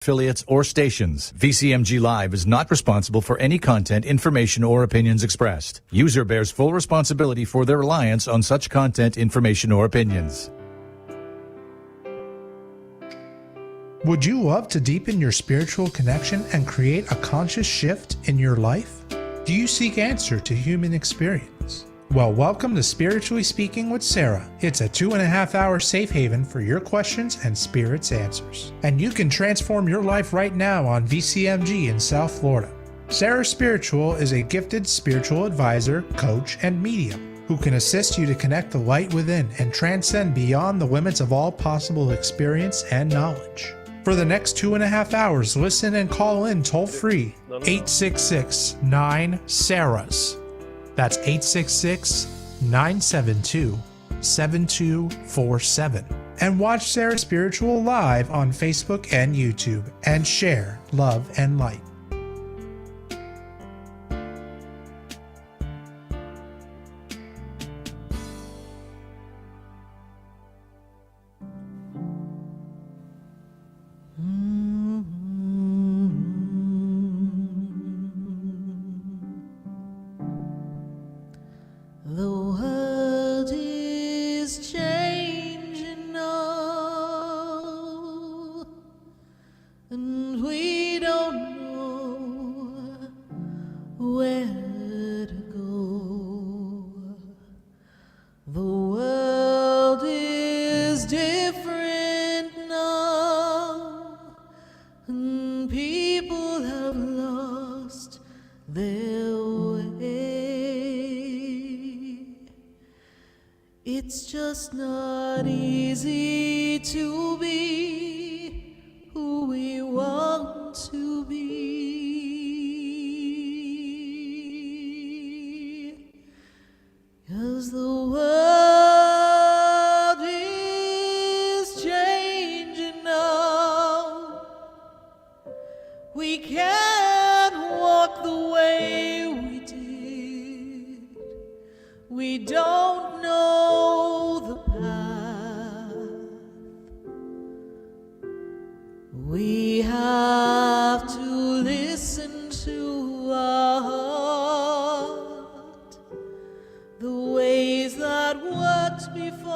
affiliates, or stations. VCMG Live is not responsible for any content, information, or opinions expressed. User bears full responsibility for their reliance on such content, information, or opinions. Would you love to deepen your spiritual connection and create a conscious shift in your life? Do you seek answer to human experience? Well, welcome to Spiritually Speaking with Sarah. It's a 2.5-hour safe haven for your questions and Spirit's answers. And you can transform your life right now on VCMG in South Florida. SarahSpiritual is a gifted spiritual advisor, coach, and medium who can assist you to connect the light within and transcend beyond the limits of all possible experience and knowledge. For the next 2.5 hours, listen and call in toll-free 866-9-SARAHS. That's 866-972-7247. And watch SarahSpiritual live on Facebook and YouTube and share love and light. It's just not easy to be who we want to be, 'cause the world is changing now. We can't walk the way we did. We don't know the path. We have to listen to our heart. The ways that worked before,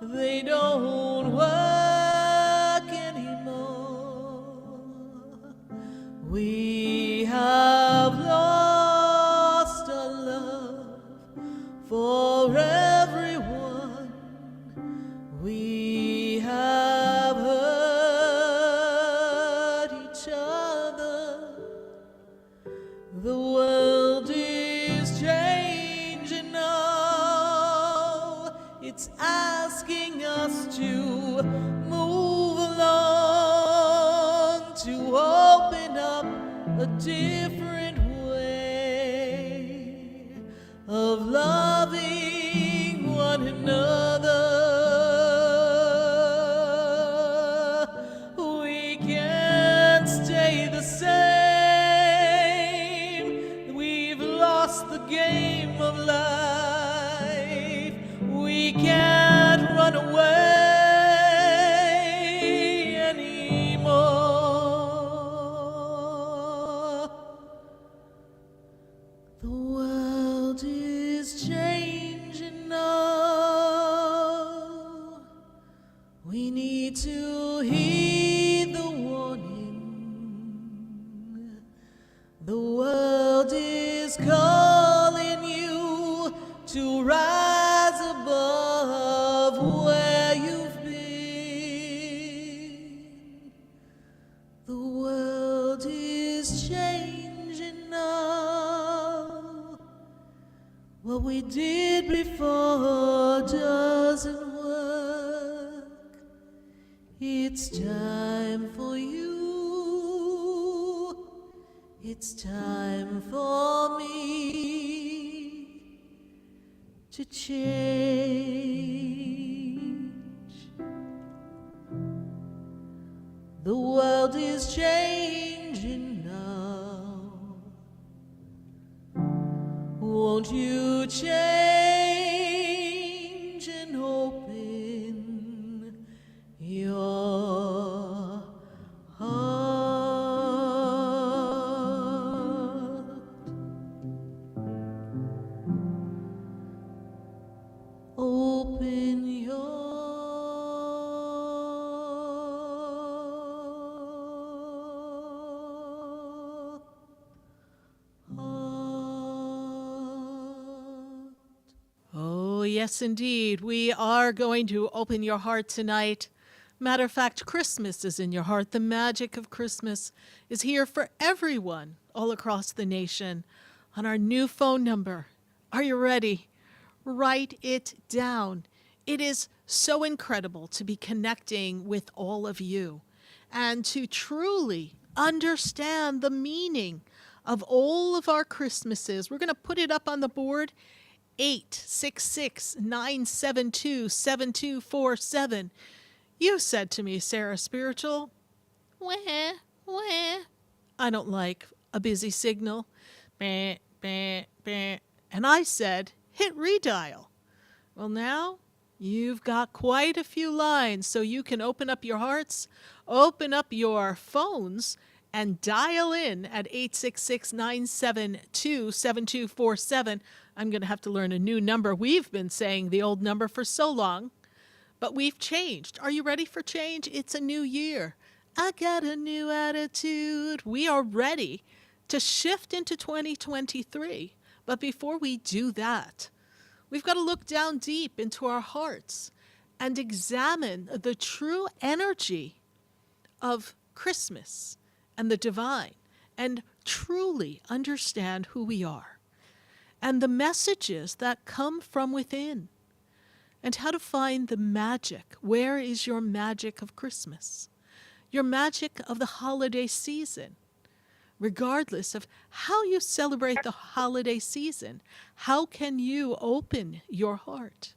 they don't work anymore. We have lost our love for everyone. We have hurt each other. The world is changing now. It's asking us to move along, to open up a different way of loving one another. We can't stay the same. We've lost the game of life. We can't run away anymore. The world is changing now. We need to heed the warning. The world is calling you to rise above where you've been. The world is changing now. What we did before doesn't work. It's time for you. It's time for me to change. The world is changing now. Won't you change and open yes, indeed. We are going to open your heart tonight. Matter of fact, Christmas is in your heart. The magic of Christmas is here for everyone all across the nation on our new phone number. Are you ready? Write it down. It is so incredible to be connecting with all of you and to truly understand the meaning of all of our Christmases. We're going to put it up on the board. 866-972-7247. You said to me, Sarah Spiritual, wah, wah. I don't like a busy signal. Bah, bah, bah. And I said, hit redial. Well, now you've got quite a few lines, so you can open up your hearts, open up your phones, and dial in at 866-972-7247. I'm going to have to learn a new number. We've been saying the old number for so long, but we've changed. Are you ready for change? It's a new year. I got a new attitude. We are ready to shift into 2023. But before we do that, we've got to look down deep into our hearts and examine the true energy of Christmas and the divine, and truly understand who we are and the messages that come from within, and how to find the magic. Where is your magic of Christmas? Your magic of the holiday season? Regardless of how you celebrate the holiday season, how can you open your heart?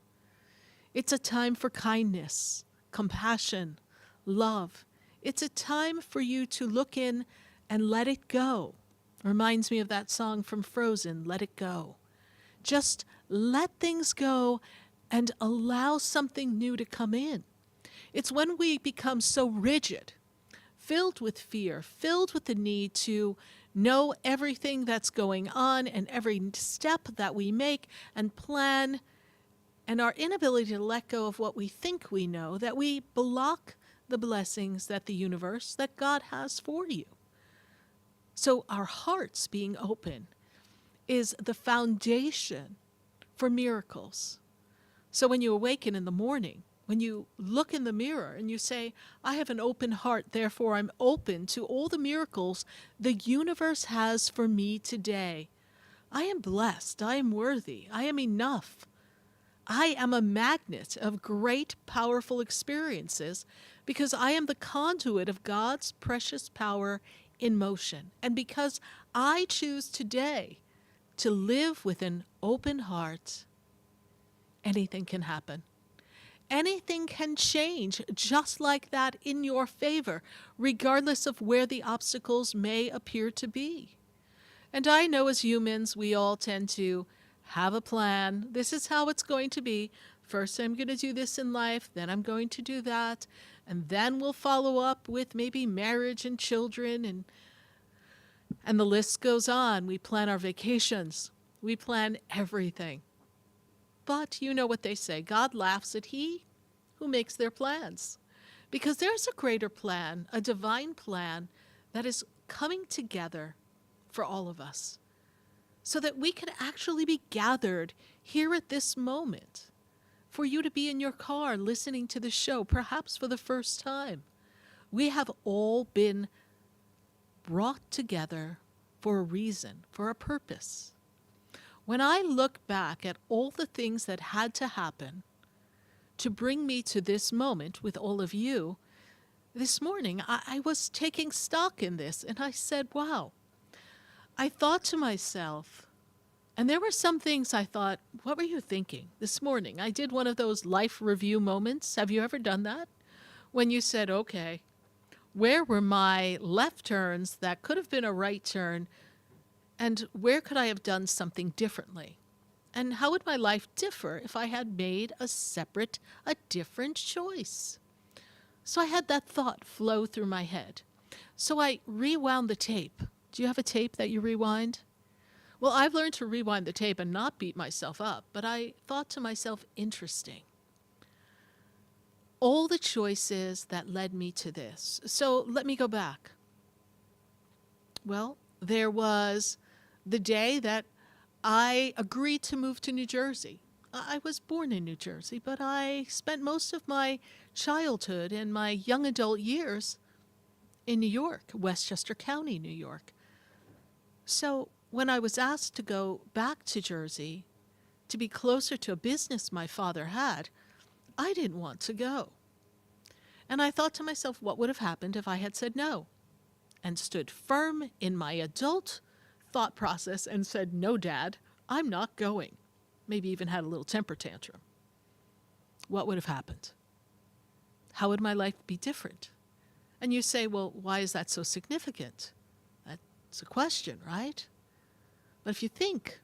It's a time for kindness, compassion, love. It's a time for you to look in and let it go. Reminds me of that song from Frozen, Let It Go. Just let things go and allow something new to come in. It's when we become so rigid, filled with fear, filled with the need to know everything that's going on and every step that we make and plan, and our inability to let go of what we think we know, that we block the blessings that the universe, that God has for you. So our hearts being open is the foundation for miracles. So when you awaken in the morning, when you look in the mirror and you say, I have an open heart, therefore I'm open to all the miracles the universe has for me today. I am blessed. I am worthy. I am enough. I am a magnet of great, powerful experiences because I am the conduit of God's precious power in motion. And because I choose today to live with an open heart, anything can happen. Anything can change just like that in your favor, regardless of where the obstacles may appear to be. And I know as humans, we all tend to have a plan. This is how it's going to be. First, I'm going to do this in life, then I'm going to do that, and then we'll follow up with maybe marriage and children, and the list goes on. We plan our vacations. We plan everything. But you know what they say, God laughs at he who makes their plans. Because there's a greater plan, a divine plan that is coming together for all of us so that we can actually be gathered here at this moment. For you to be in your car listening to the show, perhaps for the first time. We have all been brought together for a reason, for a purpose. When I look back at all the things that had to happen to bring me to this moment with all of you, this morning I was taking stock in this and I said, wow. I thought to myself, and there were some things I thought, what were you thinking this morning? I did one of those life review moments. Have you ever done that? When you said, okay, where were my left turns that could have been a right turn? And where could I have done something differently? And how would my life differ if I had made a different choice? So I had that thought flow through my head. So I rewound the tape. Do you have a tape that you rewind? Well, I've learned to rewind the tape and not beat myself up, but I thought to myself, interesting. All the choices that led me to this. So let me go back. Well, there was the day that I agreed to move to New Jersey. I was born in New Jersey, but I spent most of my childhood and my young adult years in New York, Westchester County, New York. So when I was asked to go back to Jersey to be closer to a business my father had, I didn't want to go. And I thought to myself, what would have happened if I had said no and stood firm in my adult thought process and said, no, Dad, I'm not going. Maybe even had a little temper tantrum. What would have happened? How would my life be different? And you say, well, why is that so significant? That's a question, right? But if you think,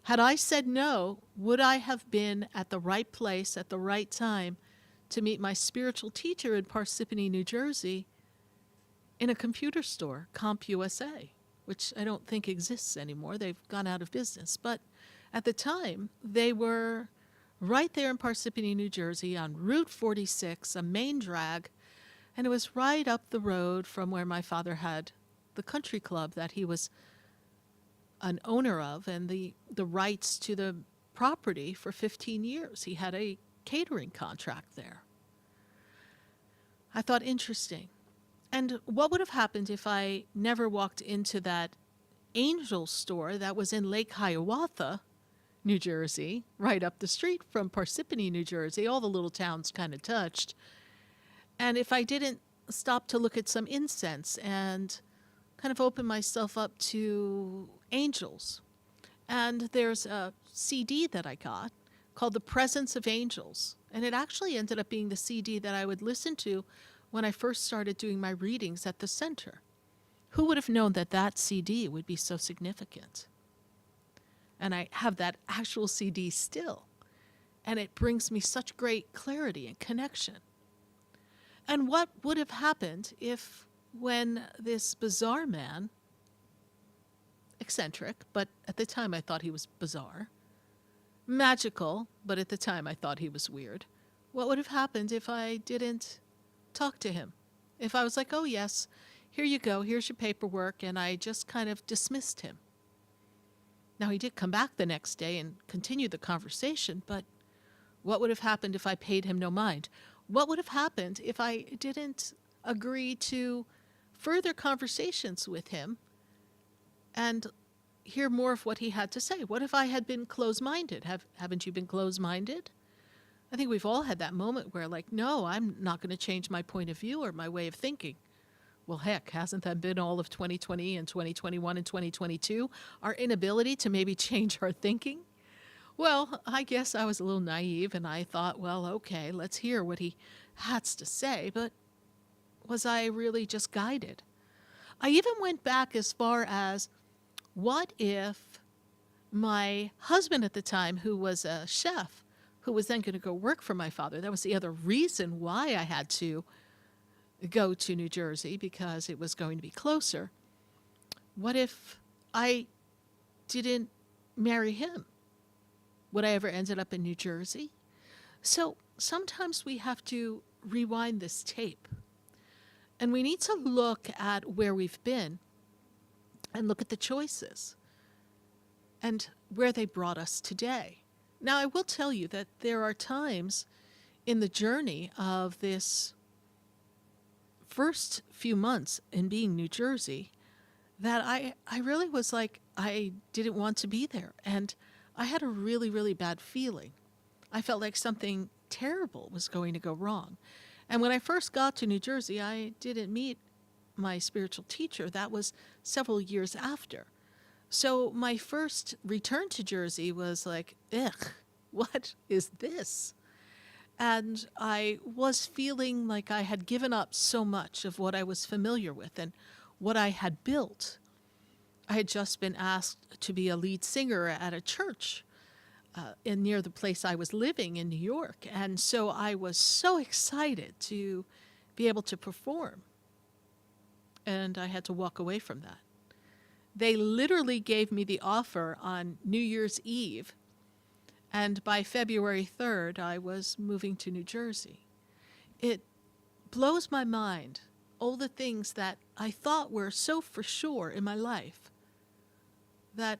had I said no, would I have been at the right place at the right time to meet my spiritual teacher in Parsippany, New Jersey, in a computer store, CompUSA, which I don't think exists anymore. They've gone out of business. But at the time, they were right there in Parsippany, New Jersey on Route 46, a main drag, and it was right up the road from where my father had the country club that he was an owner of and the rights to the property for 15 years. He had a catering contract there. I thought, interesting. And what would have happened if I never walked into that Angel store that was in Lake Hiawatha, New Jersey, right up the street from Parsippany, New Jersey, all the little towns kind of touched. And if I didn't stop to look at some incense and kind of open myself up to angels. And there's a CD that I got called The Presence of Angels. And it actually ended up being the CD that I would listen to when I first started doing my readings at the center. Who would have known that that CD would be so significant? And I have that actual CD still. And it brings me such great clarity and connection. And what would have happened if, when this bizarre man, eccentric, but at the time I thought he was bizarre, magical, but at the time I thought he was weird, what would have happened if I didn't talk to him? If I was like, oh yes, here you go, here's your paperwork, and I just kind of dismissed him. Now, he did come back the next day and continue the conversation, but what would have happened if I paid him no mind? What would have happened if I didn't agree to further conversations with him and hear more of what he had to say? What if I had been closed-minded? Haven't you been closed-minded? I think we've all had that moment where, like, no, I'm not going to change my point of view or my way of thinking. Well, heck, hasn't that been all of 2020 and 2021 and 2022? Our inability to maybe change our thinking? Well, I guess I was a little naive and I thought, well, okay, let's hear what he has to say. But was I really just guided? I even went back as far as, what if my husband at the time, who was a chef, who was then going to go work for my father, that was the other reason why I had to go to New Jersey, because it was going to be closer. What if I didn't marry him? Would I ever ended up in New Jersey? So sometimes we have to rewind this tape. And we need to look at where we've been and look at the choices and where they brought us today. Now, I will tell you that there are times in the journey of this first few months in being New Jersey that I really was like, I didn't want to be there. And I had a really, really bad feeling. I felt like something terrible was going to go wrong. And when I first got to New Jersey, I didn't meet my spiritual teacher. That was several years after. So my first return to Jersey was like, ugh, what is this? And I was feeling like I had given up so much of what I was familiar with and what I had built. I had just been asked to be a lead singer at a church near the place I was living in New York. And so I was so excited to be able to perform. And I had to walk away from that. They literally gave me the offer on New Year's Eve. And by February 3rd, I was moving to New Jersey. It blows my mind, all the things that I thought were so for sure in my life that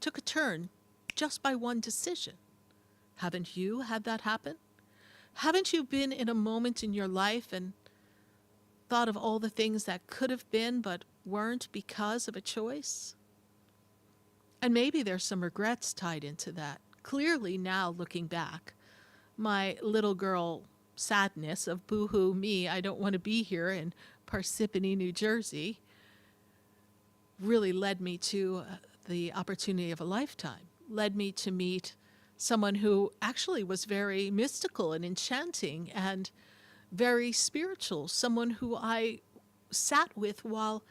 took a turn just by one decision. Haven't you had that happen? Haven't you been in a moment in your life and thought of all the things that could have been but weren't because of a choice? And maybe there's some regrets tied into that. Clearly now, looking back, my little girl sadness of boo-hoo me, I don't want to be here in Parsippany, New Jersey, really led me to the opportunity of a lifetime, led me to meet someone who actually was very mystical and enchanting and very spiritual, someone who I sat with while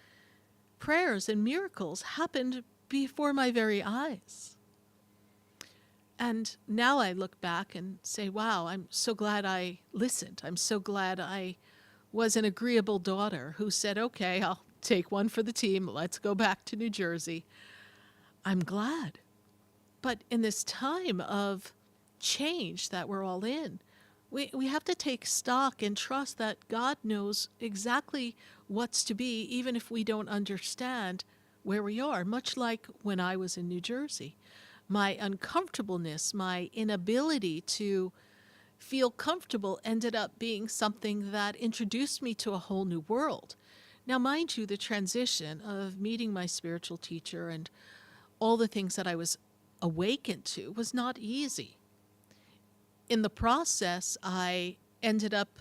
prayers and miracles happened before my very eyes. And now I look back and say, wow, I'm so glad I listened. I'm so glad I was an agreeable daughter who said, okay, I'll take one for the team. Let's go back to New Jersey. I'm glad. But in this time of change that we're all in, we have to take stock and trust that God knows exactly what's to be, even if we don't understand where we are, much like when I was in New Jersey. My uncomfortableness, my inability to feel comfortable ended up being something that introduced me to a whole new world. Now, mind you, the transition of meeting my spiritual teacher and all the things that I was awakened to was not easy. In the process, I ended up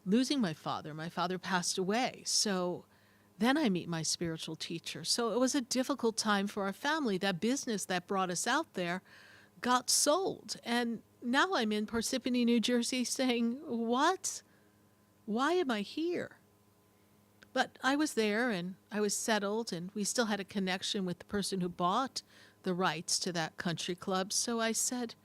losing my father. My father passed away. So then I meet my spiritual teacher. So it was a difficult time for our family. That business that brought us out there got sold. And now I'm in Parsippany, New Jersey saying, what? Why am I here? But I was there and I was settled, and we still had a connection with the person who bought the rights to that country club. So I said,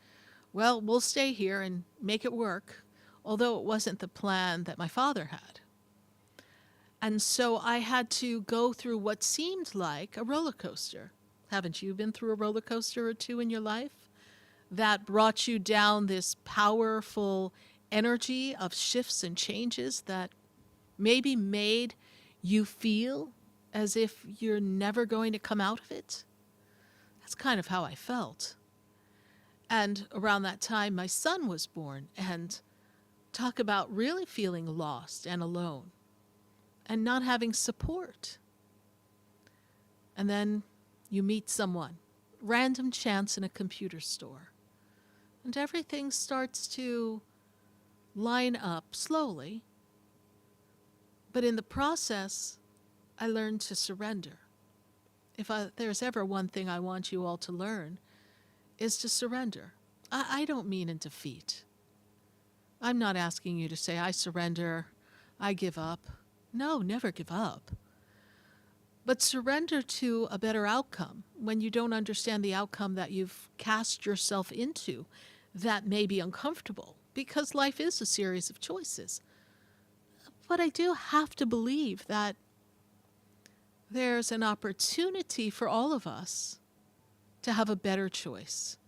well, we'll stay here and make it work, although it wasn't the plan that my father had. And so I had to go through what seemed like a roller coaster. Haven't you been through a roller coaster or two in your life that brought you down this powerful energy of shifts and changes that maybe made you feel as if you're never going to come out of it? That's kind of how I felt. And around that time, my son was born, and talk about really feeling lost and alone and not having support. And then you meet someone, random chance in a computer store, and everything starts to line up slowly. But in the process, I learned to surrender. If there's ever one thing I want you all to learn, is to surrender. I don't mean in defeat. I'm not asking you to say, I surrender, I give up. No, never give up. But surrender to a better outcome when you don't understand the outcome that you've cast yourself into that may be uncomfortable, because life is a series of choices. But I do have to believe that there's an opportunity for all of us to have a better choice.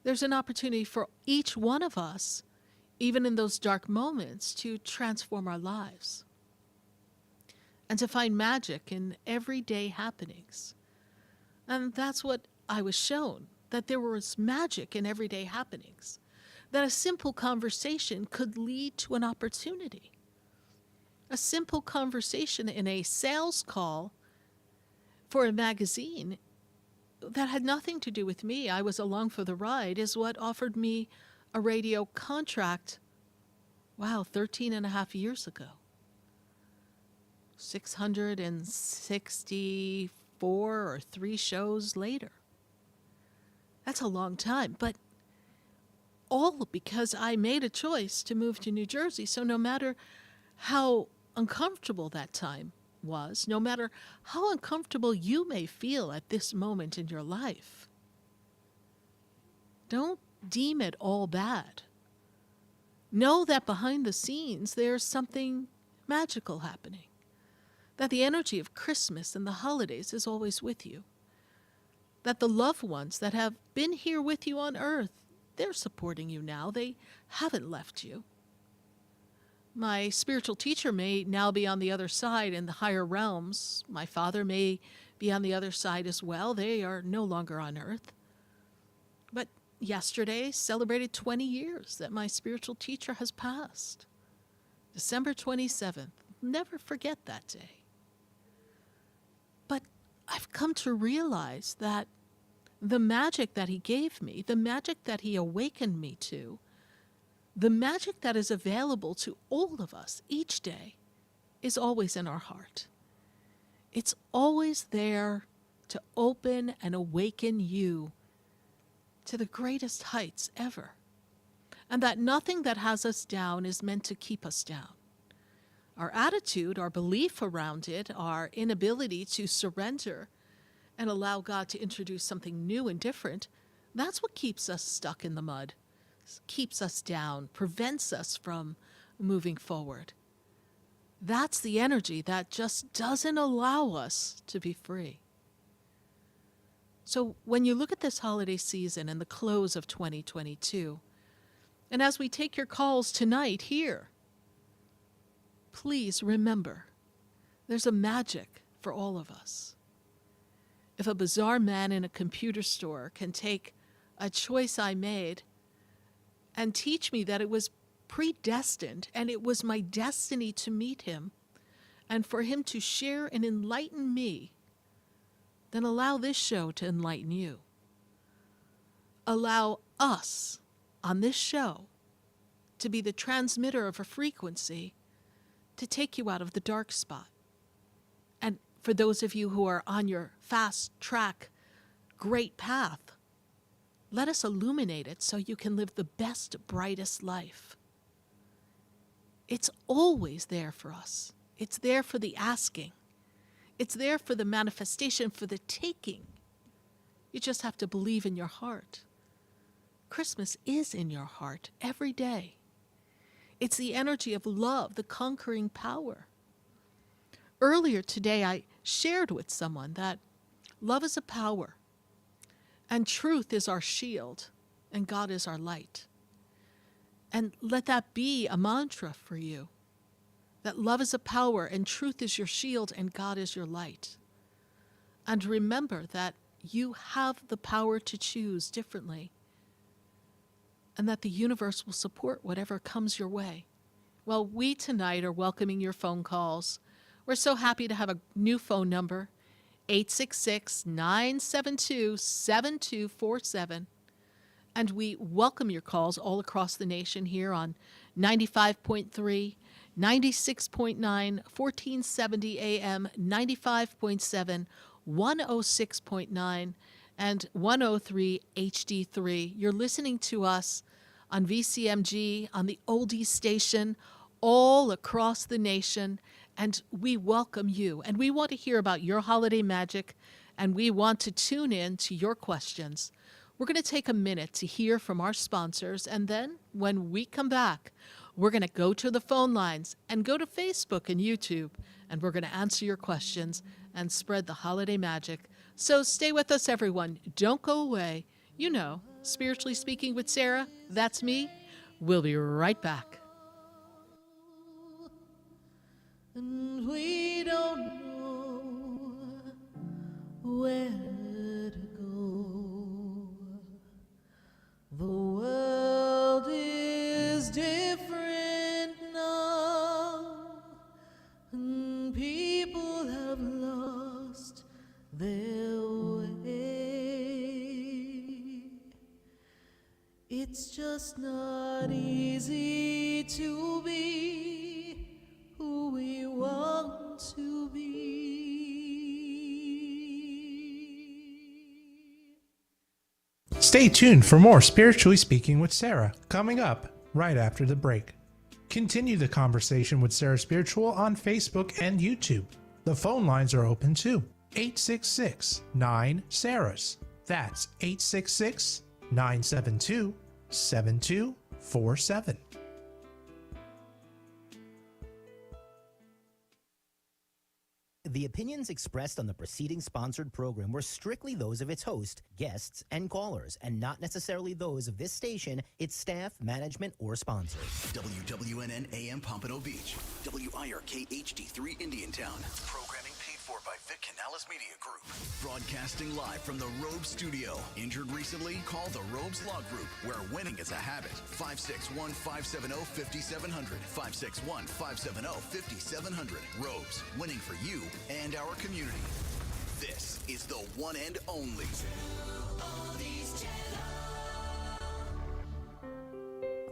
There's an opportunity for each one of us, even in those dark moments, to transform our lives and to find magic in everyday happenings. And that's what I was shown, that there was magic in everyday happenings, that a simple conversation could lead to an opportunity. A simple conversation in a sales call for a magazine that had nothing to do with me, I was along for the ride, is what offered me a radio contract, 13 and a half years ago. 664 or 3 shows later. That's a long time, but all because I made a choice to move to New Jersey. So no matter how uncomfortable that time was, no matter how uncomfortable you may feel at this moment in your life, don't deem it all bad. Know that behind the scenes there's something magical happening, that the energy of Christmas and the holidays is always with you, that the loved ones that have been here with you on earth, they're supporting you now. They haven't left you. My spiritual teacher may now be on the other side in the higher realms. My father may be on the other side as well. They are no longer on earth. But yesterday celebrated 20 years that my spiritual teacher has passed. December 27th. Never forget that day. But I've come to realize that the magic that he gave me, the magic that he awakened me to, the magic that is available to all of us each day is always in our heart. It's always there to open and awaken you to the greatest heights ever. And that nothing that has us down is meant to keep us down. Our attitude, our belief around it, our inability to surrender and allow God to introduce something new and different, that's what keeps us stuck in the mud, keeps us down, prevents us from moving forward. That's the energy that just doesn't allow us to be free. So when you look at this holiday season and the close of 2022, and as we take your calls tonight here, please remember, there's a magic for all of us. If a bizarre man in a computer store can take a choice I made and teach me that it was predestined and it was my destiny to meet him and for him to share and enlighten me, then allow this show to enlighten you. Allow us on this show to be the transmitter of a frequency to take you out of the dark spot. And for those of you who are on your fast track, great path, let us illuminate it so you can live the best, brightest life. It's always there for us. It's there for the asking. It's there for the manifestation, for the taking. You just have to believe in your heart. Christmas is in your heart every day. It's the energy of love, the conquering power. Earlier today, I shared with someone that love is a power, and truth is our shield, and God is our light. And let that be a mantra for you, that love is a power, and truth is your shield, and God is your light. And remember that you have the power to choose differently, and that the universe will support whatever comes your way. Well, we tonight are welcoming your phone calls. We're so happy to have a new phone number, 866-972-7247. And we welcome your calls all across the nation here on 95.3, 96.9, 1470 AM, 95.7, 106.9, and 103 HD3. You're listening to us on VCMG, on the Oldies station, all across the nation, and we welcome you. And we want to hear about your holiday magic, and we want to tune in to your questions. We're going to take a minute to hear from our sponsors, and then when we come back, we're going to go to the phone lines and go to Facebook and YouTube, and we're going to answer your questions and spread the holiday magic. So stay with us, everyone. Don't go away. You know, Spiritually Speaking with Sarah, that's me. We'll be right back. And we don't know where to go. The world is different now, and people have lost their way. It's just not easy to be who we want to be. Stay tuned for more Spiritually Speaking with Sarah, coming up right after the break. Continue the conversation with Sarah Spiritual on Facebook and YouTube. The phone lines are open too. 866-9-SARAHS. That's 866-972-7247. The opinions expressed on the preceding sponsored program were strictly those of its host, guests, and callers, and not necessarily those of this station, its staff, management, or sponsors. WWNN AM Pompano Beach, WIRK HD3 Indiantown. Programming paid for by Victor Canales Media Group. Broadcasting live from the Robes studio. Injured recently? Call the Robes Law Group, where winning is a habit. 561-570-5700. 561-570-5700. Robes, winning for you and our community. This is the one and only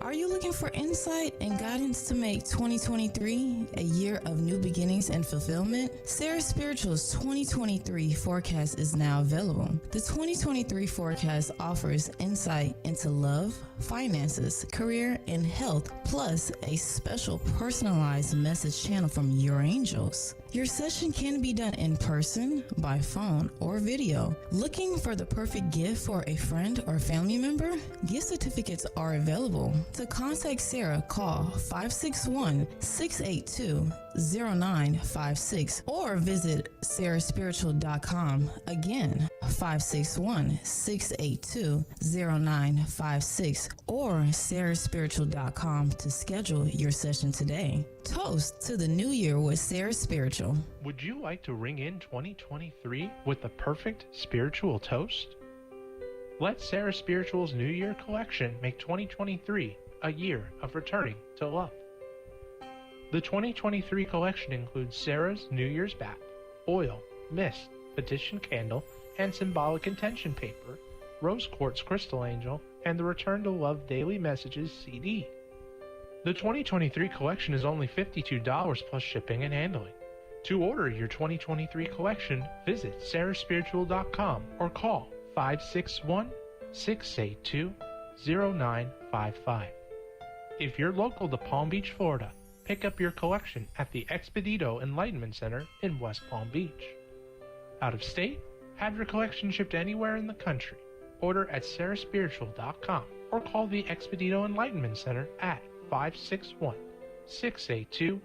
Are you looking for insight and guidance to make 2023 a year of new beginnings and fulfillment? SarahSpiritual's 2023 forecast is now available. The 2023 forecast offers insight into love, finances, career, and health, plus a special personalized message channel from your angels. Your session can be done in person, by phone, or video. Looking for the perfect gift for a friend or family member? Gift certificates are available. To contact Sarah, call 561-682-0956 or visit SarahSpiritual.com. Again, 561-682-0956 or SarahSpiritual.com to schedule your session today. Toast to the new year with Sarah Spiritual. Would you like to ring in 2023 with the perfect spiritual toast? Let Sarah Spiritual's New Year collection make 2023 a year of returning to love. The 2023 collection includes Sarah's New Year's bath, oil, mist, petition candle, and symbolic intention paper, rose quartz crystal angel, and the Return to Love Daily Messages CD. The 2023 collection is only $52 plus shipping and handling. To order your 2023 collection, visit SarahSpiritual.com or call 561-682-0955. If you're local to Palm Beach, Florida, pick up your collection at the Expedito Enlightenment Center in West Palm Beach. Out of state, have your collection shipped anywhere in the country. Order at SarahSpiritual.com or call the Expedito Enlightenment Center at 561-682-0955.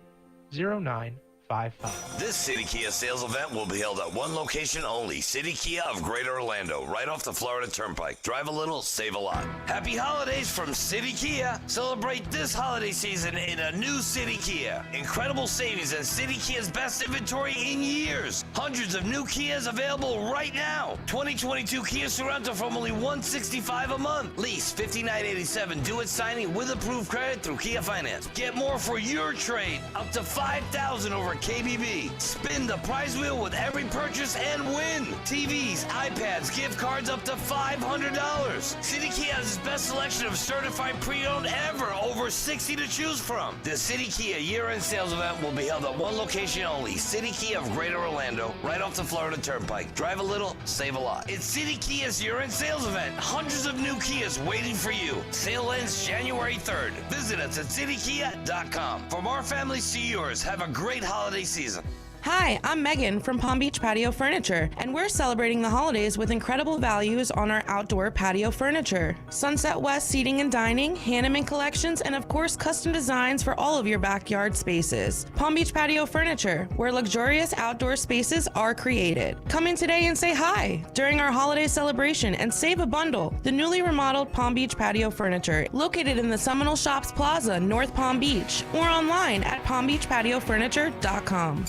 This City Kia sales event will be held at one location only, City Kia of Greater Orlando, right off the Florida Turnpike. Drive a little, save a lot. Happy holidays from City Kia. Celebrate this holiday season in a new City Kia. Incredible savings and City Kia's best inventory in years. Hundreds of new Kias available right now. 2022 Kia Sorento from only $165 a month. Lease $59.87. Do it signing with approved credit through Kia Finance. Get more for your trade. Up to $5,000 over KBB. Spin the prize wheel with every purchase and win. TVs, iPads, gift cards up to $500. City Kia has its best selection of certified pre-owned ever. Over 60 to choose from. The City Kia year-end sales event will be held at one location only. City Kia of Greater Orlando, right off the Florida Turnpike. Drive a little, save a lot. It's City Kia's year-end sales event. Hundreds of new Kias waiting for you. Sale ends January 3rd. Visit us at citykia.com. From our families to yours, have a great holiday season. Hi, I'm Megan from Palm Beach Patio Furniture, and we're celebrating the holidays with incredible values on our outdoor patio furniture. Sunset West seating and dining, Hanneman collections, and of course custom designs for all of your backyard spaces. Palm Beach Patio Furniture, where luxurious outdoor spaces are created. Come in today and say hi during our holiday celebration and save a bundle. The newly remodeled Palm Beach Patio Furniture, located in the Seminole Shops Plaza, North Palm Beach, or online at palmbeachpatiofurniture.com.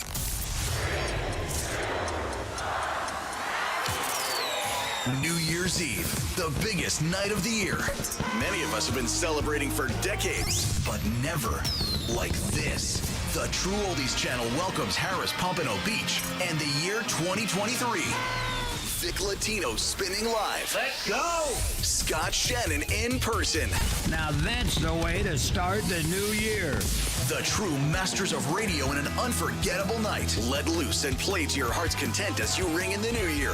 New Year's Eve, the biggest night of the year. Many of us have been celebrating for decades, but never like this. The True Oldies channel welcomes Harris Pompano Beach and the year 2023. Vic Latino spinning live. Let's go! Scott Shannon in person. Now that's the way to start the new year. The true masters of radio in an unforgettable night. Let loose and play to your heart's content as you ring in the new year.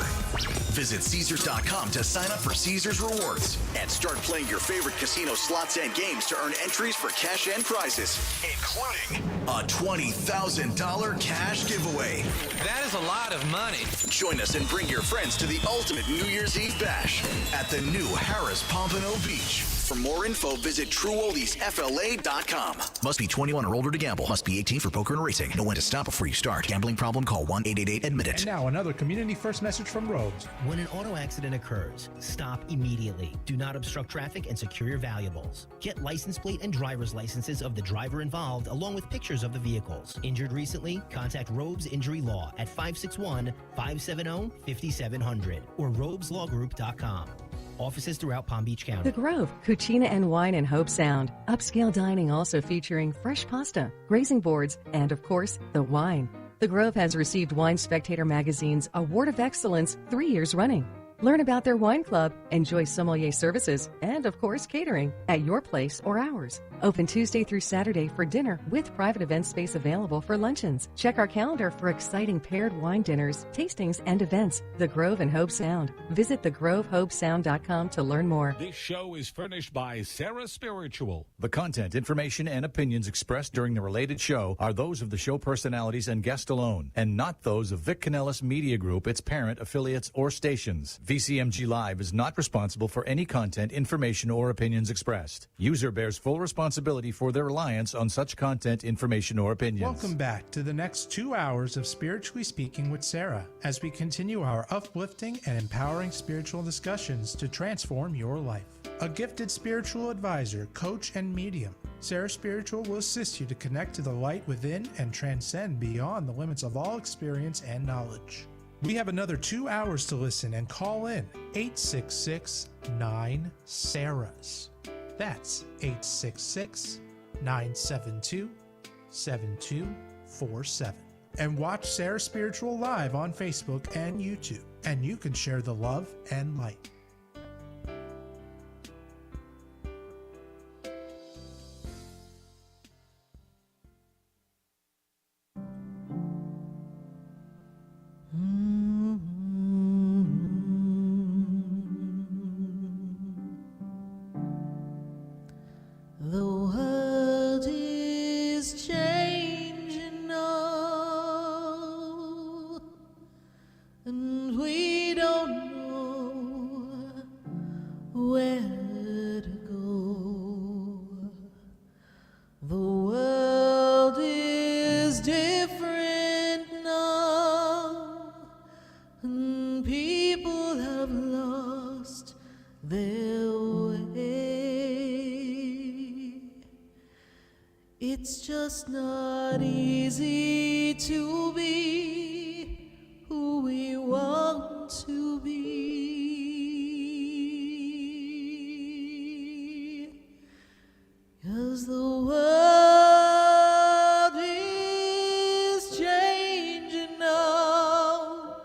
Visit Caesars.com to sign up for Caesars Rewards and start playing your favorite casino slots and games to earn entries for cash and prizes, including a $20,000 cash giveaway. That is a lot of money. Join us and bring your friends to the ultimate New Year's Eve bash at the new Harris Pompano Beach. For more info, visit TrueOldiesFLA.com. Must be 21 or older to gamble. Must be 18 for poker and racing. Know when to stop before you start. Gambling problem? Call 1-888-ADMIT-IT. And now another community first message from Robes. When an auto accident occurs, stop immediately. Do not obstruct traffic and secure your valuables. Get license plate and driver's licenses of the driver involved along with pictures of the vehicles. Injured recently? Contact Robes Injury Law at 561-570-5700 or robeslawgroup.com. Offices throughout Palm Beach County. The Grove, Cucina and Wine in Hope Sound. Upscale dining also featuring fresh pasta, grazing boards, and of course, the wine. The Grove has received Wine Spectator Magazine's Award of Excellence 3 years running. Learn about their wine club, enjoy sommelier services, and of course catering at your place or ours. Open Tuesday through Saturday for dinner with private event space available for luncheons. Check our calendar for exciting paired wine dinners, tastings, and events. The Grove in Hope Sound. Visit thegrovehopesound.com to learn more. This show is furnished by SarahSpiritual. The content, information, and opinions expressed during the related show are those of the show personalities and guests alone, and not those of Vic Canellis Media Group, its parent, affiliates, or stations. VCMG Live is not responsible for any content, information, or opinions expressed. User bears full responsibility for their reliance on such content, information, or opinions. Welcome back to the next 2 hours of Spiritually Speaking with Sarah as we continue our uplifting and empowering spiritual discussions to transform your life. A gifted spiritual advisor, coach, and medium, Sarah Spiritual will assist you to connect to the light within and transcend beyond the limits of all experience and knowledge. We have another 2 hours to listen and call in 866-9-SARAHs. That's 866-972-7247. And watch Sarah Spiritual live on Facebook and YouTube, and you can share the love and light. The world is changing now, and we don't know where to go. The world is different now, and people have lost their way. It's just not easy to be who we want to be, 'cause the world is changing now.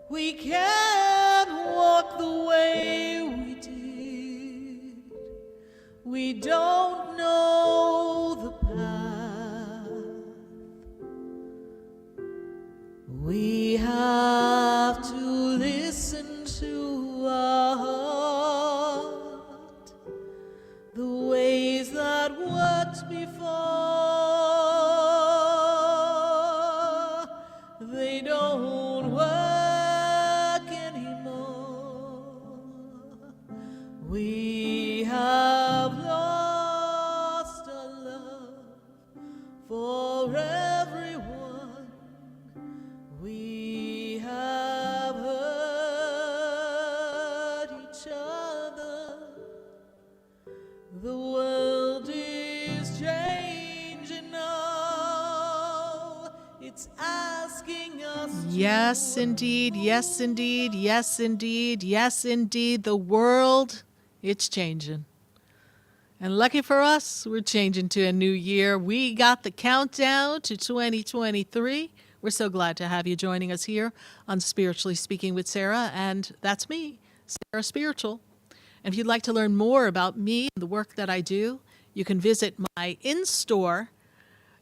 We can't walk the way we did. We don't know the path. We have to listen to our heart. The ways that worked before, they don't work anymore. We have lost our love for everyone. We have hurt each other. The world is changing now. It's asking us to Yes, indeed. Yes, indeed. Yes, indeed. Yes, indeed. The world, it's changing. And lucky for us, we're changing to a new year. We got the countdown to 2023. We're so glad to have you joining us here on Spiritually Speaking with Sarah. And that's me, Sarah Spiritual. And if you'd like to learn more about me and the work that I do, you can visit my in-store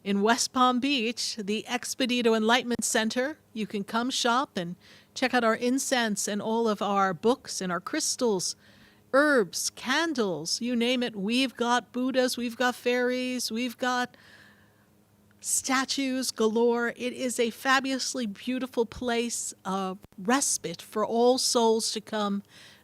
in West Palm Beach, the Expedito Enlightenment Center. You can come shop and check out our incense and all of our books and our crystals, herbs, candles, you name it. We've got Buddhas, we've got fairies, we've got statues galore. It is a fabulously beautiful place, a respite for all souls to come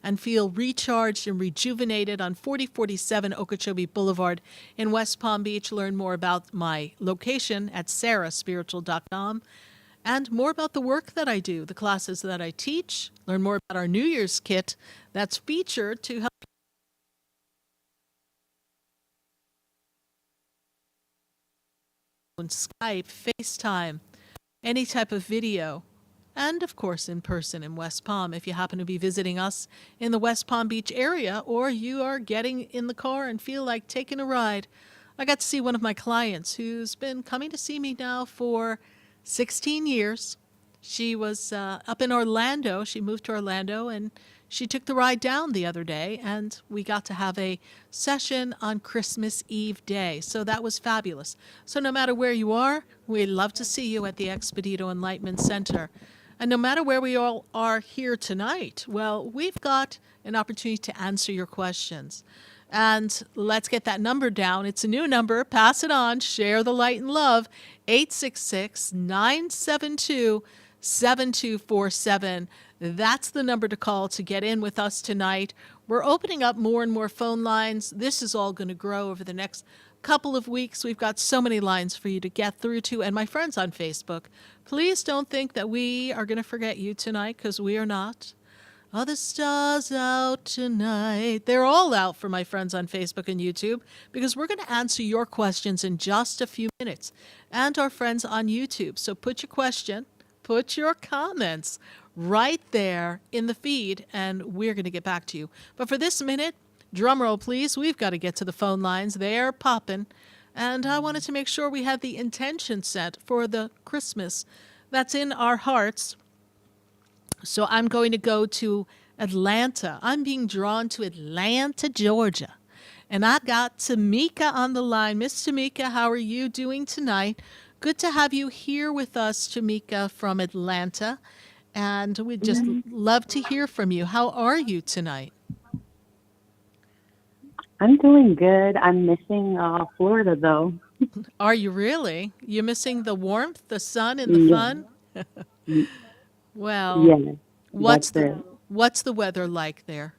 and feel recharged and rejuvenated on 4047 Okeechobee Boulevard in West Palm Beach. Learn more about my location at SarahSpiritual.com and more about the work that I do, the classes that I teach. Learn more about our New Year's kit that's featured to help on Skype, FaceTime, any type of video, and of course in person in West Palm. If you happen to be visiting us in the West Palm Beach area, or you are getting in the car and feel like taking a ride, I got to see one of my clients who's been coming to see me now for 16 years. She was up in Orlando. She moved to Orlando, and she took the ride down the other day, and we got to have a session on Christmas Eve day. So that was fabulous. So no matter where you are, we'd love to see you at the Expedito Enlightenment Center. And no matter where we all are here tonight, well, we've got an opportunity to answer your questions. And let's get that number down. It's a new number. Pass it on. Share the light and love. 866-972-7247. That's the number to call to get in with us tonight. We're opening up more and more phone lines. This is all going to grow over the next couple of weeks. We've got so many lines for you to get through to. And my friends on Facebook, please don't think that we are going to forget you tonight, because we are not. Are the stars out tonight? They're all out for my friends on Facebook and YouTube, because we're going to answer your questions in just a few minutes, and our friends on YouTube. So put your question, put your comments right there in the feed, and we're going to get back to you. But for this minute, drum roll, please. We've got to get to the phone lines. They're popping. And I wanted to make sure we had the intention set for the Christmas that's in our hearts. So I'm going to go to Atlanta. I'm being drawn to Atlanta, Georgia. And I got Tamika on the line. Miss Tamika, how are you doing tonight? Good to have you here with us, Tamika, from Atlanta. And we'd just love to hear from you. How are you tonight? I'm doing good. I'm missing Florida, though. Are you really? You're missing the warmth, the sun, and the fun? Well, yeah, what's the weather like there?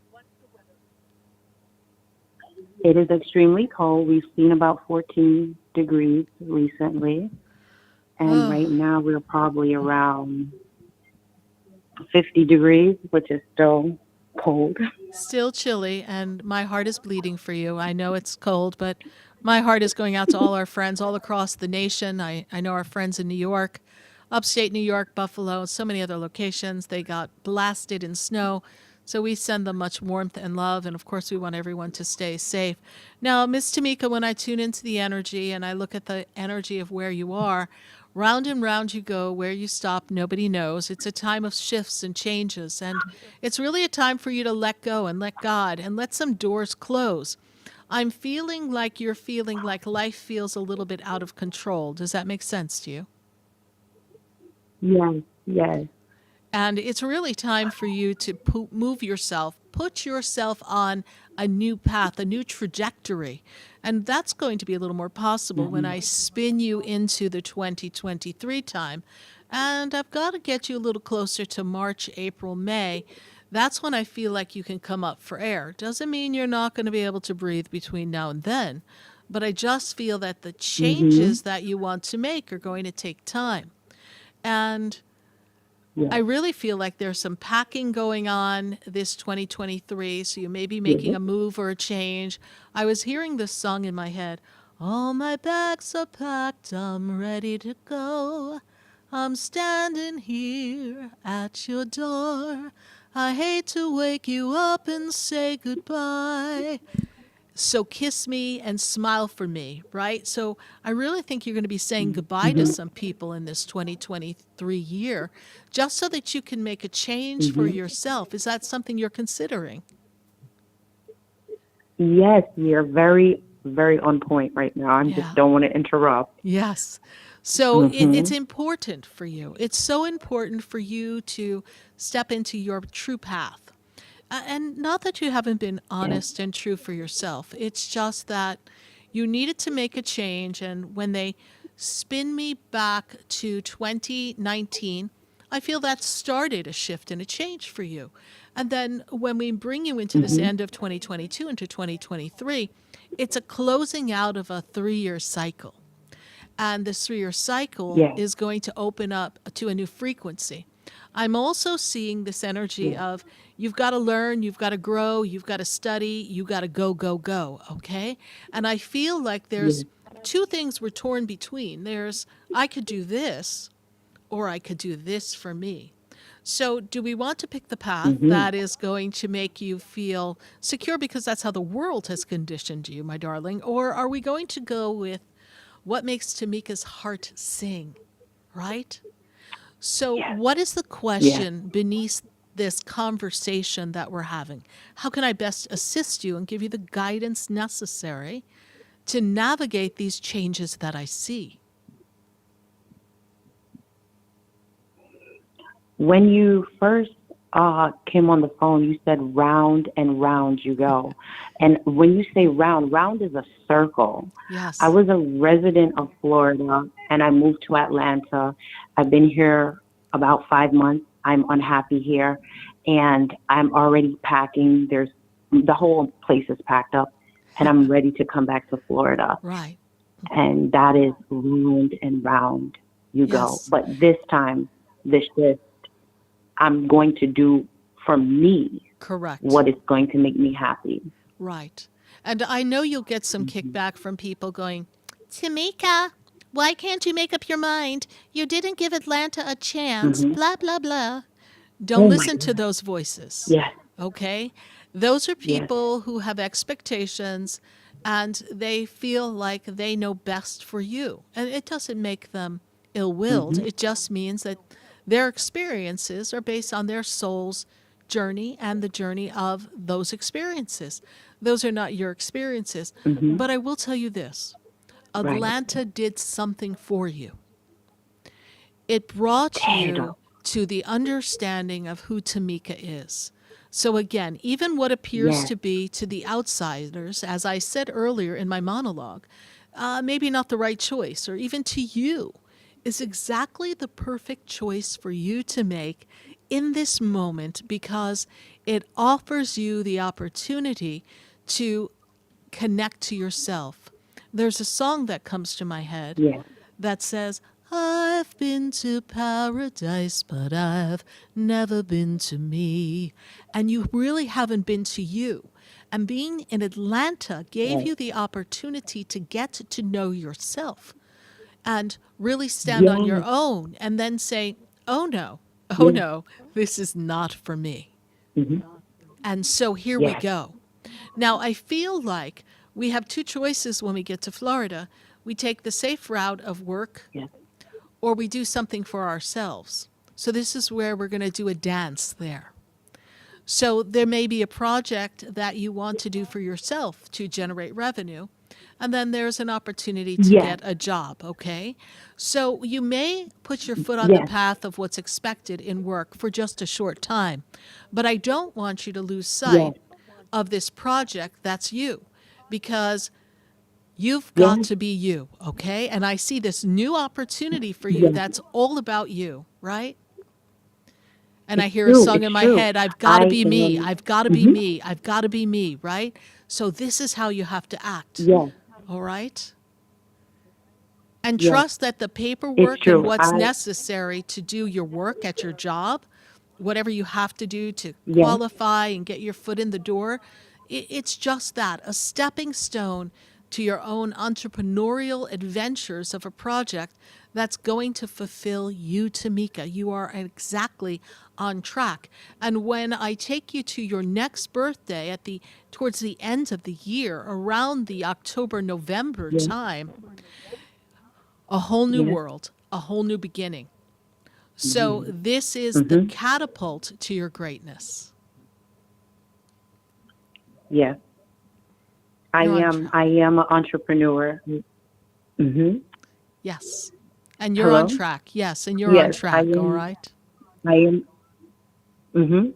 It is extremely cold. We've seen about 14 degrees recently. And right now we're probably around 50 degrees, which is still cold. Still chilly, and my heart is bleeding for you. I know it's cold, but my heart is going out to all our friends all across the nation. I know our friends in New York, upstate New York, Buffalo, so many other locations. They got blasted in snow, so we send them much warmth and love, and of course we want everyone to stay safe. Now, Miss Tamika, when I tune into the energy and I look at the energy of where you are, round and round you go. Where you stop, nobody knows. It's a time of shifts and changes, and it's really a time for you to let go and let God and let some doors close. I'm feeling like you're feeling like life feels a little bit out of control. Does that make sense to you? Yes, yes. And it's really time for you to move yourself, put yourself on a new path, a new trajectory. And that's going to be a little more possible when I spin you into the 2023 time. And I've got to get you a little closer to March, April, May. That's when I feel like you can come up for air. Doesn't mean you're not going to be able to breathe between now and then. But I just feel that the changes that you want to make are going to take time. And I really feel like there's some packing going on this 2023, so you may be making a move or a change. I was hearing this song in my head. All my bags are packed, I'm ready to go. I'm standing here at your door. I hate to wake you up and say goodbye. So kiss me and smile for me, right? So I really think you're going to be saying goodbye to some people in this 2023 year, just so that you can make a change for yourself. Is that something you're considering? Yes, you're very, very on point right now. I just don't want to interrupt. Yes. So it's important for you. It's so important for you to step into your true path. And not that you haven't been honest and true for yourself. It's just that you needed to make a change. And when they spin me back to 2019, I feel that started a shift and a change for you. And then when we bring you into this end of 2022 into 2023, it's a closing out of a 3-year cycle. And this 3-year cycle is going to open up to a new frequency. I'm also seeing this energy of you've got to learn, you've got to grow, you've got to study, you got to go, go, go, okay? And I feel like there's two things we're torn between. There's, I could do this, or I could do this for me. So do we want to pick the path that is going to make you feel secure because that's how the world has conditioned you, my darling? Or are we going to go with what makes Tamika's heart sing, right? So what is the question beneath this conversation that we're having? How can I best assist you and give you the guidance necessary to navigate these changes that I see? When you first came on the phone, you said round and round you go. And when you say round, round is a circle. Yes. I was a resident of Florida and I moved to Atlanta. I've been here about 5 months. I'm unhappy here and I'm already packing. The whole place is packed up and I'm ready to come back to Florida. Right. And that is round and round you go. But this time, this shift, I'm going to do for me what is going to make me happy. Right. And I know you'll get some kickback from people going, Tamika, why can't you make up your mind? You didn't give Atlanta a chance, blah, blah, blah. Don't listen to those voices. Yes. Okay? Those are people who have expectations and they feel like they know best for you. And it doesn't make them ill-willed. It just means that their experiences are based on their soul's journey and the journey of those experiences. Those are not your experiences. But I will tell you this. Atlanta did something for you. It brought you to the understanding of who Tamika is. So again, even what appears to be to the outsiders, as I said earlier in my monologue, maybe not the right choice, or even to you, is exactly the perfect choice for you to make in this moment because it offers you the opportunity to connect to yourself. There's a song that comes to my head that says, I've been to paradise, but I've never been to me. And you really haven't been to you. And being in Atlanta gave you the opportunity to get to know yourself and really stand on your own and then say, oh no, this is not for me. And so here we go. Now, I feel like we have two choices when we get to Florida. We take the safe route of work or we do something for ourselves. So this is where we're going to do a dance there. So there may be a project that you want to do for yourself to generate revenue. And then there's an opportunity to get a job, okay? So you may put your foot on the path of what's expected in work for just a short time. But I don't want you to lose sight of this project that's you, because you've got to be you, okay? And I see this new opportunity for you that's all about you, right? And I hear a song in my head, I've got to be me, I've got to be me, I've got to be me, right? So this is how you have to act. All right? And trust that the paperwork and what's necessary to do your work at your job, whatever you have to do to qualify and get your foot in the door, it's just that, a stepping stone to your own entrepreneurial adventures of a project that's going to fulfill you, Tamika. You are exactly on track. And when I take you to your next birthday towards the end of the year, around the October-November time, a whole new world, a whole new beginning. So this is the catapult to your greatness. Yeah. I am an entrepreneur. Yes. And you're on track. Yes, and you're on track, all right? I am.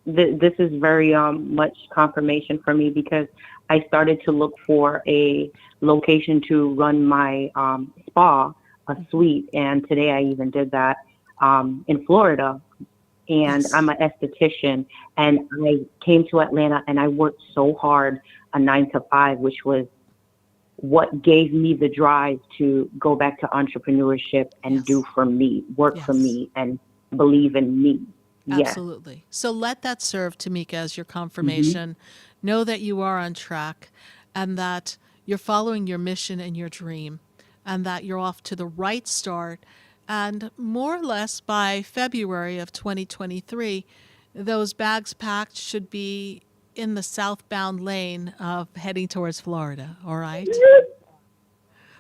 This is very much confirmation for me because I started to look for a location to run my spa, a suite, and today I even did that. in Florida, and Yes. I'm an esthetician. And I came to Atlanta, and I worked so hard, a 9 to 5, which was what gave me the drive to go back to entrepreneurship and do for me, work for me, and believe in me. Yes. Absolutely. So let that serve, Tamika, as your Mm-hmm. confirmation. Know that you are on track and that you're following your mission and your dream and that you're off to the right start. And more or less by February of 2023, those bags packed should be in the southbound lane of heading towards Florida. All right?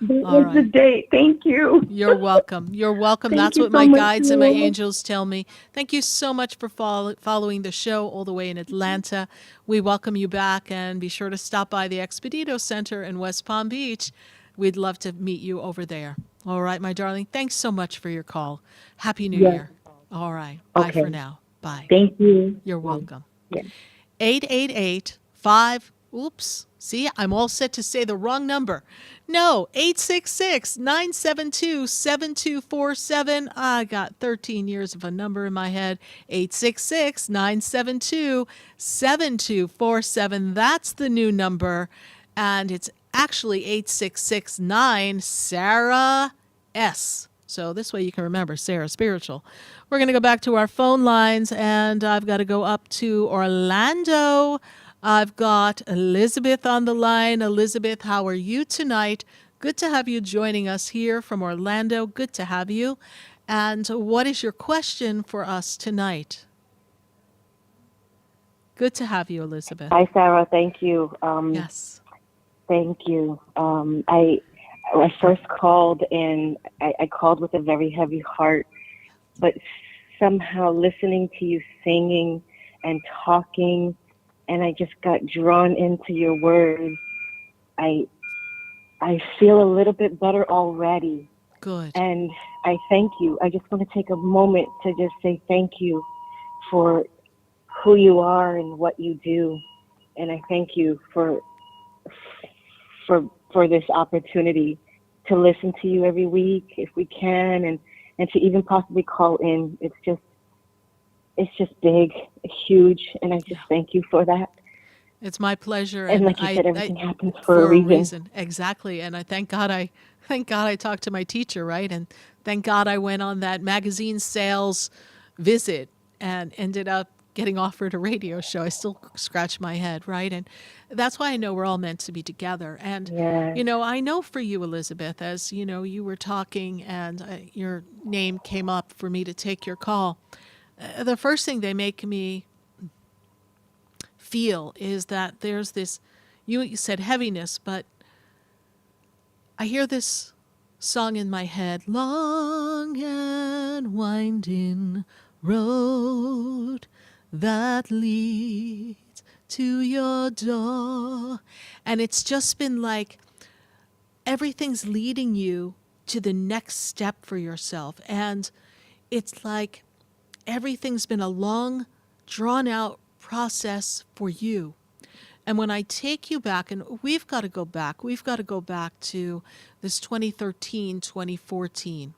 That All was the right. date. Thank you. You're welcome. You're welcome. Thank That's you what so my much, guides and my Sarah. angels tell me. Thank you so much for following the show all the way in Atlanta. We welcome you back, and be sure to stop by the Expedito Center in West Palm Beach. We'd love to meet you over there. All right, my darling. Thanks so much for your call. Happy New Yes. Year. All right. Bye for Okay. now. Bye. Thank you. You're welcome. Yes. 888-5. Oops. See, I'm all set to say the wrong number. No, 866-972-7247. I got 13 years of a number in my head. 866-972-7247. That's the new number. And it's actually 866-9 Sarah S. So this way you can remember Sarah Spiritual. We're going to go back to our phone lines, and I've got to go up to Orlando. I've got Elizabeth on the line. Elizabeth, how are you tonight? Good to have you joining us here from Orlando. Good to have you. And what is your question for us tonight? Good to have you, Elizabeth. Hi, Sarah. Thank you. Yes. Thank you. I first called, and I called with a very heavy heart, but somehow listening to you singing and talking, and I just got drawn into your words. I feel a little bit better already. Good. And I thank you. I just want to take a moment to just say thank you for who you are and what you do. And I thank you for this opportunity to listen to you every week if we can, and to even possibly call in. It's just big, huge, and I just thank you for that. It's my pleasure. And like you said, everything happens for a reason. Exactly. And I thank God I talked to my teacher, right? And thank God I went on that magazine sales visit and ended up getting offered a radio show. I still scratch my head, right? And that's why I know we're all meant to be together. And, Yes. I know for you, Elizabeth, as, you were talking and your name came up for me to take your call, the first thing they make me feel is that there's this, you said heaviness, but I hear this song in my head, long and winding road that leads to your door. And it's just been like everything's leading you to the next step for yourself. And it's like everything's been a long, drawn out process for you. And when I take you back, and we've got to go back to this 2013, 2014.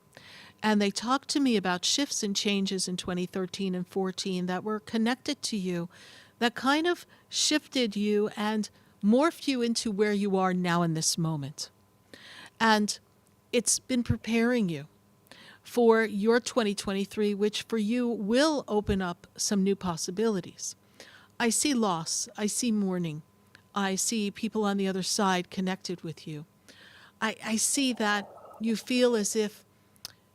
And they talked to me about shifts and changes in 2013 and 14 that were connected to you, that kind of shifted you and morphed you into where you are now in this moment. And it's been preparing you for your 2023, which for you will open up some new possibilities. I see loss. I see mourning. I see people on the other side connected with you. I see that you feel as if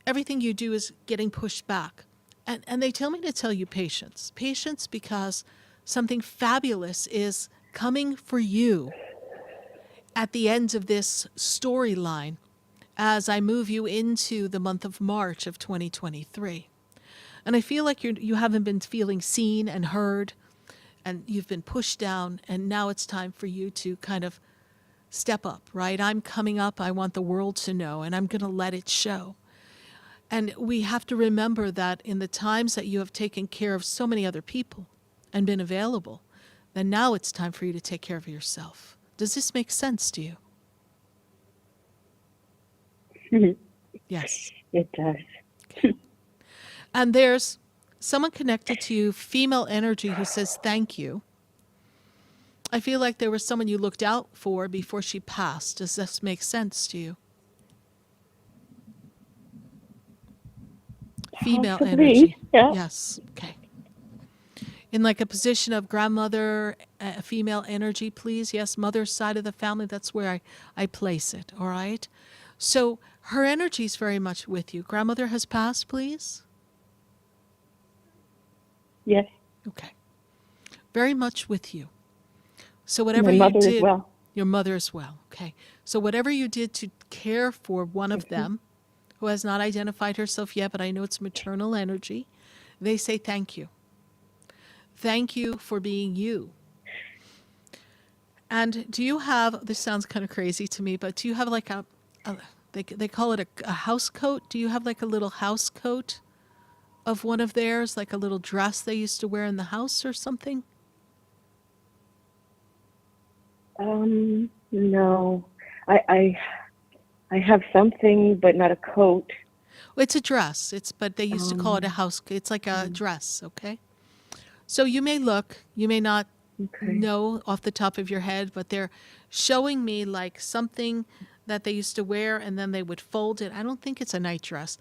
everything you do is getting pushed back. And they tell me to tell you patience. Patience because something fabulous is coming for you at the end of this storyline as I move you into the month of March of 2023. And I feel like you haven't been feeling seen and heard, and you've been pushed down, and now it's time for you to kind of step up, right? I'm coming up. I want the world to know, and I'm going to let it show. And we have to remember that in the times that you have taken care of so many other people and been available, then now it's time for you to take care of yourself. Does this make sense to you? Yes. It does. Okay. And there's someone connected to you, female energy, who says thank you. I feel like there was someone you looked out for before she passed. Does this make sense to you? Female Possibly, energy. yeah. Yes. Okay. In like a position of grandmother, female energy, please. Yes, mother's side of the family. That's where I place it. All right. So her energy is very much with you. Grandmother has passed, please. Yes. Okay. Very much with you. So whatever My you mother did, as well. your mother as well. Okay. So whatever you did to care for one of them, who has not identified herself yet, but I know it's maternal energy, they say thank you. Thank you for being you. And do you have, this sounds kind of crazy to me, but do you have like they call it a house coat? Do you have like a little house coat of one of theirs, like a little dress they used to wear in the house or something? No. I have something, but not a coat. Well, it's a dress. But they used to call it a house. It's like a dress, okay? So you may look, you may not know off the top of your head, but they're showing me like something that they used to wear, and then they would fold it. I don't think it's a night dress.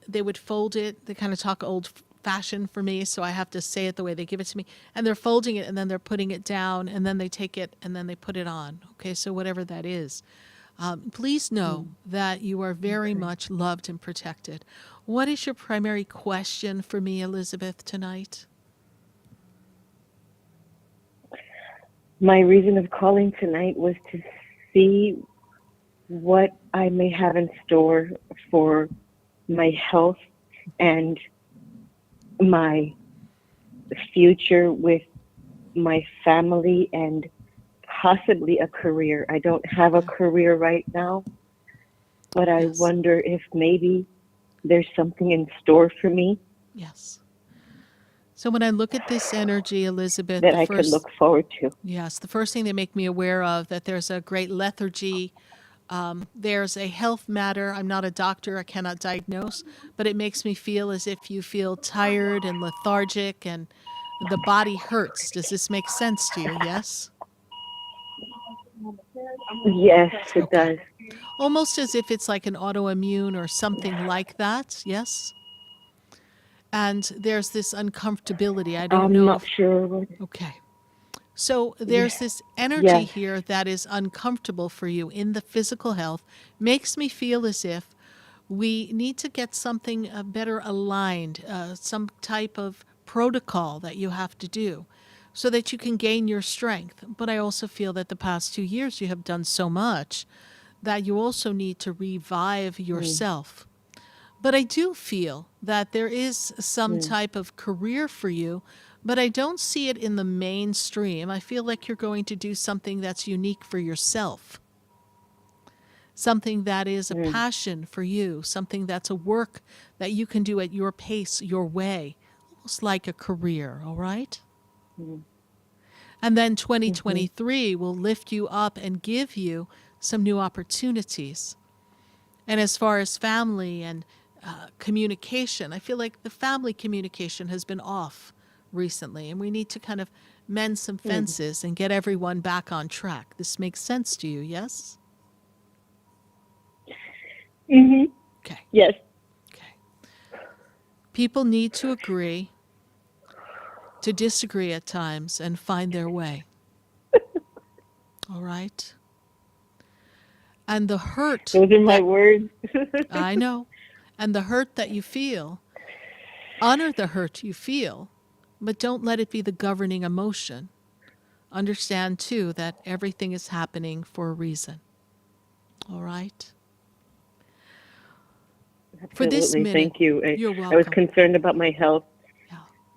They would fold it. They kind of talk old-fashioned for me, so I have to say it the way they give it to me. And they're folding it, and then they're putting it down, and then they take it, and then they put it on. Okay, so whatever that is. Please know that you are very much loved and protected. What is your primary question for me, Elizabeth, tonight? My reason of calling tonight was to see what I may have in store for my health and my future with my family and possibly a career. I don't have a career right now, but I wonder if maybe there's something in store for me. Yes. So when I look at this energy, Elizabeth, that I could look forward to. Yes, the first thing they make me aware of, that there's a great lethargy. There's a health matter. I'm not a doctor. I cannot diagnose, but it makes me feel as if you feel tired and lethargic and the body hurts. Does this make sense to you? Yes? Yes, it does. Almost as if it's like an autoimmune or something like that. Yes? And there's this uncomfortability. I don't know. I'm not sure. Okay. So there's this energy here that is uncomfortable for you in the physical health. Makes me feel as if we need to get something better aligned, some type of protocol that you have to do so that you can gain your strength. But I also feel that the past 2 years you have done so much that you also need to revive yourself. But I do feel that there is some type of career for you, but I don't see it in the mainstream. I feel like you're going to do something that's unique for yourself, something that is a passion for you, something that's a work that you can do at your pace, your way, almost like a career, all right? And then 2023 will lift you up and give you some new opportunities. And as far as family and communication, I feel like the family communication has been off recently, and we need to kind of mend some fences and get everyone back on track. This makes sense to you, yes? Okay. Yes. Okay. People need to agree to disagree at times and find their way. All right? And the hurt... Those are my words. I know. And the hurt that you feel, honor the hurt you feel, but don't let it be the governing emotion. Understand, too, that everything is happening for a reason. All right? Absolutely. For this minute, thank you. You're welcome. I was concerned about my health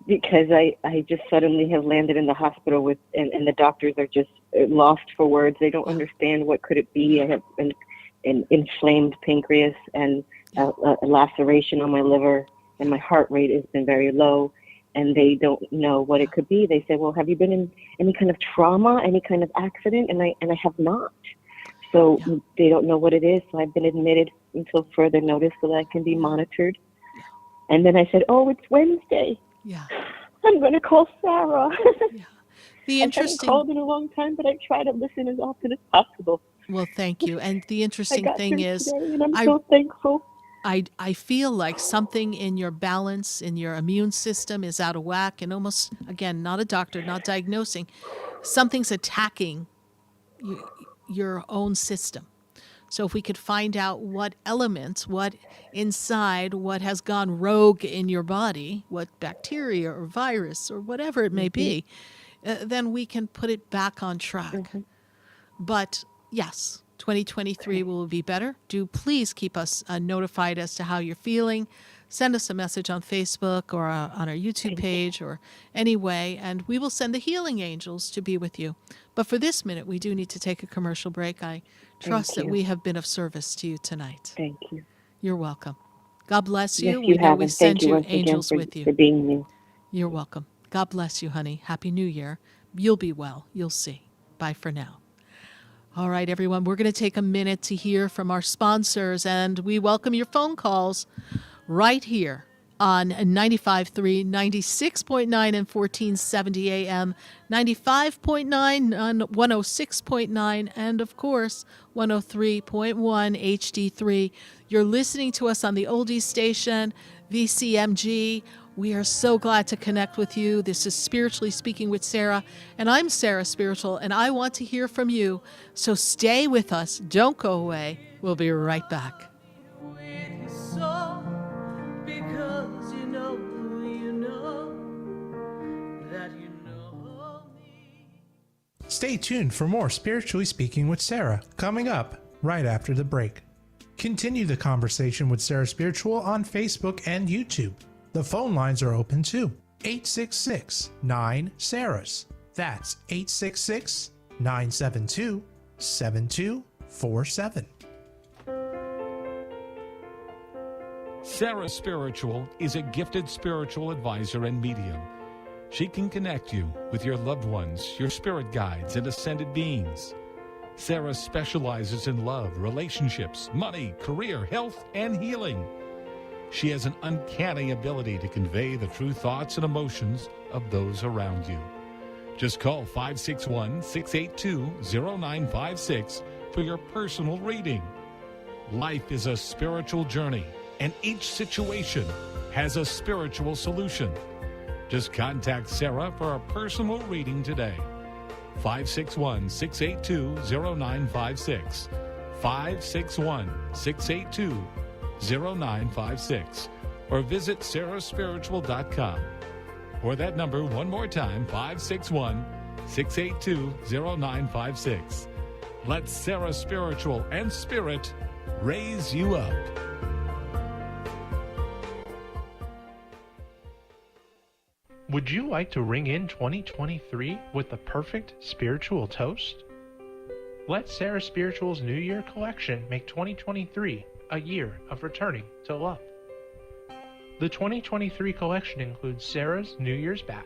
because I just suddenly have landed in the hospital with, and the doctors are just lost for words. They don't understand what could it be. I have an inflamed pancreas and a laceration on my liver, and my heart rate has been very low, and they don't know what it could be. They say, well, have you been in any kind of trauma, any kind of accident? And I have not. So they don't know what it is. So I've been admitted until further notice so that I can be monitored. And then I said, oh, it's Wednesday. Yeah. I'm going to call Sarah. The I interesting. haven't called in a long time, but I try to listen as often as possible. Well, thank you. And the interesting I got thing through is, today, and I'm so thankful. I feel like something in your balance, in your immune system is out of whack, and almost, again, not a doctor, not diagnosing, something's attacking your own system. So if we could find out what elements, what inside, what has gone rogue in your body, what bacteria or virus or whatever it may be, then we can put it back on track. But yes, 2023 will be better. Do please keep us notified as to how you're feeling. Send us a message on Facebook or on our YouTube page or any way, and we will send the healing angels to be with you. But for this minute, we do need to take a commercial break. I trust that we have been of service to you tonight. Thank you. You're welcome. God bless you. Yes, We know we have. send Thank you you once angels again with you. for being me. You're welcome. God bless you, honey. Happy New Year. You'll be well. You'll see. Bye for now. All right, everyone, we're going to take a minute to hear from our sponsors, and we welcome your phone calls right here on 95.3, 96.9 and 1470 AM, 95.9 on 106.9, and of course, 103.1 HD3. You're listening to us on the Oldies station, VCMG. We are so glad to connect with you. This is Spiritually Speaking with Sarah, and I'm Sarah Spiritual, and I want to hear from you. So stay with us. Don't go away. We'll be right back. Because you know that you know me. Stay tuned for more Spiritually Speaking with Sarah coming up right after the break. Continue the conversation with Sarah Spiritual on Facebook and YouTube. The phone lines are open too. 866-9-SARAHS. That's 866-972-7247. Sarah Spiritual is a gifted spiritual advisor and medium. She can connect you with your loved ones, your spirit guides, and ascended beings. Sarah specializes in love, relationships, money, career, health, and healing. She has an uncanny ability to convey the true thoughts and emotions of those around you. Just call 561-682-0956 for your personal reading. Life is a spiritual journey, and each situation has a spiritual solution. Just contact Sarah for a personal reading today. 561-682-0956. 561-682-0956. Or visit SarahSpiritual.com. Or that number one more time, 561-682-0956. Let Sarah Spiritual and Spirit raise you up. Would you like to ring in 2023 with the perfect spiritual toast? Let Sarah Spiritual's New Year collection make 2023 a year of returning to love. The 2023 collection includes Sarah's New Year's bath,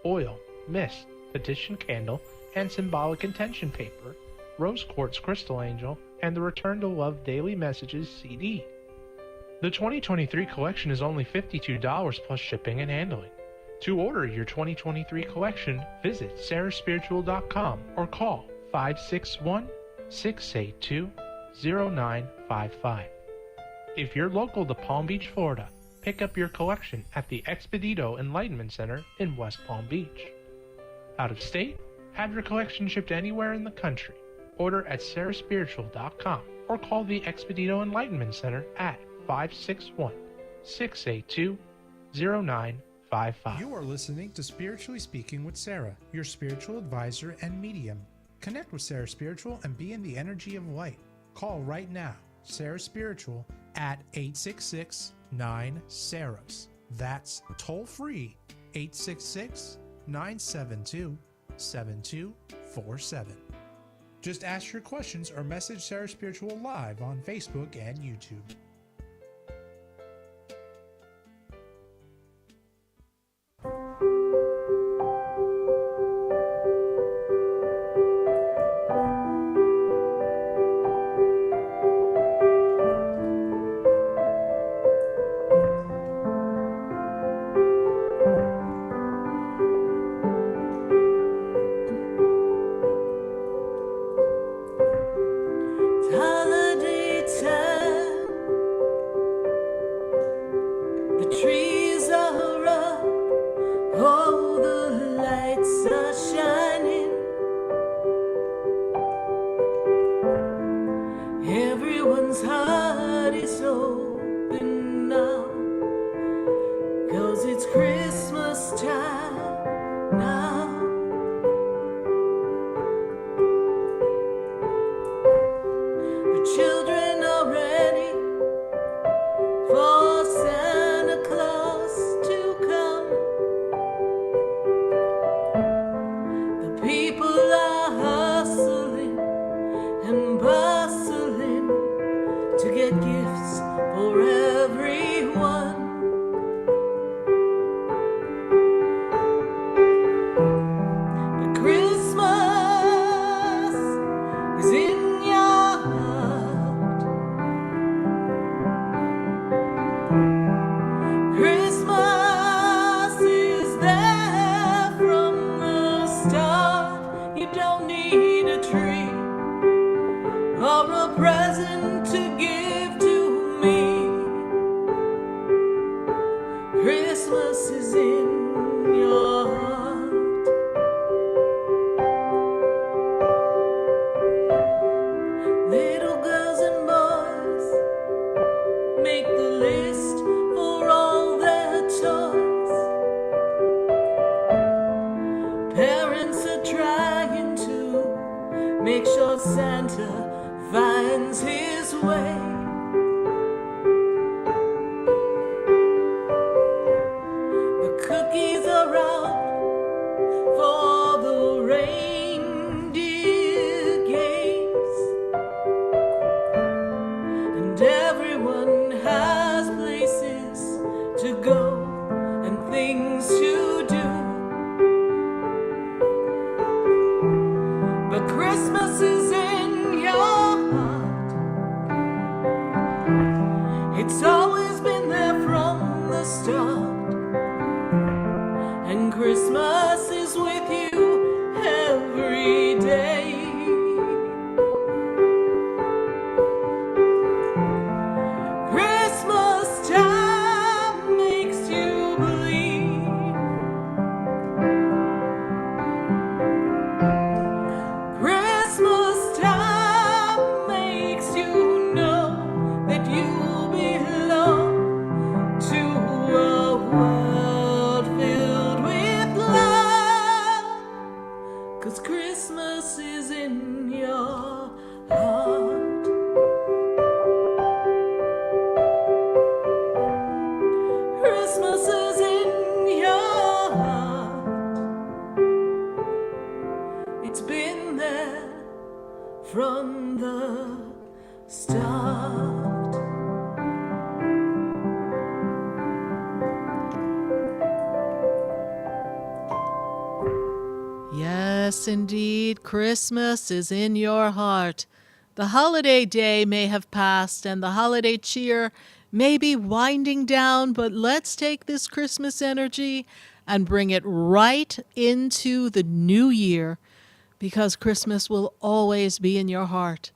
oil, mist, petition candle, and symbolic intention paper, rose quartz crystal angel, and the Return to Love Daily Messages CD. The 2023 collection is only $52 plus shipping and handling. To order your 2023 collection, visit SarahSpiritual.com or call 561-682-0955. If you're local to Palm Beach, Florida, pick up your collection at the Expedito Enlightenment Center in West Palm Beach. Out of state, have your collection shipped anywhere in the country. Order at SarahSpiritual.com or call the Expedito Enlightenment Center at 561-682-0955. You are listening to Spiritually Speaking with Sarah, your spiritual advisor and medium. Connect with Sarah Spiritual and be in the energy of light. Call right now, Sarah Spiritual at 866-9-SARAHS. That's toll free, 866-972-7247. Just ask your questions or message Sarah Spiritual live on Facebook and YouTube. that is open now, 'cause it's Christmas time now. The children are ready for Santa Claus to come. The people are hustling and bustling to get gifts for everyone. But Christmas is in your heart. Christmas is there from the start. You don't need a tree or a present to give to me. Christmas is in your heart. Little girls and boys, make the list for all their toys. Parents are trying to make sure Santa finds his way. The cookies are out for the reindeer games, and everyone has places to go and things to do. But Christmas is in your heart. It's always been there from the start. And Christmas is with you every day. Christmas time makes you believe. Christmas time makes you know that you belong to a world filled with love. 'Cause Christmas is in your heart. Christmas is in your heart. It's been there from the start. Yes, indeed, Christmas is in your heart. The holiday day may have passed and the holiday cheer may be winding down, but let's take this Christmas energy and bring it right into the new year, because Christmas will always be in your heart.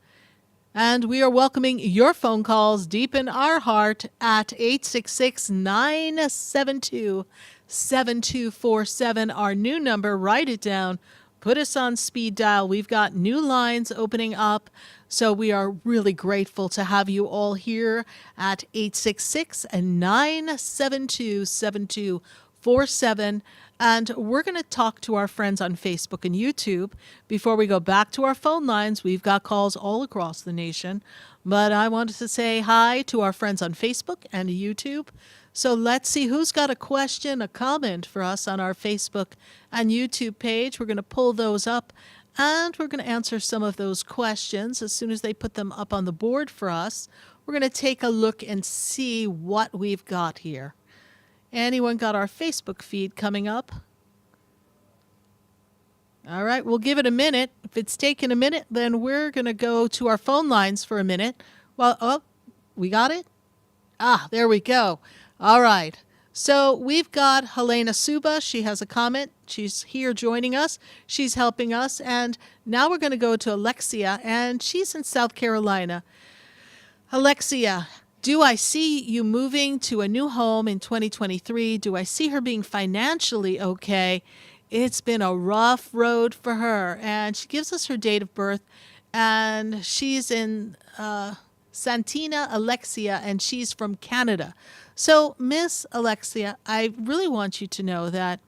And we are welcoming your phone calls deep in our heart at 866-972-7247, our new number. Write it down. Put us on speed dial. We've got new lines opening up, so we are really grateful to have you all here at 866-972-7247. And we're going to talk to our friends on Facebook and YouTube. Before we go back to our phone lines, we've got calls all across the nation. But I wanted to say hi to our friends on Facebook and YouTube. So let's see who's got a question, a comment for us on our Facebook and YouTube page. We're going to pull those up, and we're going to answer some of those questions as soon as they put them up on the board for us. We're going to take a look and see what we've got here. Anyone got our Facebook feed coming up? All right, we'll give it a minute. If it's taken a minute, then we're going to go to our phone lines for a minute. Well, oh, we got it? Ah, there we go. All right. So we've got Helena Suba. She has a comment. She's here joining us. She's helping us. And now we're going to go to Alexia, and she's in South Carolina. Alexia, do I see you moving to a new home in 2023? Do I see her being financially okay? It's been a rough road for her. And she gives us her date of birth, and she's in Santina Alexia, and she's from Canada. So, Miss Alexia, I really want you to know that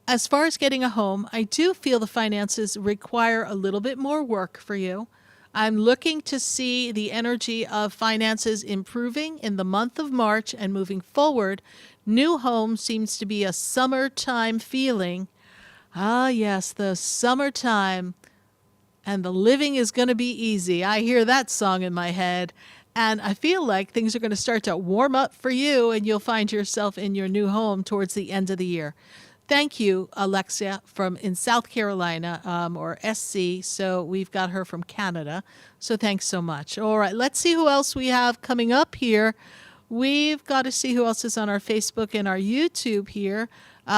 as far as getting a home, I do feel the finances require a little bit more work for you. I'm looking to see the energy of finances improving in the month of March and moving forward. New home seems to be a summertime feeling. Ah, yes, the summertime. And the living is going to be easy. I hear that song in my head. And I feel like things are going to start to warm up for you, and you'll find yourself in your new home towards the end of the year. Thank you, Alexia, from in South Carolina, or SC. So we've got her from Canada. So thanks so much. All right, let's see who else we have coming up here. We've got to see who else is on our Facebook and our YouTube here.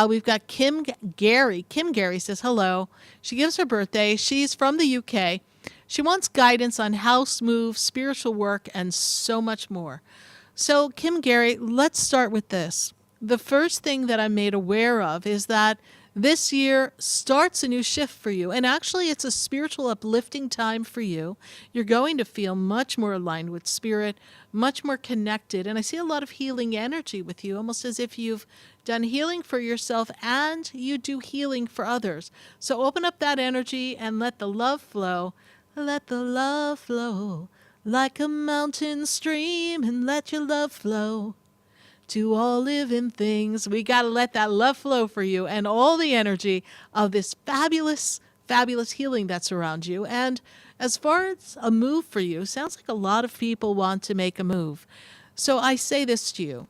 We've got Kim Gary. Kim Gary says hello. She gives her birthday. She's from the UK. She wants guidance on house move, spiritual work, and so much more. So, Kim Gary, let's start with this. The first thing that I'm made aware of is that this year starts a new shift for you. And actually, it's a spiritual uplifting time for you. You're going to feel much more aligned with spirit, much more connected. And I see a lot of healing energy with you, almost as if you've done healing for yourself and you do healing for others. So open up that energy and let the love flow. Let the love flow like a mountain stream, and let your love flow to all living things. We got to let that love flow for you and all the energy of this fabulous, fabulous healing that's around you. And as far as a move for you, sounds like a lot of people want to make a move. So I say this to you.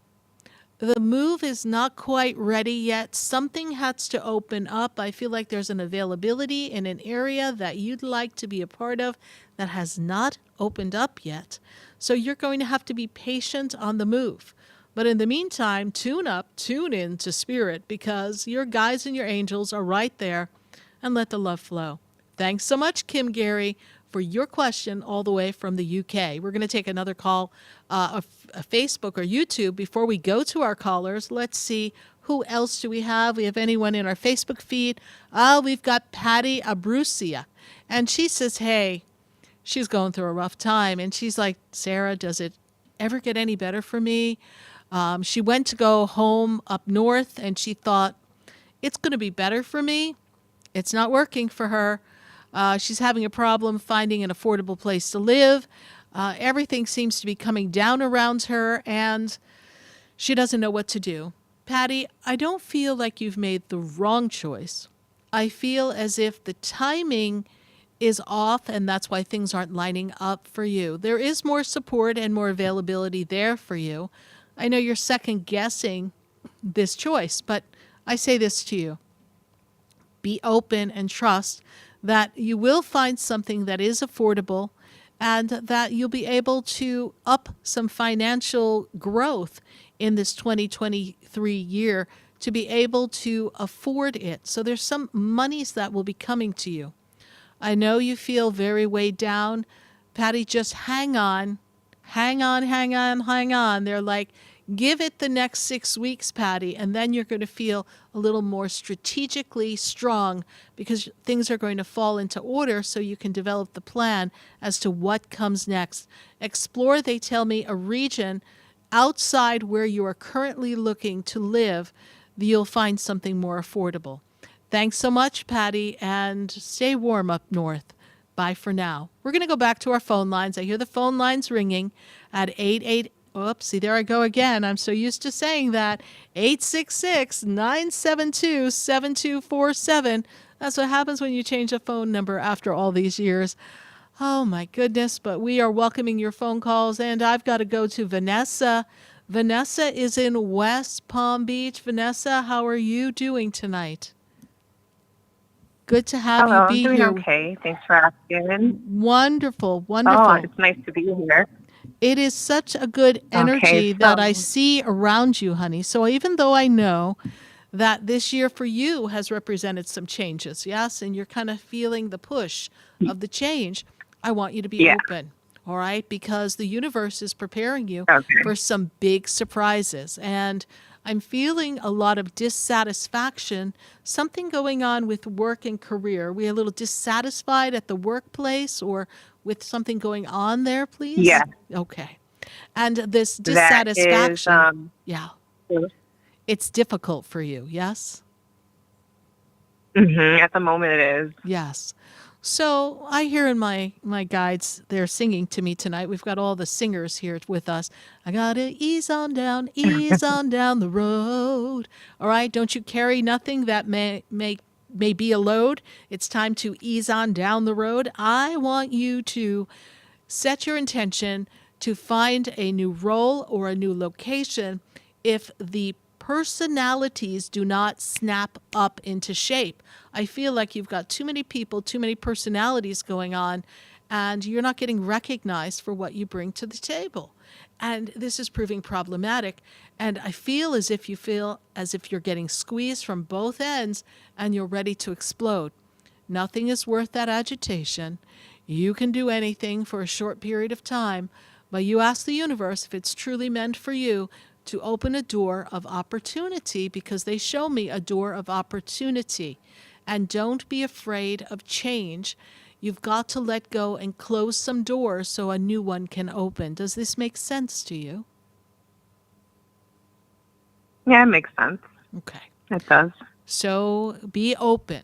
The move is not quite ready yet. Something has to open up. I feel like there's an availability in an area that you'd like to be a part of that has not opened up yet. So you're going to have to be patient on the move. But in the meantime, tune in to spirit, because your guides and your angels are right there, and let the love flow. Thanks so much, Kim Gary, for your question all the way from the UK. We're going to take another call, a Facebook or YouTube. Before we go to our callers, let's see, who else do we have? We have anyone in our Facebook feed? We've got Patty Abrucia. And she says, hey, she's going through a rough time. And she's like, Sarah, does it ever get any better for me? She went to go home up north, and she thought, it's going to be better for me. It's not working for her. She's having a problem finding an affordable place to live. Everything seems to be coming down around her, and she doesn't know what to do. Patty, I don't feel like you've made the wrong choice. I feel as if the timing is off, and that's why things aren't lining up for you. There is more support and more availability there for you. I know you're second guessing this choice, but I say this to you. Be open and trust that you will find something that is affordable, and that you'll be able to up some financial growth in this 2023 year to be able to afford it. So there's some monies that will be coming to you. I know you feel very weighed down. Patty, just hang on. Hang on. They're like, give it the next 6 weeks, Patty, and then you're going to feel a little more strategically strong, because things are going to fall into order so you can develop the plan as to what comes next. Explore, they tell me, a region outside where you are currently looking to live. You'll find something more affordable. Thanks so much, Patty, and stay warm up north. Bye for now. We're going to go back to our phone lines. I hear the phone lines ringing at 88. Oops, see, there I go again. I'm so used to saying that. 866-972-7247. That's what happens when you change a phone number after all these years. Oh, my goodness. But we are welcoming your phone calls, and I've got to go to Vanessa. Vanessa is in West Palm Beach. Vanessa, how are you doing tonight? Good to have you be I'm doing here. okay. Thanks for asking. Wonderful. Oh, it's nice to be here. It is such a good energy that I see around you, honey. So even though I know that this year for you has represented some changes, yes, and you're kind of feeling the push of the change, I want you to be open, all right? Because the universe is preparing you for some big surprises. And I'm feeling a lot of dissatisfaction, something going on with work and career. We're a little dissatisfied at the workplace, or with something going on there, please? Yes. Okay. And this That is, dissatisfaction, yeah, it's difficult for you, yes? at the moment it is. Yes. So I hear in my guides, they're singing to me tonight. We've got all the singers here with us. I gotta ease on down the road. All right, don't you carry nothing that may be a load. It's time to ease on down the road. I want you to set your intention to find a new role or a new location if the personalities do not snap up into shape. I feel like you've got too many people, too many personalities going on, and you're not getting recognized for what you bring to the table. And this is proving problematic. And I feel as if you're getting squeezed from both ends and you're ready to explode. Nothing is worth that agitation. You can do anything for a short period of time, but you ask the universe if it's truly meant for you to open a door of opportunity, because they show me a door of opportunity. And don't be afraid of change. You've got to let go and close some doors so a new one can open. Does this make sense to you? Yeah, it makes sense. Okay. It does. So be open.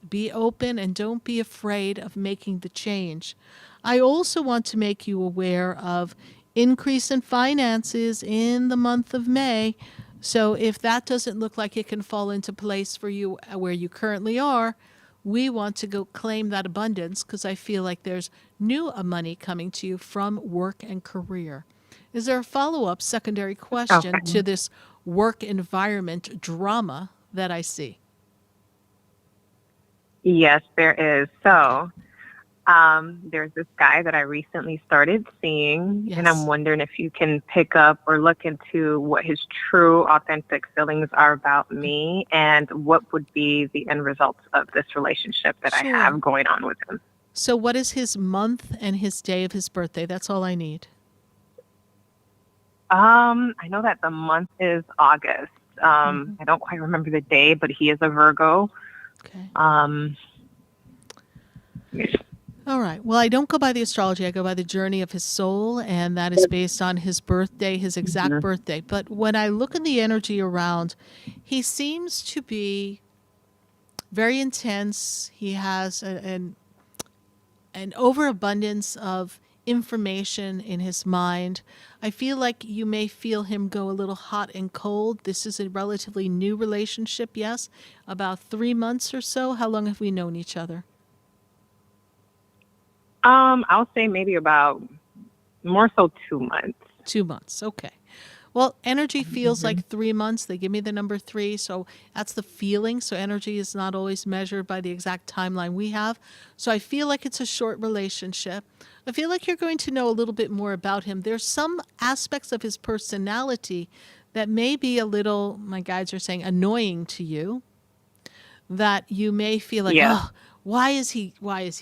Be open and don't be afraid of making the change. I also want to make you aware of increase in finances in the month of May. So if that doesn't look like it can fall into place for you where you currently are, we want to go claim that abundance, because I feel like there's new money coming to you from work and career. Is there a follow-up secondary question to this work environment drama that I see? Yes, there is. So there's this guy that I recently started seeing, and I'm wondering if you can pick up or look into what his true, authentic feelings are about me and what would be the end results of this relationship that I have going on with him. So what is his month and his day of his birthday? That's all I need. I know that the month is August. I don't quite remember the day, but he is a Virgo. Okay. All right. Well, I don't go by the astrology. I go by the journey of his soul, and that is based on his birthday, his exact birthday. But when I look at the energy around, he seems to be very intense. He has an overabundance of information in his mind. I feel like you may feel him go a little hot and cold. This is a relatively new relationship, yes? About 3 months or so. How long have we known each other? I'll say maybe about more so 2 months. 2 months, okay. Well, energy feels like 3 months. They give me the number 3, so that's the feeling. So energy is not always measured by the exact timeline we have. So I feel like it's a short relationship. I feel like you're going to know a little bit more about him. There's some aspects of his personality that may be a little, my guides are saying, annoying to you, that you may feel like, oh, why is he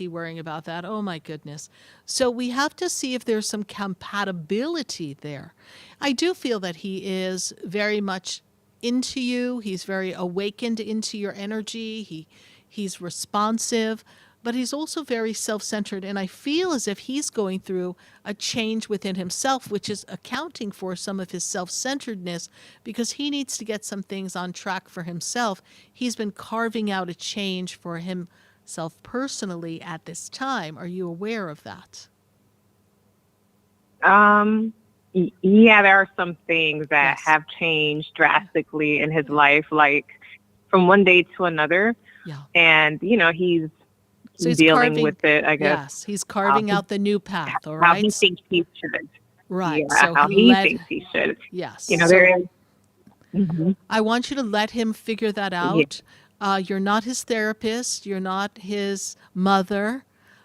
worrying about that? Oh my goodness. So we have to see if there's some compatibility there. I do feel that he is very much into you. He's very awakened into your energy. He's responsive, but he's also very self-centered. And I feel as if he's going through a change within himself, which is accounting for some of his self-centeredness, because he needs to get some things on track for himself. He's been carving out a change for himself personally at this time. Are you aware of that? Yeah, there are some things that have changed drastically in his life, like from one day to another. Yeah. And, he's dealing with it, I guess. Yes, he's carving out the new path, all How right? he thinks he should. Right. Yeah, So how he thinks he should. Yes. There is. I want you to let him figure that out. You're not his therapist. You're not his mother.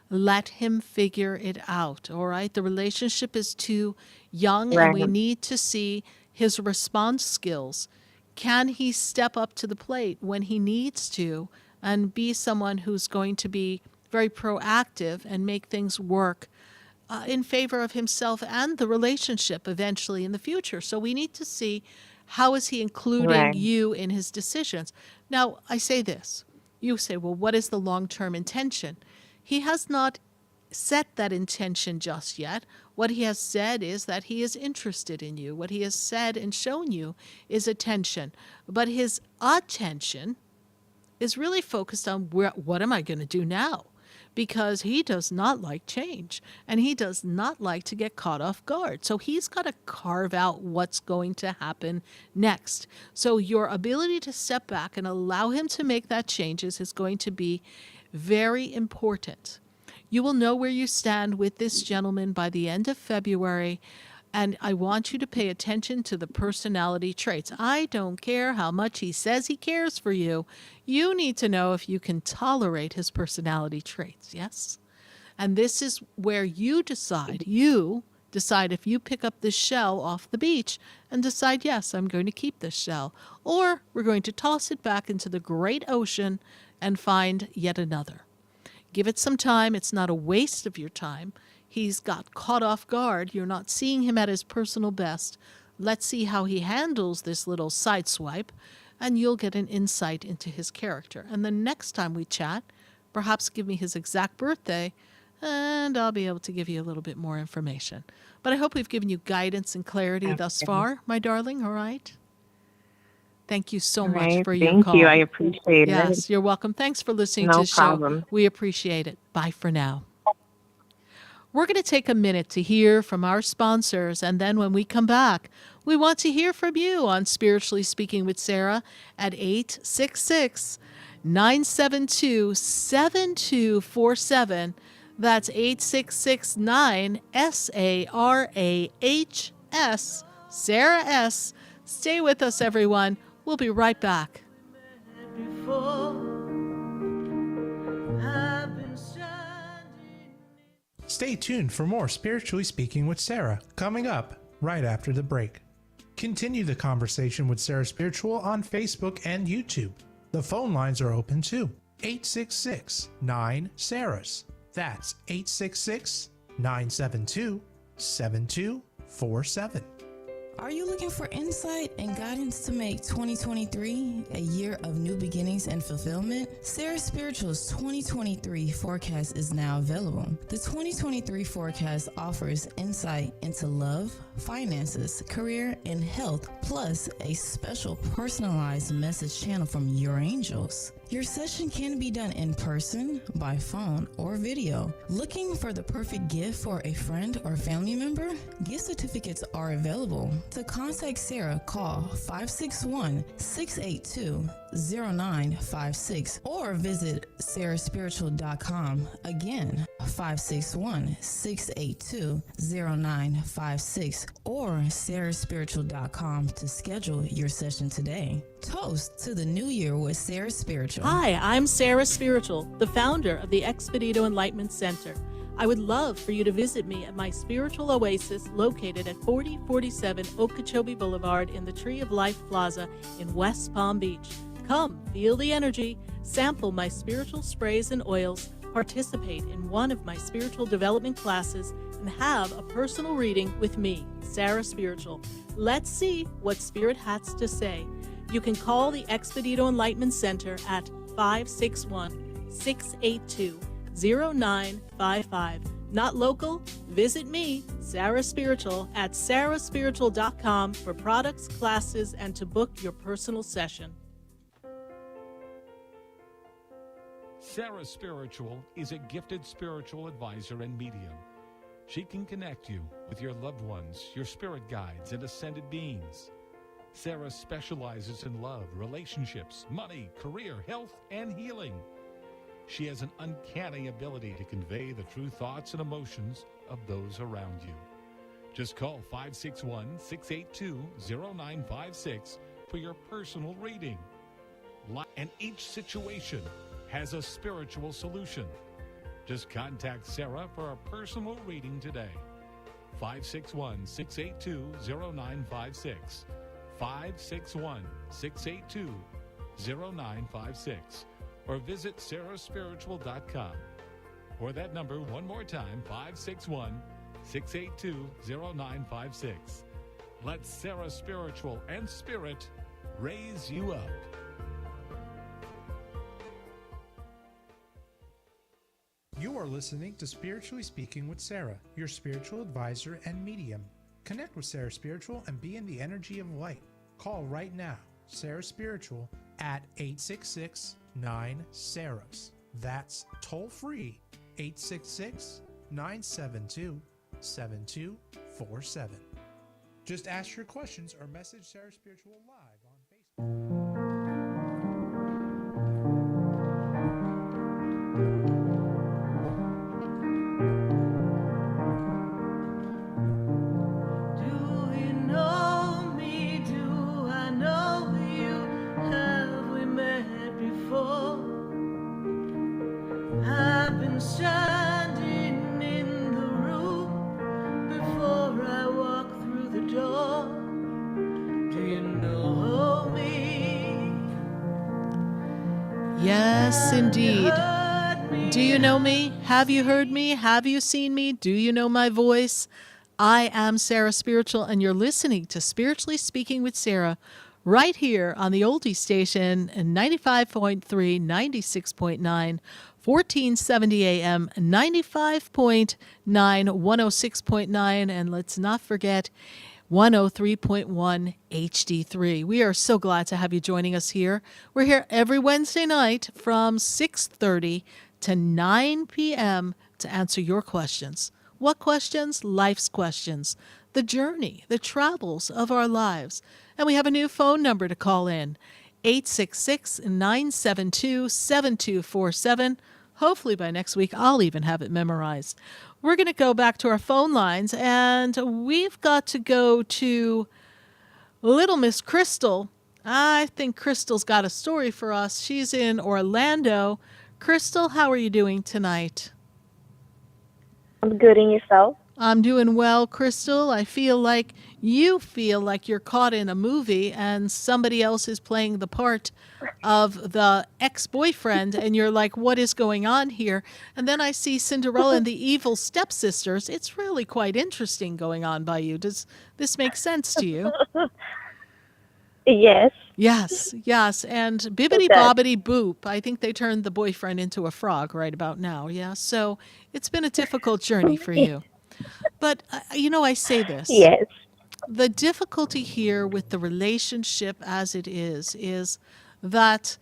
Let him figure it out, all right? The relationship is too young, and we need to see his response skills. Can he step up to the plate when he needs to and be someone who's going to be very proactive and make things work in favor of himself and the relationship eventually in the future? So we need to see, how is he including you in his decisions? Now, I say this. You say, well, what is the long-term intention? He has not set that intention just yet. What he has said is that he is interested in you. What he has said and shown you is attention. But his attention is really focused on what am I going to do now? Because he does not like change and he does not like to get caught off guard. So he's got to carve out what's going to happen next. So your ability to step back and allow him to make that changes is going to be very important. You will know where you stand with this gentleman by the end of February, and I want you to pay attention to the personality traits. I don't care how much he says he cares for you. You need to know if you can tolerate his personality traits, yes? And this is where you decide if you pick up this shell off the beach and decide, yes, I'm going to keep this shell, or we're going to toss it back into the great ocean and find yet another. Give it some time. It's not a waste of your time. He's got caught off guard. You're not seeing him at his personal best. Let's see how he handles this little sideswipe, and you'll get an insight into his character. And the next time we chat, perhaps give me his exact birthday, and I'll be able to give you a little bit more information. But I hope we've given you guidance and clarity thus far, my darling, all right? Thank you so much for your call. Thank you. I appreciate it. Yes, you're welcome. Thanks for listening No to the problem. show. We appreciate it. Bye for now. We're going to take a minute to hear from our sponsors, and then when we come back, we want to hear from you on Spiritually Speaking with Sarah at 866-972-7247. That's 866-9-SARAHS, Sarah S. Stay with us, everyone. We'll be right back. Stay tuned for more Spiritually Speaking with Sarah coming up right after the break. Continue the conversation with Sarah Spiritual on Facebook and YouTube. The phone lines are open too. 866-9-SARAHS. That's 866-972-7247. Are you looking for insight and guidance to make 2023 a year of new beginnings and fulfillment? Sarah Spiritual's 2023 forecast is now available. The 2023 forecast offers insight into love, finances, career, and health, plus a special personalized message channel from your angels. Your session can be done in person, by phone, or video. Looking for the perfect gift for a friend or family member? Gift certificates are available. To contact Sarah, call 561-682-0956 or visit SarahSpiritual.com. Again, 561-682-0956 or SarahSpiritual.com to schedule your session today. Toast to the new year with Sarah Spiritual. Hi, I'm Sarah Spiritual, the founder of the Expedito Enlightenment Center. I would love for you to visit me at my spiritual oasis located at 4047 Okeechobee Boulevard in the Tree of Life Plaza in West Palm Beach. Come, feel the energy, sample my spiritual sprays and oils, participate in one of my spiritual development classes, and have a personal reading with me, Sarah Spiritual. Let's see what Spirit has to say. You can call the Expedito Enlightenment Center at 561-682-0955. Not local? Visit me, Sarah Spiritual, at SarahSpiritual.com for products, classes, and to book your personal session. Sarah Spiritual is a gifted spiritual advisor and medium. She can connect you with your loved ones, your spirit guides, and ascended beings. Sarah specializes in love, relationships, money, career, health, and healing. She has an uncanny ability to convey the true thoughts and emotions of those around you. Just call 561-682-0956 for your personal reading. And each situation has a spiritual solution. Just contact Sarah for a personal reading today. 561-682-0956. 561-682-0956 or visit SarahSpiritual.com. Or that number one more time, 561-682-0956. Let Sarah Spiritual and Spirit raise you up. You are listening listening to Spiritually Speaking with Sarah, your spiritual advisor and medium. Connect with Sarah Spiritual and be in the energy of light. Call right now, Sarah Spiritual, at 866-9-SARAHS. That's toll free, 866-972-7247. Just ask your questions or message Sarah Spiritual live on Facebook. Standing in the room before I walk through the door. Do you know me? Yes, indeed. Do you know me? Have you heard me? Have you seen me? Do you know my voice? I am Sarah Spiritual, and you're listening to Spiritually Speaking with Sarah right here on the Oldies station, 95.3, 96.9, 1470 AM, 95.9, 106.9, and let's not forget 103.1 HD3. We are so glad to have you joining us here. We're here every Wednesday night from 6:30 to 9 p.m. to answer your questions. What questions? Life's questions. The journey, the travels of our lives. And we have a new phone number to call in, 866-972-7247. Hopefully by next week, I'll even have it memorized. We're going to go back to our phone lines, and we've got to go to Little Miss Crystal. I think Crystal's got a story for us. She's in Orlando. Crystal, how are you doing tonight? I'm good, and yourself? I'm doing well, Crystal. I feel like you feel like you're caught in a movie and somebody else is playing the part of the ex-boyfriend, and you're like, what is going on here? And then I see Cinderella and the evil stepsisters. It's really quite interesting going on by you. Does this make sense to you? Yes. Yes, yes. And Bibbidi Bobbidi Boop. I think they turned the boyfriend into a frog right about now. Yeah. So it's been a difficult journey for you. But, I say this. Yes. The difficulty here with the relationship as it is that,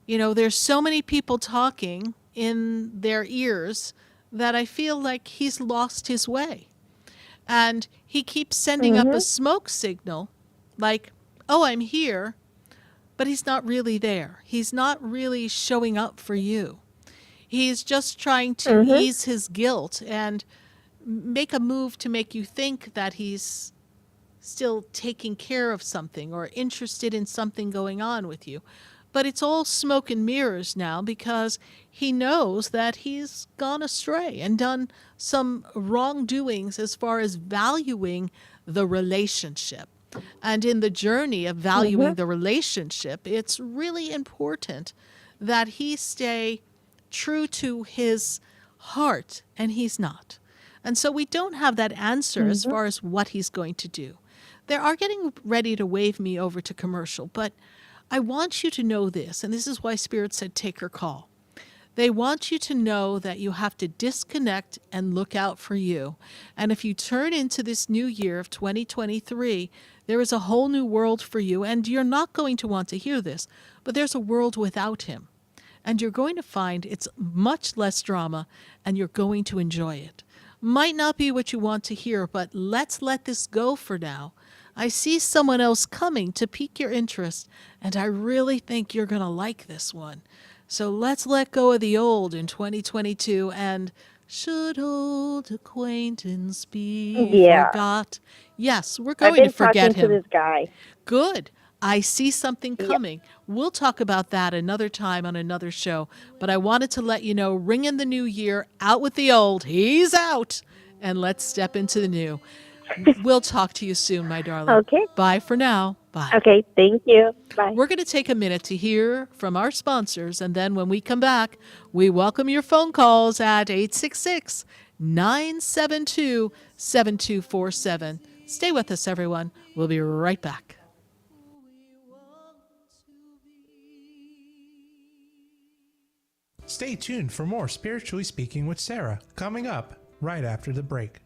there's so many people talking in their ears that I feel like he's lost his way. And he keeps sending up a smoke signal like, oh, I'm here, but he's not really there. He's not really showing up for you. He's just trying to ease his guilt and make a move to make you think that he's still taking care of something or interested in something going on with you. But it's all smoke and mirrors now because he knows that he's gone astray and done some wrongdoings as far as valuing the relationship. And in the journey of valuing the relationship, it's really important that he stay true to his heart, and he's not. And so we don't have that answer as far as what he's going to do. They are getting ready to wave me over to commercial, but I want you to know this, and this is why Spirit said take her call. They want you to know that you have to disconnect and look out for you. And if you turn into this new year of 2023, there is a whole new world for you, and you're not going to want to hear this, but there's a world without him. And you're going to find it's much less drama, and you're going to enjoy it. Might not be what you want to hear, but let's let this go for now. I see someone else coming to pique your interest, and I really think you're going to like this one. So let's let go of the old in 2022 and should old acquaintance be forgot? Yes, we're going to forget him. I've been talking to this guy. Good. I see something coming. We'll talk about that another time on another show. But I wanted to let you know, ring in the new year, out with the old. He's out. And let's step into the new. We'll talk to you soon, my darling. Okay. Bye for now. Bye. Okay, thank you. Bye. We're going to take a minute to hear from our sponsors, and then when we come back, we welcome your phone calls at 866-972-7247. Stay with us, everyone. We'll be right back. Stay tuned for more Spiritually Speaking with Sarah, coming up right after the break.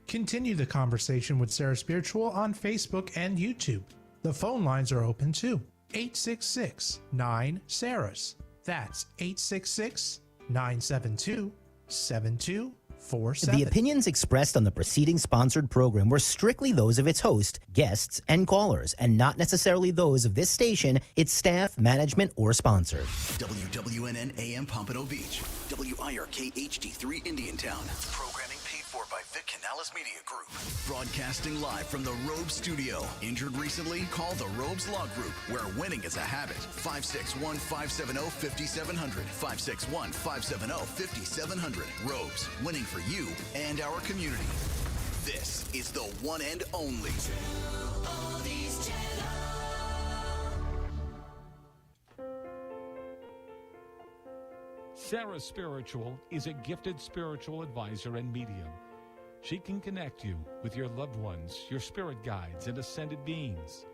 Continue the conversation with Sarah Spiritual on Facebook and YouTube. The phone lines are open too. 866-9-SARAHS. That's 866-972-7247. The opinions expressed on the preceding sponsored program were strictly those of its host, guests, and callers, and not necessarily those of this station, its staff, management, or sponsor. WWNN AM Pompano Beach. WIRK HD3 Indiantown. Programming paid for by Vic Canales Media Group. Broadcasting live from the Robes Studio. Injured recently? Call the Robes Law Group, where winning is a habit. 561-570-5700. 561-570-5700. Robes, winning for you and our community. This is the one and only Oldies Channel. Sarah Spiritual is a gifted spiritual advisor and medium. She can connect you with your loved ones, your spirit guides, and ascended beings.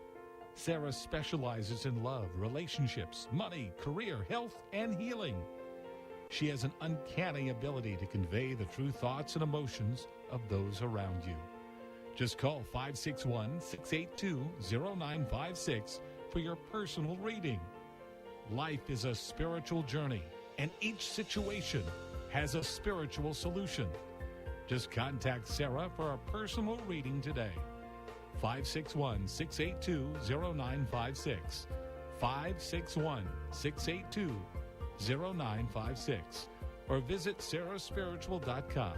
Sarah specializes in love, relationships, money, career, health, and healing. She has an uncanny ability to convey the true thoughts and emotions of those around you. Just call 561-682-0956 for your personal reading. Life is a spiritual journey, and each situation has a spiritual solution. Just contact Sarah for a personal reading today. 561-682-0956. 561-682-0956. Or visit SarahSpiritual.com.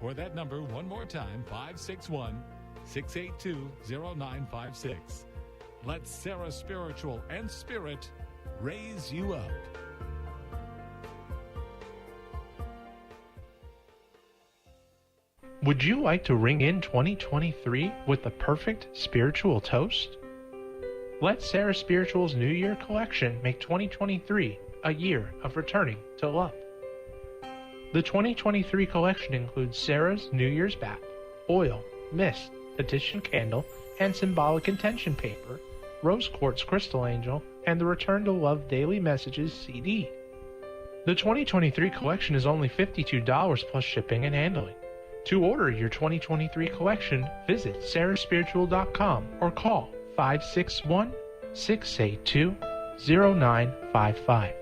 Or that number one more time, 561-682-0956. Let Sarah Spiritual and Spirit raise you up. Would you like to ring in 2023 with the perfect spiritual toast? Let Sarah Spiritual's New Year collection make 2023 a year of returning to love. The 2023 collection includes Sarah's New Year's bath, oil, mist, petition candle, and symbolic intention paper, rose quartz crystal angel, and the Return to Love Daily Messages CD. The 2023 collection is only $52 plus shipping and handling. To order your 2023 collection, visit SarahSpiritual.com or call 561-682-0955.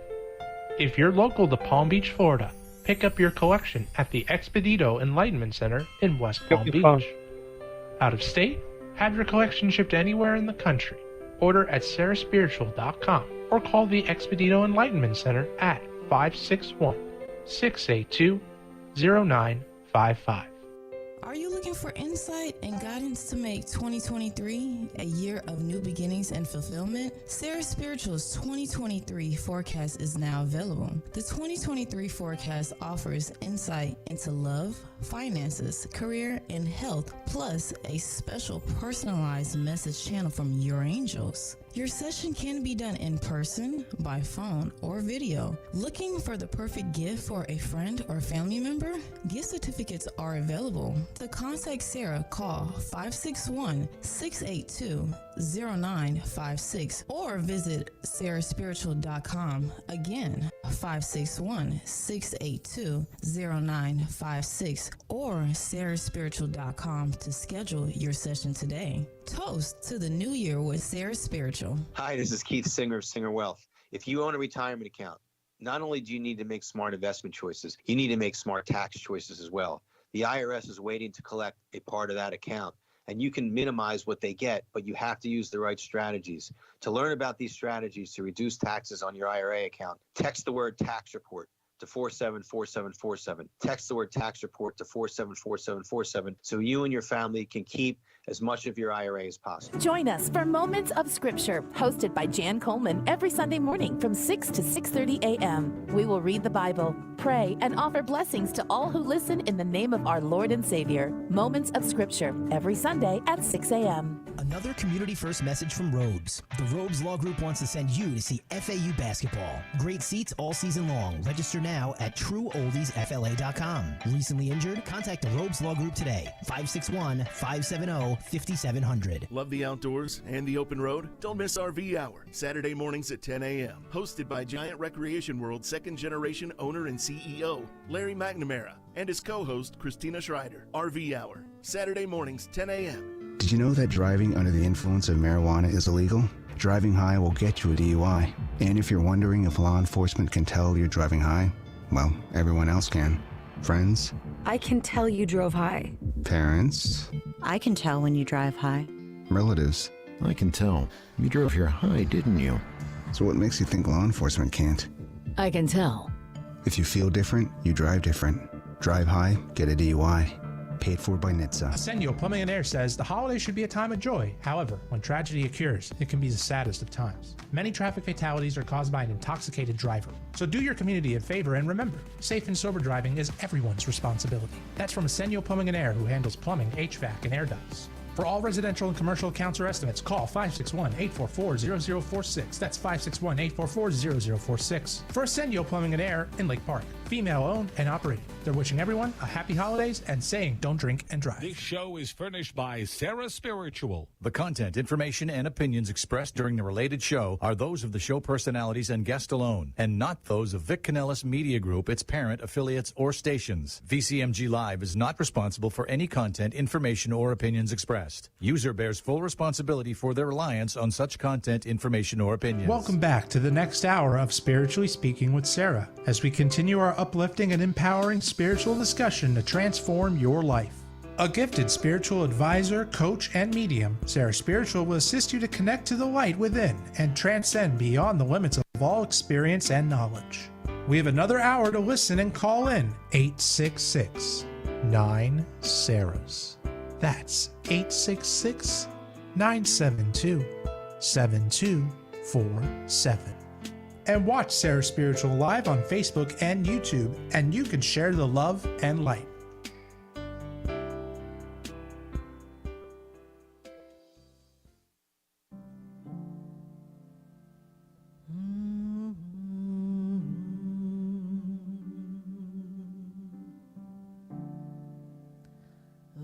If you're local to Palm Beach, Florida, pick up your collection at the Expedito Enlightenment Center in West Palm Beach. Out of state, have your collection shipped anywhere in the country. Order at SarahSpiritual.com or call the Expedito Enlightenment Center at 561-682-0955. Are you looking for insight and guidance to make 2023 a year of new beginnings and fulfillment? Sarah Spiritual's 2023 forecast is now available. The 2023 forecast offers insight into love, finances, career, and health, plus a special personalized message channel from your angels. Your session can be done in person, by phone, or video. Looking for the perfect gift for a friend or family member? Gift certificates are available. To contact Sarah, call 561-682-0956 or visit SarahSpiritual.com. Again, 561-682-0956 or SarahSpiritual.com to schedule your session today. Toast to the new year with Sarah Spiritual. Hi, this is Keith Singer of Singer Wealth. If you own a retirement account, not only do you need to make smart investment choices, you need to make smart tax choices as well. The IRS is waiting to collect a part of that account, and you can minimize what they get, but you have to use the right strategies. To learn about these strategies to reduce taxes on your IRA account, text the word tax report to 474747. Text the word tax report to 474747 so you and your family can keep as much of your IRA as possible. Join us for Moments of Scripture, hosted by Jan Coleman every Sunday morning from 6 to 6:30 a.m. We will read the Bible, pray, and offer blessings to all who listen in the name of our Lord and Savior. Moments of Scripture every Sunday at 6 a.m. Another community first message from Robes. The Robes Law Group wants to send you to see FAU basketball. Great seats all season long. Register now at trueoldiesfla.com. Recently injured? Contact the Robes Law Group today. 561-570-5700. Love the outdoors and the open road? Don't miss RV Hour, Saturday mornings at 10 a.m. Hosted by Giant Recreation World second generation owner and CEO, Larry McNamara, and his co-host, Christina Schreider. RV Hour, Saturday mornings, 10 a.m. Did you know that driving under the influence of marijuana is illegal? Driving high will get you a DUI. And if you're wondering if law enforcement can tell you're driving high, well, everyone else can. Friends? I can tell you drove high. Parents? I can tell when you drive high. Relatives? I can tell. You drove here high, didn't you? So what makes you think law enforcement can't? I can tell. If you feel different, you drive different. Drive high, get a DUI. Paid for by NHTSA. Arsenio Plumbing and Air says the holidays should be a time of joy. However, when tragedy occurs, it can be the saddest of times. Many traffic fatalities are caused by an intoxicated driver. So do your community a favor and remember, safe and sober driving is everyone's responsibility. That's from Arsenio Plumbing and Air, who handles plumbing, HVAC, and air ducts. For all residential and commercial accounts or estimates, call 561-844-0046. That's 561-844-0046. For Arsenio Plumbing and Air in Lake Park. Female owned and operated. They're wishing everyone a happy holidays and saying don't drink and drive. This show is furnished by SarahSpiritual. The content, information, and opinions expressed during the related show are those of the show personalities and guest alone, and not those of Vic Canellis Media Group, its parent, affiliates, or stations. VCMG Live is not responsible for any content, information, or opinions expressed. User bears full responsibility for their reliance on such content, information, or opinions. Welcome back to the next hour of Spiritually Speaking with Sarah, as we continue our uplifting and empowering spiritual discussion to transform your life. A gifted spiritual advisor, coach, and medium, SarahSpiritual will assist you to connect to the light within and transcend beyond the limits of all experience and knowledge. We have another hour to listen and call in 866-9-SARAHs. That's 866-972-7247. And watch SarahSpiritual live on Facebook and YouTube, and you can share the love and light.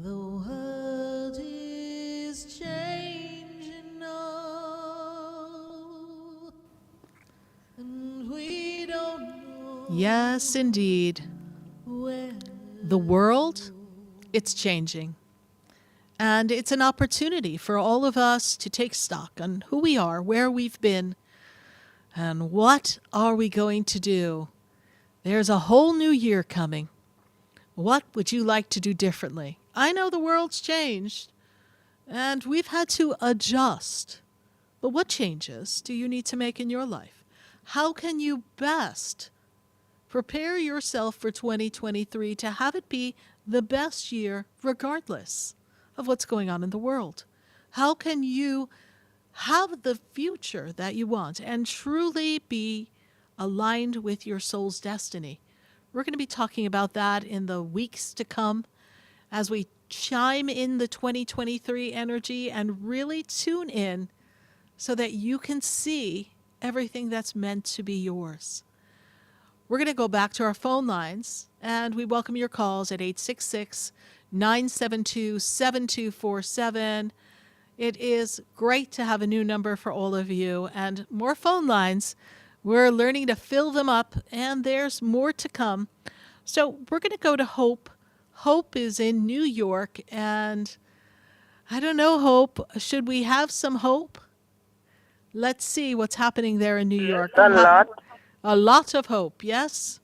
The world is changing now, and we don't know. Yes, indeed. The world, it's changing. And it's an opportunity for all of us to take stock on who we are, where we've been, and what are we going to do. There's a whole new year coming. What would you like to do differently? I know the world's changed, and we've had to adjust. But what changes do you need to make in your life? How can you best prepare yourself for 2023 to have it be the best year regardless of what's going on in the world? How can you have the future that you want and truly be aligned with your soul's destiny? We're going to be talking about that in the weeks to come as we chime in the 2023 energy and really tune in so that you can see everything that's meant to be yours. We're going to go back to our phone lines, and we welcome your calls at 866-972-7247. It is great to have a new number for all of you and more phone lines. We're learning to fill them up, and there's more to come. So we're going to go to Hope. Hope is in New York, and I don't know, Hope. Should we have some hope? Let's see what's happening there in New York. A lot of hope, yes?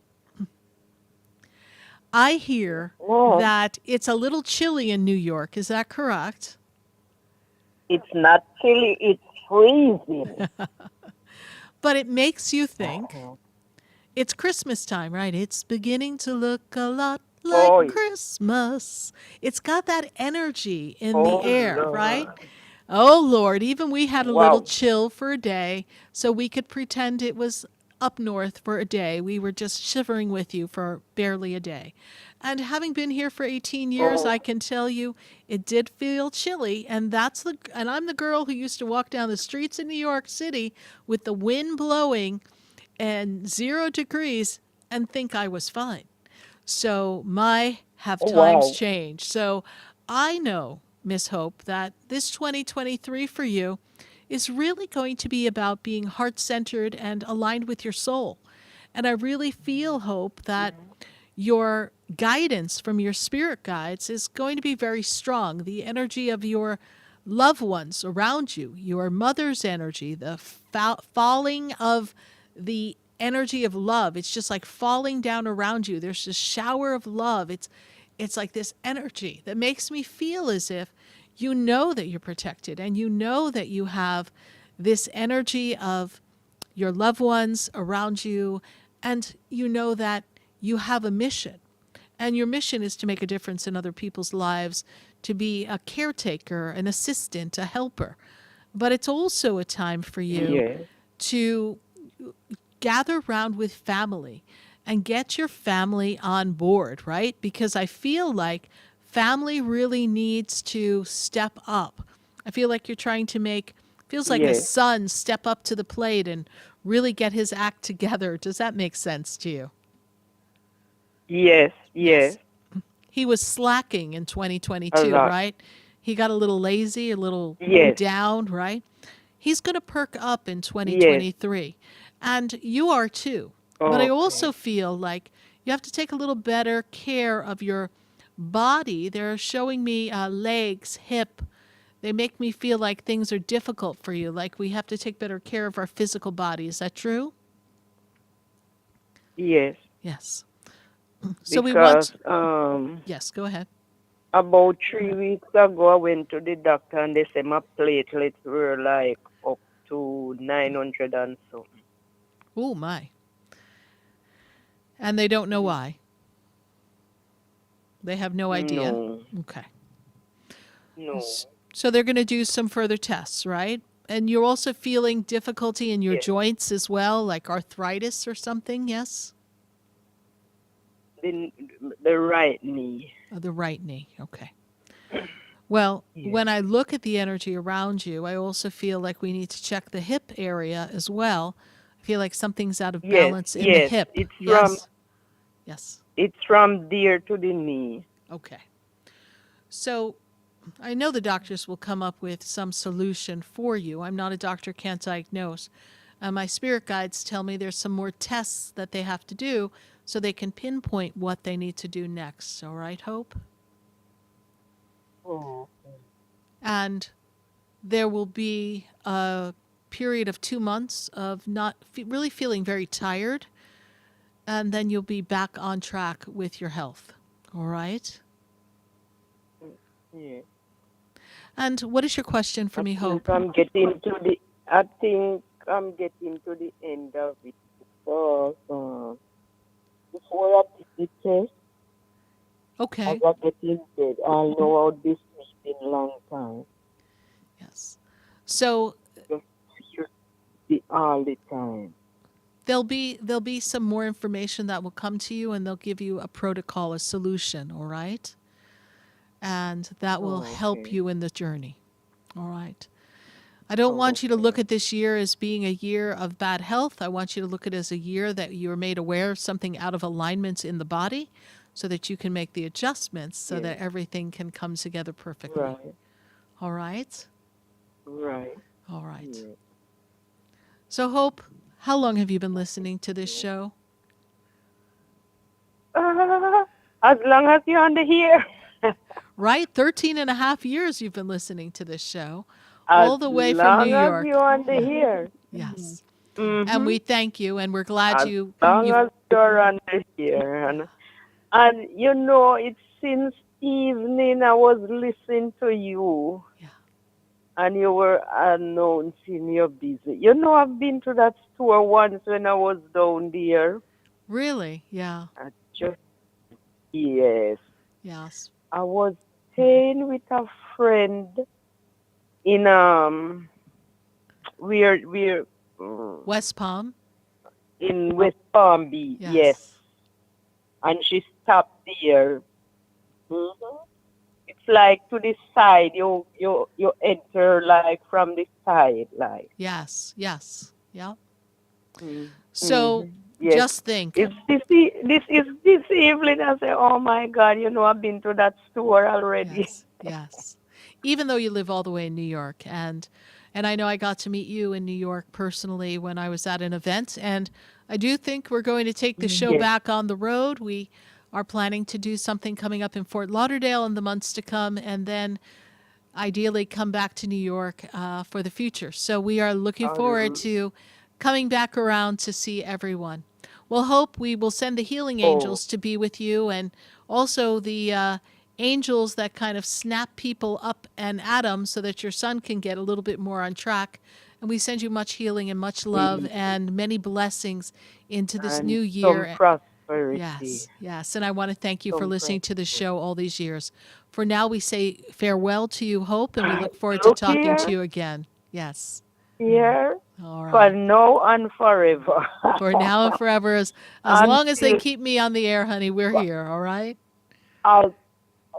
I hear that it's a little chilly in New York. Is that correct? It's not chilly, it's freezing. But it makes you think. It's Christmas time, right? It's beginning to look a lot like Christmas. It's got that energy in the air, Lord. right? Oh, Lord. Even we had a little chill for a day so we could pretend it was up north for a day. We were just shivering with you for barely a day. And having been here for 18 years, I can tell you it did feel chilly. And I'm the girl who used to walk down the streets in New York City with the wind blowing and 0 degrees and think I was fine. So times changed. So I know, Miss Hope, that this 2023 for you is really going to be about being heart-centered and aligned with your soul. And I really feel, Hope, that your guidance from your spirit guides is going to be very strong. The energy of your loved ones around you, your mother's energy, the falling of the energy of love. It's just like falling down around you. There's this shower of love. It's like this energy that makes me feel as if you know that you're protected and you know that you have this energy of your loved ones around you, and you know that you have a mission. And your mission is to make a difference in other people's lives, to be a caretaker, an assistant, a helper. But it's also a time for you to gather around with family and get your family on board, right? Because I feel like family really needs to step up. I feel like you're trying to feels like a son step up to the plate and really get his act together. Does that make sense to you? Yes. He was slacking in 2022, right? He got a little lazy, a little down, right? He's going to perk up in 2023. And you are too. But I also feel like you have to take a little better care of your body. They're showing me legs, hip. They make me feel like things are difficult for you, like we have to take better care of our physical body. Is that true? Yes. Yes. So because, yes, go ahead. About 3 weeks ago, I went to the doctor and they said my platelets were like up to 900 and something. Oh, my. And they don't know why? They have no idea? No. Okay. No. So they're going to do some further tests, right? And you're also feeling difficulty in your joints as well, like arthritis or something, yes? The right knee. Oh, the right knee, okay. Well, when I look at the energy around you, I also feel like we need to check the hip area as well. I feel like something's out of balance in the hip. It's yes. It's from there to the knee. Okay. So I know the doctors will come up with some solution for you. I'm not a doctor, can't diagnose. My spirit guides tell me there's some more tests that they have to do so they can pinpoint what they need to do next. All right, Hope? Oh. And there will be a period of 2 months of not really feeling very tired, and then you'll be back on track with your health. All right? Yeah. And what is your question for me, Hope? I think I'm getting to the end of it because before I did the test, okay, I got getting dead. I know how this has been a long time. Yes. So all the time. There'll be some more information that will come to you, and they'll give you a protocol, a solution, all right? And that will help you in the journey, all right? I don't want you to look at this year as being a year of bad health. I want you to look at it as a year that you are made aware of something out of alignment in the body so that you can make the adjustments so that everything can come together perfectly. Right. All right? Right. All right. Yeah. So, Hope, how long have you been listening to this show? As long as you're under here. Right? 13 and a half years you've been listening to this show. All the way from New York. As long as you're under here. Yes. Mm-hmm. And we thank you, and we're glad as long as you're under here. And you know, it's since evening I was listening to you. Yeah. And you were announcing you're busy. You know, I've been to that store once when I was down there. Really? Yeah. Yes. Yes. I was staying with a friend in West Palm? in West Palm Beach. Yes. And she stopped there. It's like to the side. You enter like from the side, like. Yes. Yeah. Mm. So Yes. just think. It's this evening. I say, oh my God, I've been to that store already. Yes. Even though you live all the way in New York, and I know I got to meet you in New York personally when I was at an event, and I do think we're going to take the show Yes. back on the road. We are planning to do something coming up in Fort Lauderdale in the months to come, and then ideally come back to New York for the future. So we are looking forward to coming back around to see everyone. We'll hope we will send the healing angels to be with you, and also the angels that kind of snap people up and at them so that your son can get a little bit more on track. And we send you much healing and much love and many blessings into this And new year. some prosperity. Yes. And I want to thank you for listening to the show all these years. For now, we say farewell to you, Hope, and we look forward to talking to you again. Yes. Here. All right. For now and forever. For now and forever. As long as they keep me on the air, honey, we're here. All right?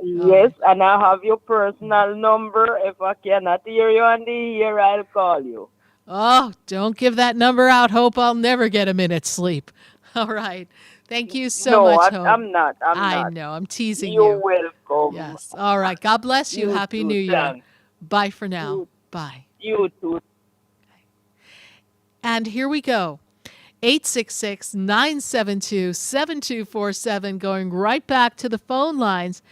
Yes, and I have your personal number. If I cannot hear you on the air, I'll call you. Oh, don't give that number out, Hope. I'll never get a minute's sleep. All right. Thank you so much, Hope. I'm not. I know. I'm teasing you. You're welcome. Yes. All right. God bless you. Happy too, New Year. thanks. Bye for now. Bye. You too. And here we go. 866-972-7247, going right back to the phone lines.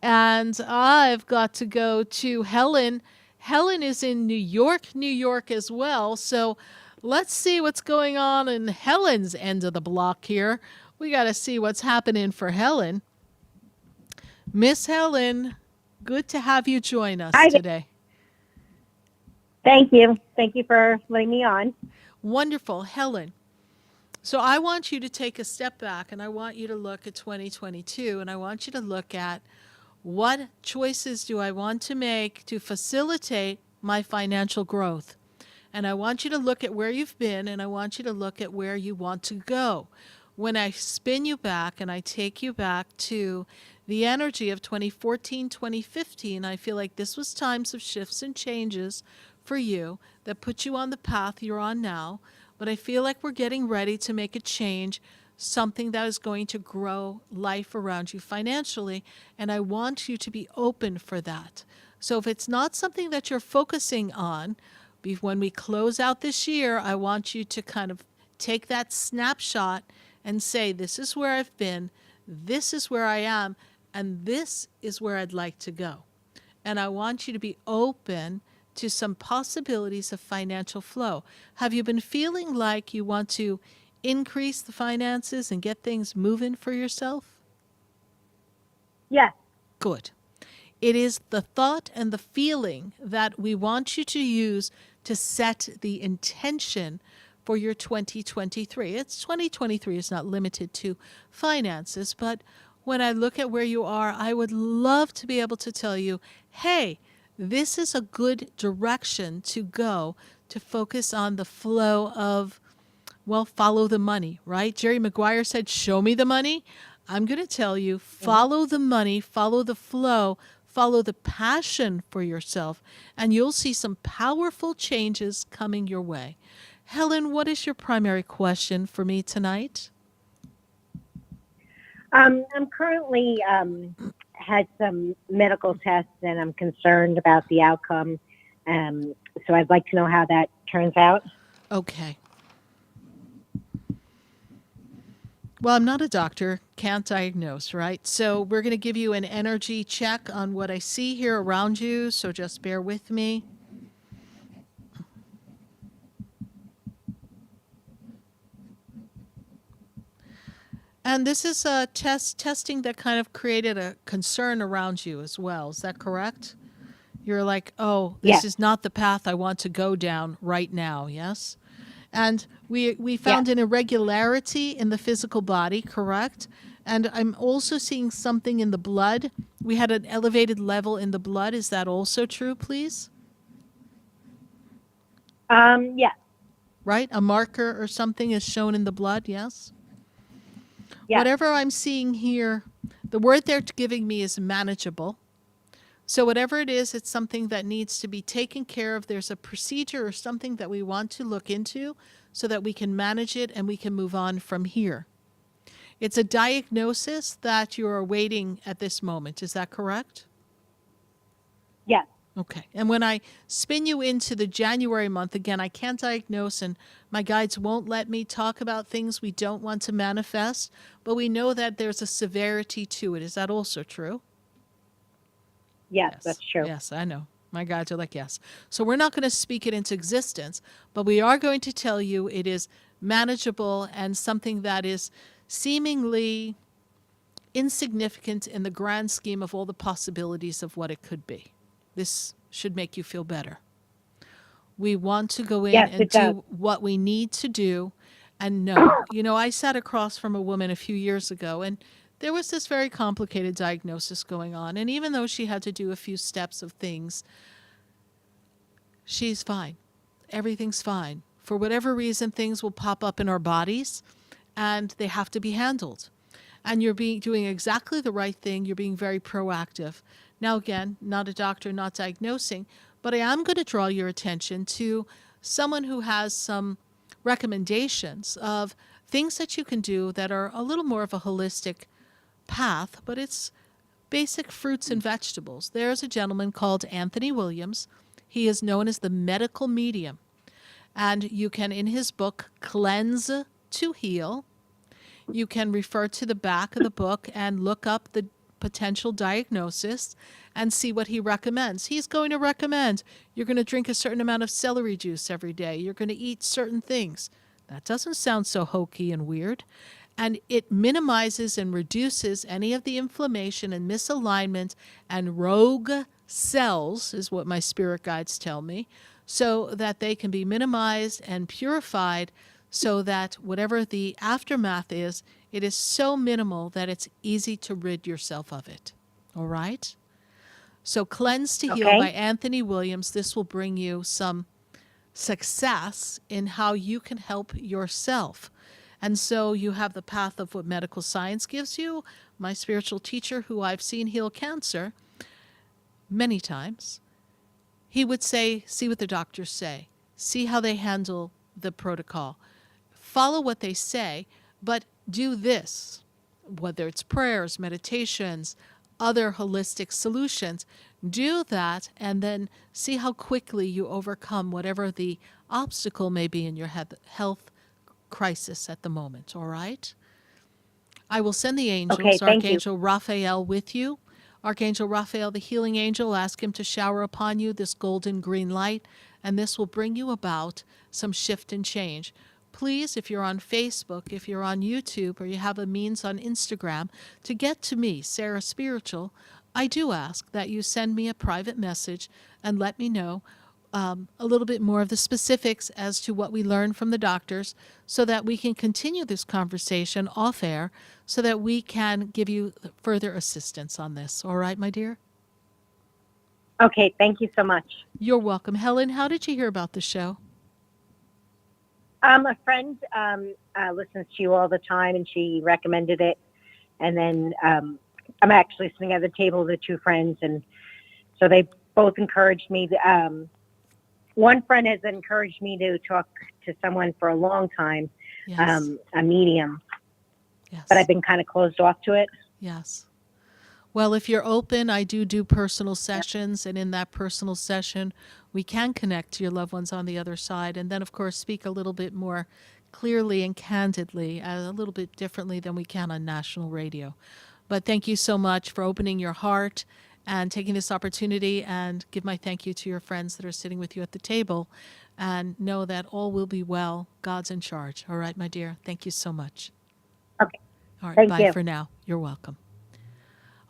And I've got to go to Helen. Helen is in New York as well. So let's see what's going on in Helen's end of the block here. We got to see what's happening for Helen. Miss Helen, good to have you join us today. Thank you. Thank you for letting me on. Wonderful. Helen, so I want you to take a step back, and I want you to look at 2022, and I want you to look at what choices do I want to make to facilitate my financial growth. And I want you to look at where you've been, and I want you to look at where you want to go. When I spin you back and I take you back to the energy of 2014, 2015, I feel like this was times of shifts and changes for you that put you on the path you're on now. But I feel like we're getting ready to make a change, something that is going to grow life around you financially. And I want you to be open for that. So if it's not something that you're focusing on, when we close out this year, I want you to kind of take that snapshot and say, this is where I've been, this is where I am, and this is where I'd like to go. And I want you to be open to some possibilities of financial flow. Have you been feeling like you want to increase the finances and get things moving for yourself? Yes. Good. It is the thought and the feeling that we want you to use to set the intention for your 2023. It's 2023 is not limited to finances, but when I look at where you are, I would love to be able to tell you, hey, this is a good direction to go to focus on the flow of, well, follow the money, right? Jerry Maguire said, show me the money. I'm going to tell you, follow the money, follow the flow, follow the passion for yourself, and you'll see some powerful changes coming your way. Helen, what is your primary question for me tonight? I'm currently had some medical tests, and I'm concerned about the outcome. So I'd like to know how that turns out. Okay. Well, I'm not a doctor, can't diagnose, right? So we're going to give you an energy check on what I see here around you, so just bear with me. And this is a testing that kind of created a concern around you as well. Is that correct? You're like, oh, this is not the path I want to go down right now, yes? And we found an irregularity in the physical body, correct? And I'm also seeing something in the blood. We had an elevated level in the blood. Is that also true, please? Yes. right? A marker or something is shown in the blood, yes? Yes. Whatever I'm seeing here, the word they're giving me is manageable. So whatever it is, it's something that needs to be taken care of. There's a procedure or something that we want to look into so that we can manage it and we can move on from here. It's a diagnosis that you're awaiting at this moment. Is that correct? Yes. Okay. And when I spin you into the January month, again, I can't diagnose and my guides won't let me talk about things we don't want to manifest, but we know that there's a severity to it. Is that also true? Yes, that's true. Yes, I know. My guides are like, yes. So we're not going to speak it into existence, but we are going to tell you it is manageable and something that is seemingly insignificant in the grand scheme of all the possibilities of what it could be. This should make you feel better. We want to go in and do what we need to do and know. You know, I sat across from a woman a few years ago, and there was this very complicated diagnosis going on. And even though she had to do a few steps of things, she's fine. Everything's fine. For whatever reason, things will pop up in our bodies, and they have to be handled. And you're doing exactly the right thing. You're being very proactive. Now, again, not a doctor, not diagnosing, but I am going to draw your attention to someone who has some recommendations of things that you can do that are a little more of a holistic path, but it's basic fruits and vegetables. There's a gentleman called Anthony Williams. He is known as the medical medium. And you can, in his book, Cleanse to Heal, you can refer to the back of the book and look up the potential diagnosis and see what he recommends. He's going to recommend you're going to drink a certain amount of celery juice every day. You're going to eat certain things. That doesn't sound so hokey and weird. And it minimizes and reduces any of the inflammation and misalignment and rogue cells, is what my spirit guides tell me, so that they can be minimized and purified so that whatever the aftermath is, it is so minimal that it's easy to rid yourself of it. All right? So Cleanse to Heal by Anthony Williams. This will bring you some success in how you can help yourself. And so you have the path of what medical science gives you. My spiritual teacher, who I've seen heal cancer many times, he would say, see what the doctors say. See how they handle the protocol. Follow what they say, but do this, whether it's prayers, meditations, other holistic solutions. Do that and then see how quickly you overcome whatever the obstacle may be in your health crisis at the moment, all right? I will send the angels, Archangel Raphael, with you. Archangel Raphael, the healing angel, ask him to shower upon you this golden green light, and this will bring you about some shift and change. Please, if you're on Facebook, if you're on YouTube, or you have a means on Instagram, to get to me, SarahSpiritual, I do ask that you send me a private message and let me know a little bit more of the specifics as to what we learned from the doctors so that we can continue this conversation off air so that we can give you further assistance on this. All right, my dear? Okay, thank you so much. You're welcome. Helen, how did you hear about the show? A friend listens to you all the time, and she recommended it. And then I'm actually sitting at the table with the two friends, and so they both encouraged me. One friend has encouraged me to talk to someone for a long time, a medium, but I've been kind of closed off to it. Yes. Well, if you're open, I do personal sessions, and in that personal session, we can connect to your loved ones on the other side, and then, of course, speak a little bit more clearly and candidly, a little bit differently than we can on national radio. But thank you so much for opening your heart and taking this opportunity, and give my thank you to your friends that are sitting with you at the table, and know that all will be well. God's in charge. All right, my dear. Thank you so much. Okay. All right, Thank bye you. for now. You're welcome.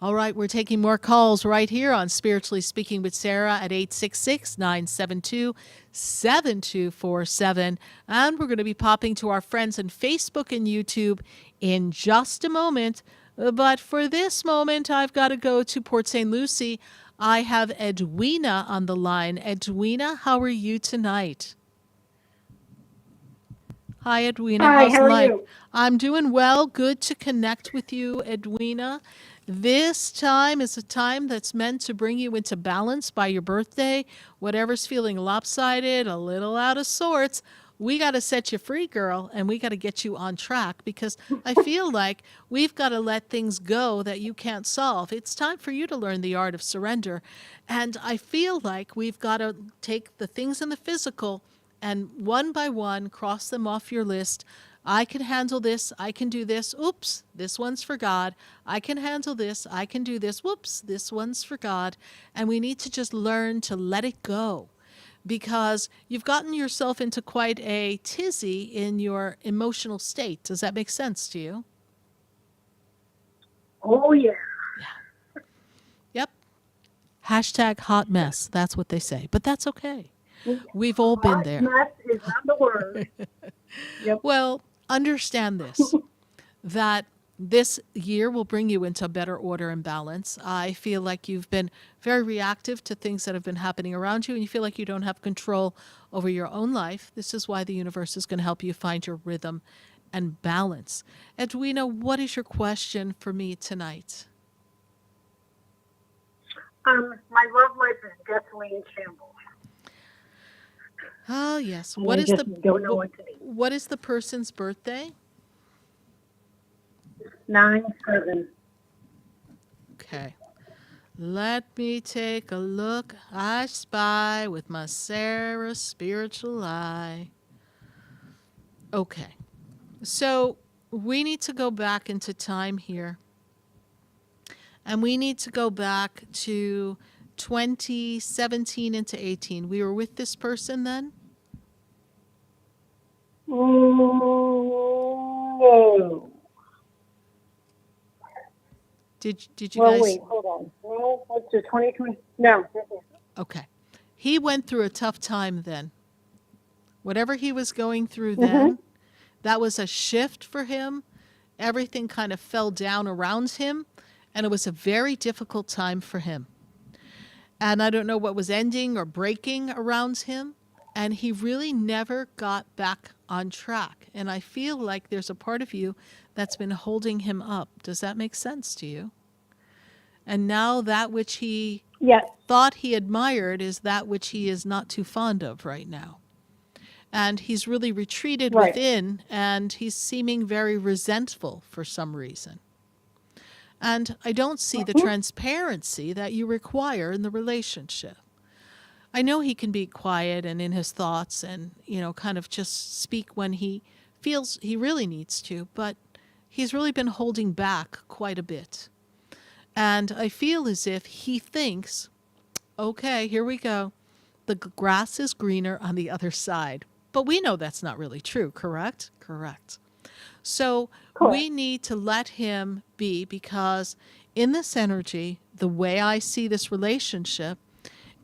All right, we're taking more calls right here on Spiritually Speaking with Sarah at 866-972-7247. And we're going to be popping to our friends on Facebook and YouTube in just a moment. But for this moment, I've got to go to Port St. Lucie. I have Edwina on the line. Edwina, how are you tonight? Hi, Edwina. Hi, How's how are life? you? I'm doing well. Good to connect with you, Edwina. This time is a time that's meant to bring you into balance by your birthday. Whatever's feeling lopsided, a little out of sorts, we got to set you free, girl, and we got to get you on track because I feel like we've got to let things go that you can't solve. It's time for you to learn the art of surrender. And I feel like we've got to take the things in the physical and one by one cross them off your list. I can handle this. I can do this. Oops, this one's for God. I can handle this. I can do this. Whoops, this one's for God. And we need to just learn to let it go because you've gotten yourself into quite a tizzy in your emotional state. Does that make sense to you? Oh, yeah. Yep. Hashtag hot mess. That's what they say. But that's okay. We've all been there. Mess is not the word. Yep. Well, understand this, that this year will bring you into better order and balance. I feel like you've been very reactive to things that have been happening around you, and you feel like you don't have control over your own life. This is why the universe is going to help you find your rhythm and balance. Edwina, what is your question for me tonight? My love life is definitely in shambles. Oh, yes. And I just don't know what to do. What is the person's birthday? 9/7. Okay. Let me take a look. I spy with my SarahSpiritual eye. Okay. So we need to go back into time here. And we need to go back to 2017 into 18. We were with this person then? No. Did you Well, guys? wait, hold on. No, what's the 2020? No. Okay. He went through a tough time then. Whatever he was going through then, that was a shift for him. Everything kind of fell down around him, and it was a very difficult time for him. And I don't know what was ending or breaking around him, and he really never got back on track. And I feel like there's a part of you that's been holding him up. Does that make sense to you? And now that which he thought he admired is that which he is not too fond of right now. And he's really retreated within, and he's seeming very resentful for some reason. And I don't see the transparency that you require in the relationship. I know he can be quiet and in his thoughts and, kind of just speak when he feels he really needs to, but he's really been holding back quite a bit. And I feel as if he thinks, okay, here we go. The grass is greener on the other side. But we know that's not really true, correct? Correct. So we need to let him be, because in this energy, the way I see this relationship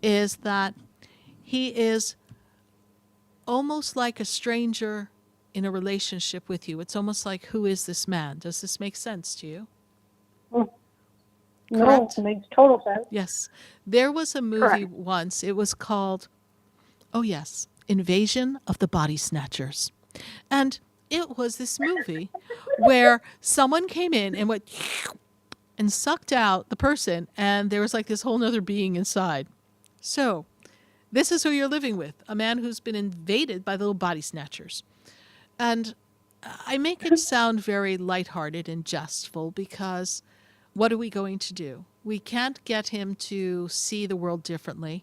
is that he is almost like a stranger in a relationship with you. It's almost like, who is this man? Does this make sense to you? No, it makes total sense. Yes. There was a movie once. It was called, Invasion of the Body Snatchers. And it was this movie where someone came in and went and sucked out the person, and there was like this whole nother being inside. So this is who you're living with, a man who's been invaded by the little body snatchers. And I make it sound very lighthearted and jestful because what are we going to do? We can't get him to see the world differently.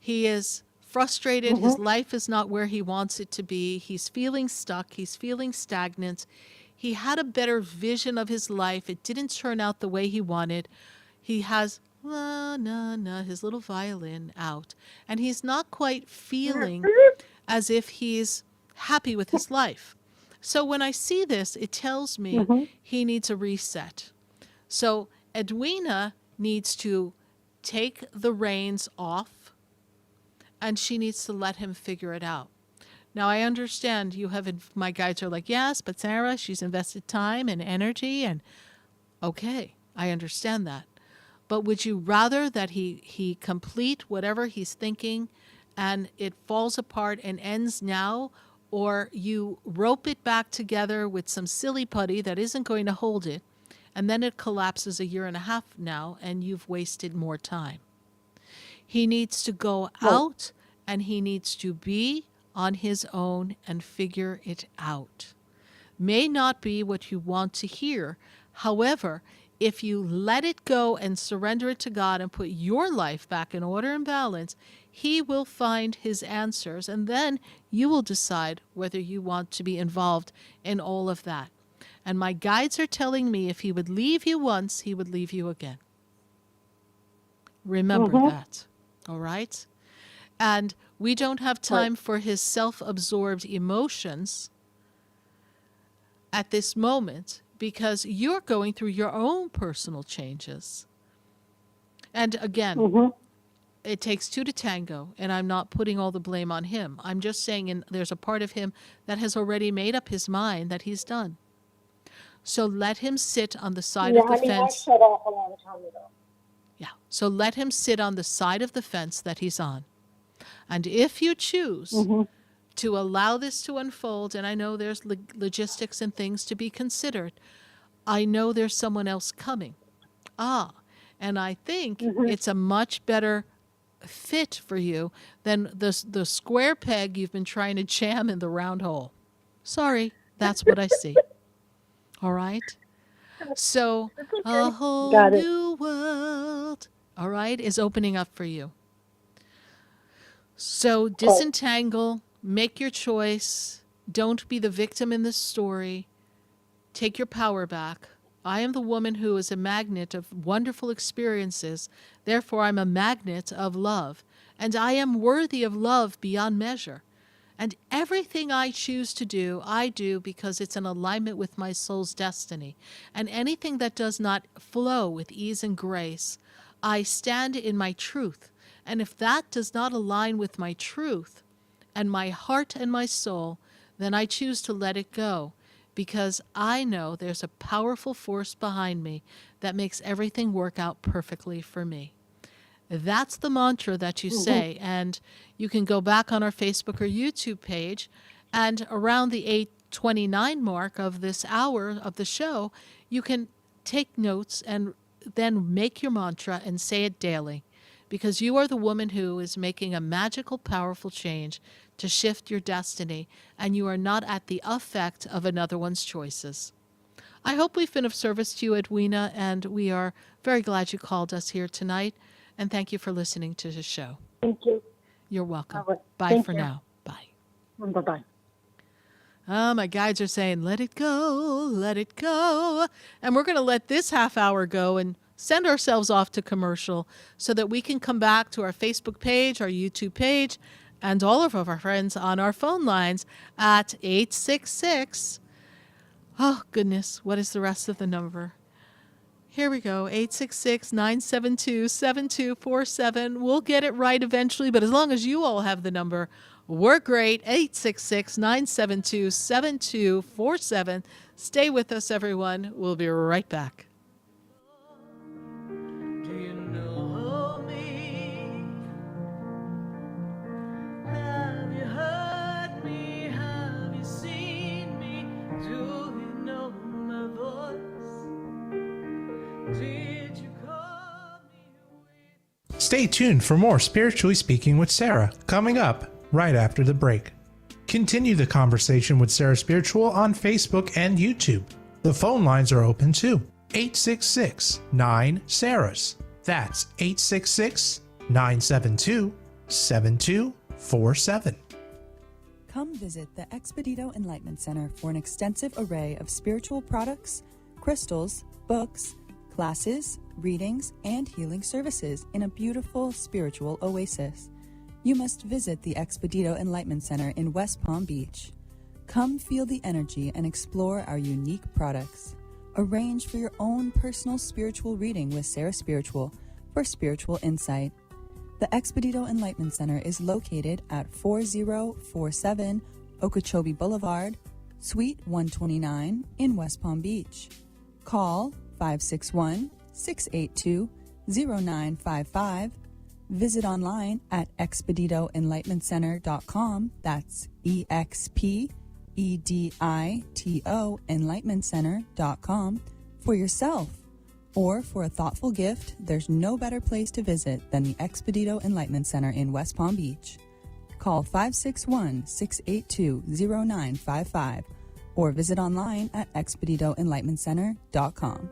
He is frustrated. His life is not where he wants it to be. He's feeling stuck. He's feeling stagnant. He had a better vision of his life. It didn't turn out the way he wanted. He has his little violin out, and he's not quite feeling as if he's happy with his life. So when I see this, it tells me he needs a reset. So Edwina needs to take the reins off, and she needs to let him figure it out. Now, I understand my guides are like, yes, but Sarah, she's invested time and energy, and okay, I understand that. But would you rather that he complete whatever he's thinking and it falls apart and ends now, or you rope it back together with some silly putty that isn't going to hold it, and then it collapses a year and a half now, and you've wasted more time. He needs to go out, and he needs to be on his own and figure it out. May not be what you want to hear. However, if you let it go and surrender it to God and put your life back in order and balance, He will find His answers, and then you will decide whether you want to be involved in all of that. And my guides are telling me if He would leave you once, He would leave you again. Remember that, all right? And we don't have time for his self-absorbed emotions at this moment, because you're going through your own personal changes. And again, it takes two to tango, and I'm not putting all the blame on him. I'm just saying there's a part of him that has already made up his mind that he's done. So let him sit on the side of the fence. I shut off a long time ago. Yeah. So let him sit on the side of the fence that he's on. And if you choose to allow this to unfold, and I know there's logistics and things to be considered, I know there's someone else coming. And I think it's a much better fit for you than the square peg you've been trying to jam in the round hole. Sorry, that's what I see. All right? So a whole new world, all right, is opening up for you. So disentangle, make your choice. Don't be the victim in this story. Take your power back. I am the woman who is a magnet of wonderful experiences. Therefore, I'm a magnet of love. And I am worthy of love beyond measure. And everything I choose to do, I do because it's in alignment with my soul's destiny. And anything that does not flow with ease and grace, I stand in my truth. And if that does not align with my truth and my heart and my soul, then I choose to let it go, because I know there's a powerful force behind me that makes everything work out perfectly for me. That's the mantra that you say, and you can go back on our Facebook or YouTube page, and around the 8:29 mark of this hour of the show, you can take notes and then make your mantra and say it daily, because you are the woman who is making a magical, powerful change to shift your destiny, and you are not at the effect of another one's choices. I hope we've been of service to you, Edwina, and we are very glad you called us here tonight. And thank you for listening to the show. Thank you. You're welcome. Right. Bye for now. Bye. Bye-bye. My guides are saying, let it go, let it go. And we're going to let this half hour go and send ourselves off to commercial so that we can come back to our Facebook page, our YouTube page, and all of our friends on our phone lines at 866. Oh, goodness. What is the rest of the number? Here we go, 866-972-7247. We'll get it right eventually, but as long as you all have the number, we're great. 866-972-7247. Stay with us, everyone. We'll be right back. Do you know me? Have you heard me? Have you seen me? Do you know my voice? Stay tuned for more Spiritually Speaking with Sarah, coming up right after the break. Continue the conversation with Sarah Spiritual on Facebook and YouTube. The phone lines are open too. 866-9-SARAHS. That's 866-972-7247. Come visit the Expedito Enlightenment Center for an extensive array of spiritual products, crystals, books, classes, readings, and healing services in a beautiful spiritual oasis. You must visit the Expedito Enlightenment Center in West Palm Beach. Come feel the energy and explore our unique products. Arrange for your own personal spiritual reading with Sarah Spiritual for spiritual insight. The Expedito Enlightenment Center is located at 4047 Okeechobee Boulevard, Suite 129 in West Palm Beach. Call 561-682-0955, Visit online at expeditoenlightenmentcenter.com. That's EXPEDITO enlightenmentcenter.com for yourself. Or for a thoughtful gift, there's no better place to visit than the Expedito Enlightenment Center in West Palm Beach. Call 561-682-0955 or visit online at expeditoenlightenmentcenter.com.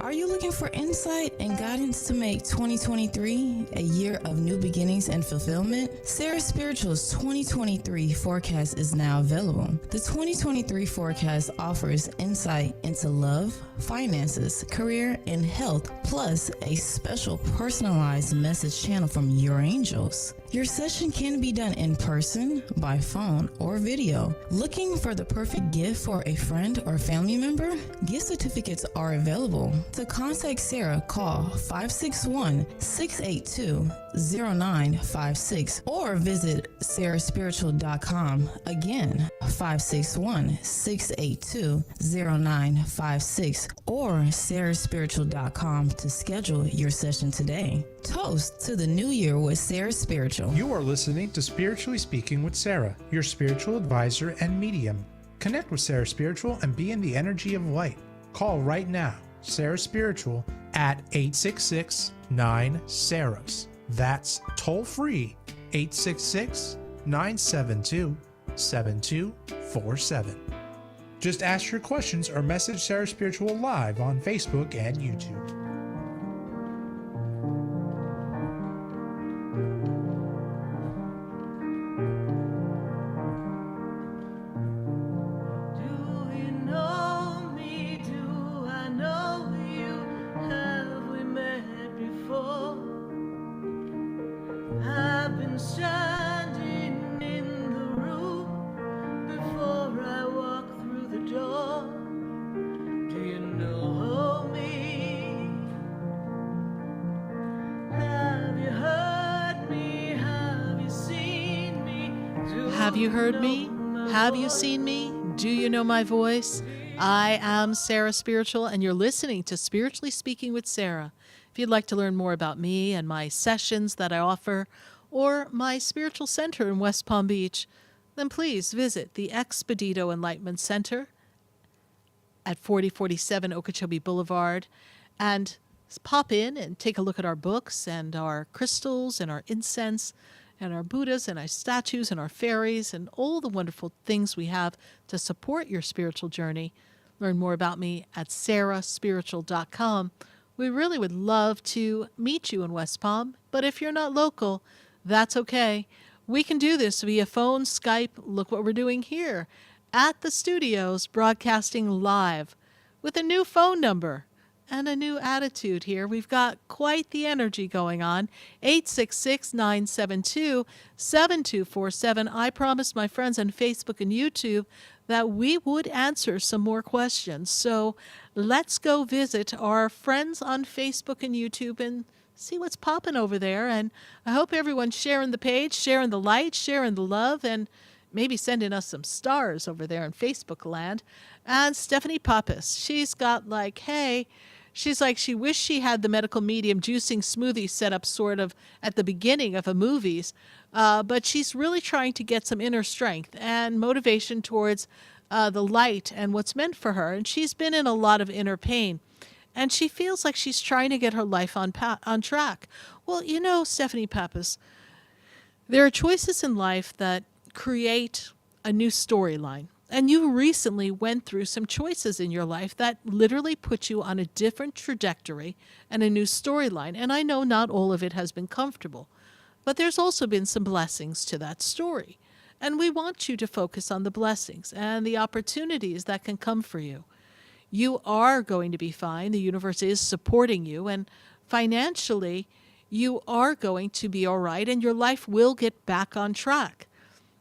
Are you looking for insight and guidance to make 2023 a year of new beginnings and fulfillment? SarahSpiritual's 2023 forecast is now available. The 2023 forecast offers insight into love, finances, career, and health, plus a special personalized message channel from your angels. Your session can be done in person, by phone, or video. Looking for the perfect gift for a friend or family member? Gift certificates are available. To contact Sarah, call 561-682-0956 or visit SarahSpiritual.com. Again, 561-682-0956 or SarahSpiritual.com to schedule your session today. Toast to the new year with Sarah Spiritual. You are listening to Spiritually Speaking with Sarah, your spiritual advisor and medium. Connect with Sarah Spiritual and be in the energy of light. Call right now, Sarah Spiritual, at 866-9-SARAHS. That's toll free, 866-972-7247. Just ask your questions or message Sarah Spiritual live on Facebook and YouTube. Have you heard me? Have you seen me? Do you know my voice? I am Sarah Spiritual, and you're listening to Spiritually Speaking with Sarah. If you'd like to learn more about me and my sessions that I offer, or my spiritual center in West Palm Beach, then please visit the Expedito Enlightenment Center at 4047 Okeechobee Boulevard and pop in and take a look at our books and our crystals and our incense and our Buddhas and our statues and our fairies and all the wonderful things we have to support your spiritual journey. Learn more about me at SarahSpiritual.com. We really would love to meet you in West Palm, but if you're not local, that's okay. We can do this via phone, Skype. Look what we're doing here at the studios, broadcasting live with a new phone number and a new attitude here. We've got quite the energy going on. 866-972-7247. I promised my friends on Facebook and YouTube that we would answer some more questions. So let's go visit our friends on Facebook and YouTube and see what's popping over there. And I hope everyone's sharing the page, sharing the light, sharing the love, and maybe sending us some stars over there in Facebook land. And Stephanie Pappas, she's got like, hey, she's like, she wished she had the medical medium juicing smoothie set up sort of at the beginning of a movies, but she's really trying to get some inner strength and motivation towards the light and what's meant for her. And she's been in a lot of inner pain, and she feels like she's trying to get her life on track. Well, you know, Stephanie Pappas, there are choices in life that create a new storyline. And you recently went through some choices in your life that literally put you on a different trajectory and a new storyline. And I know not all of it has been comfortable, but there's also been some blessings to that story. And we want you to focus on the blessings and the opportunities that can come for you. You are going to be fine. The universe is supporting you. And financially, you are going to be all right. And your life will get back on track.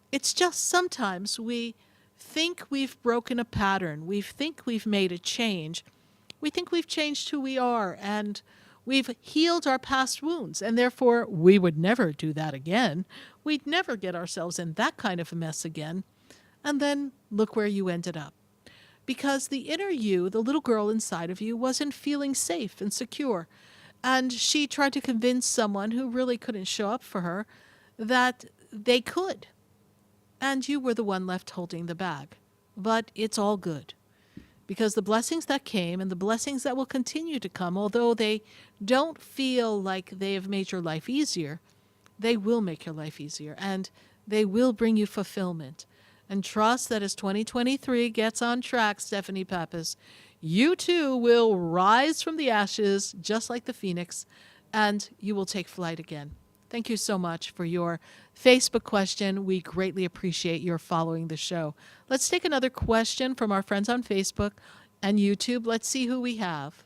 It's just sometimes we think we've broken a pattern. We think we've made a change. We think we've changed who we are, and we've healed our past wounds, and therefore we would never do that again. We'd never get ourselves in that kind of a mess again. And then look where you ended up. Because the inner you, the little girl inside of you, wasn't feeling safe and secure. And she tried to convince someone who really couldn't show up for her that they could. And you were the one left holding the bag. But it's all good. Because the blessings that came and the blessings that will continue to come, although they don't feel like they have made your life easier, they will make your life easier. And they will bring you fulfillment. And trust that as 2023 gets on track, Stephanie Pappas, you too will rise from the ashes just like the phoenix, and you will take flight again. Thank you so much for your Facebook question. We greatly appreciate your following the show. Let's take another question from our friends on Facebook and YouTube. Let's see who we have.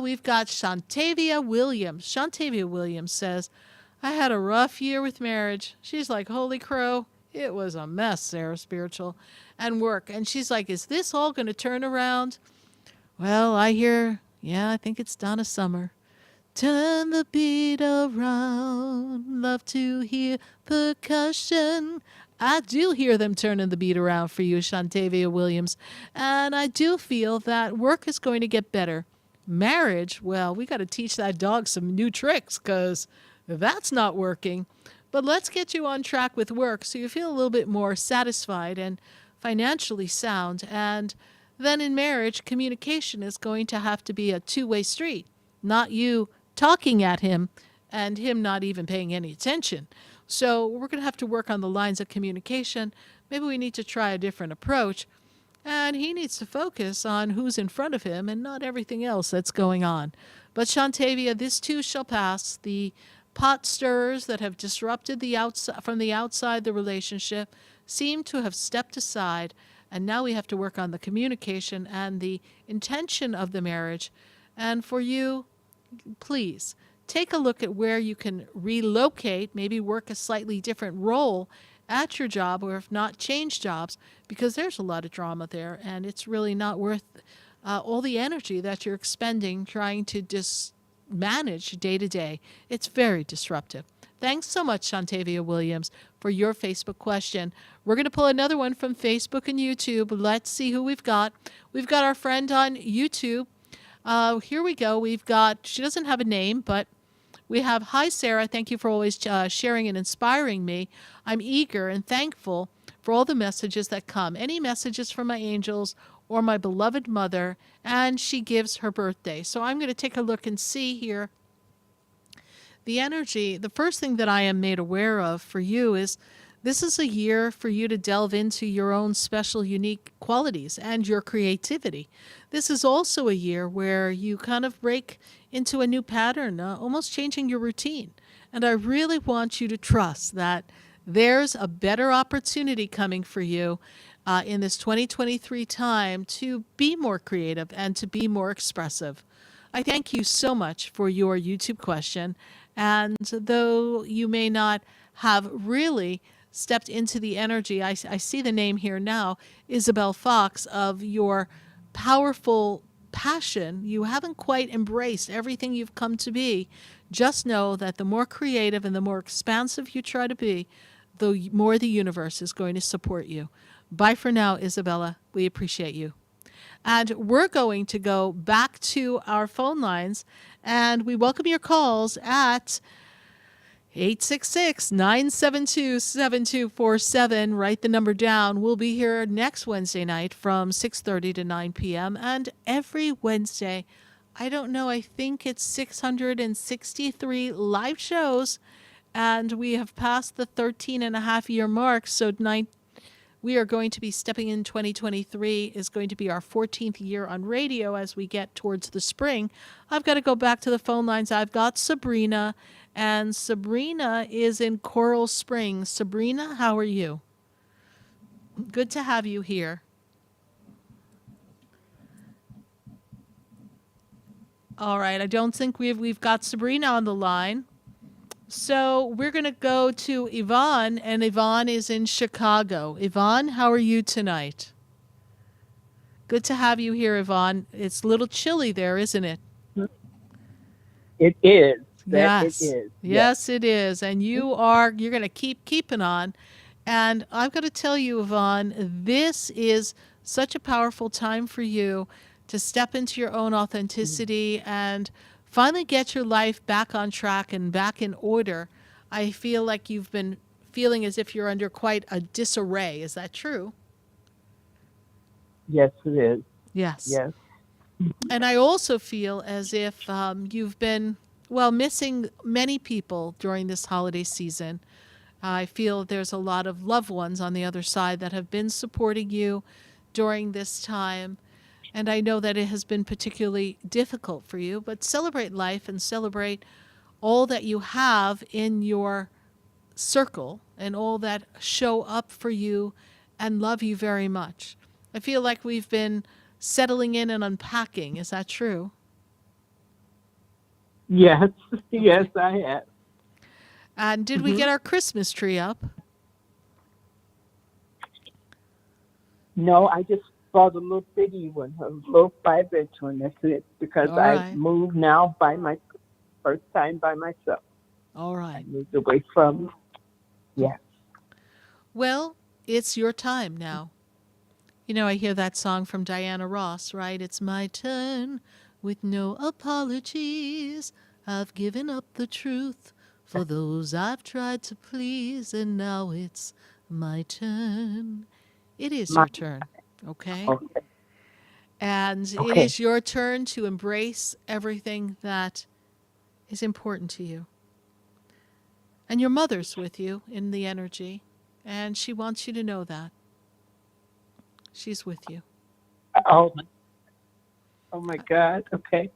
We've got Shantavia Williams. Shantavia Williams says, I had a rough year with marriage. She's like, holy crow. It was a mess, Sarah Spiritual, and work. And she's like, is this all going to turn around? Well, I hear, I think it's Donna Summer. Turn the beat around. Love to hear percussion. I do hear them turning the beat around for you, Shantavia Williams. And I do feel that work is going to get better. Marriage, well, we got to teach that dog some new tricks because that's not working. But let's get you on track with work so you feel a little bit more satisfied and financially sound. And then in marriage, communication is going to have to be a two-way street, not you talking at him and him not even paying any attention. So we're going to have to work on the lines of communication. Maybe we need to try a different approach. And he needs to focus on who's in front of him and not everything else that's going on. But Shantavia, this too shall pass. The pot stirrers that have disrupted from the outside the relationship seem to have stepped aside, and now we have to work on the communication and the intention of the marriage. And for you, please take a look at where you can relocate, maybe work a slightly different role at your job, or if not, change jobs, because there's a lot of drama there, and it's really not worth all the energy that you're expending trying to manage day to day. It's very disruptive. Thanks so much, Shantavia Williams, for your Facebook question. We're going to pull another one from Facebook and YouTube. Let's see who we've got. We've got our friend on YouTube. Here we go. We've got, she doesn't have a name, but we have, hi, Sarah. Thank you for always sharing and inspiring me. I'm eager and thankful for all the messages that come. Any messages from my angels or my beloved mother, and she gives her birthday. So I'm going to take a look and see here. The energy, the first thing that I am made aware of for you is this is a year for you to delve into your own special, unique qualities and your creativity. This is also a year where you kind of break into a new pattern, almost changing your routine. And I really want you to trust that there's a better opportunity coming for you in this 2023 time to be more creative and to be more expressive. I thank you so much for your YouTube question. And though you may not have really stepped into the energy, I see the name here now, Isabel Fox, of your powerful passion, you haven't quite embraced everything you've come to be. Just know that the more creative and the more expansive you try to be, the more the universe is going to support you. Bye for now, Isabella. We appreciate you. And we're going to go back to our phone lines, and we welcome your calls at 866-972-7247. Write the number down. We'll be here next Wednesday night from 6:30 to 9 p.m. And every Wednesday, I don't know, I think it's 663 live shows, and we have passed the 13-and-a-half-year mark. So we are going to be stepping in 2023 is going to be our 14th year on radio as we get towards the spring. I've got to go back to the phone lines. I've got Sabrina, and Sabrina is in Coral Springs. Sabrina, how are you? Good to have you here. All right, I don't think we've got Sabrina on the line. So we're going to go to Yvonne, and Yvonne is in Chicago. Yvonne, how are you tonight? Good to have you here, Yvonne. It's a little chilly there, isn't it? It is. Yes. It is. Yes, it is. And you're going to keep keeping on. And I've got to tell you, Yvonne, this is such a powerful time for you to step into your own authenticity and finally get your life back on track and back in order. I feel like you've been feeling as if you're under quite a disarray. Is that true? Yes, it is. Yes. Yes. And I also feel as if you've been, well, missing many people during this holiday season. I feel there's a lot of loved ones on the other side that have been supporting you during this time. And I know that it has been particularly difficult for you, but celebrate life and celebrate all that you have in your circle and all that show up for you and love you very much. I feel like we've been settling in and unpacking. Is that true? Yes, yes, I have. And did we get our Christmas tree up? No, I just bought a little bitty one, a little 5-inch one. That's it, because All I right. moved now first time by myself. All right. I moved away from, yes. Well, it's your time now. You know, I hear that song from Diana Ross, right? It's my turn with no apologies. I've given up the truth for those I've tried to please, and now it's my turn. It is your turn, okay? Okay. And it Okay. is your turn to embrace everything that is important to you. And your mother's with you in the energy, and she wants you to know that. She's with you. Oh my God. Okay.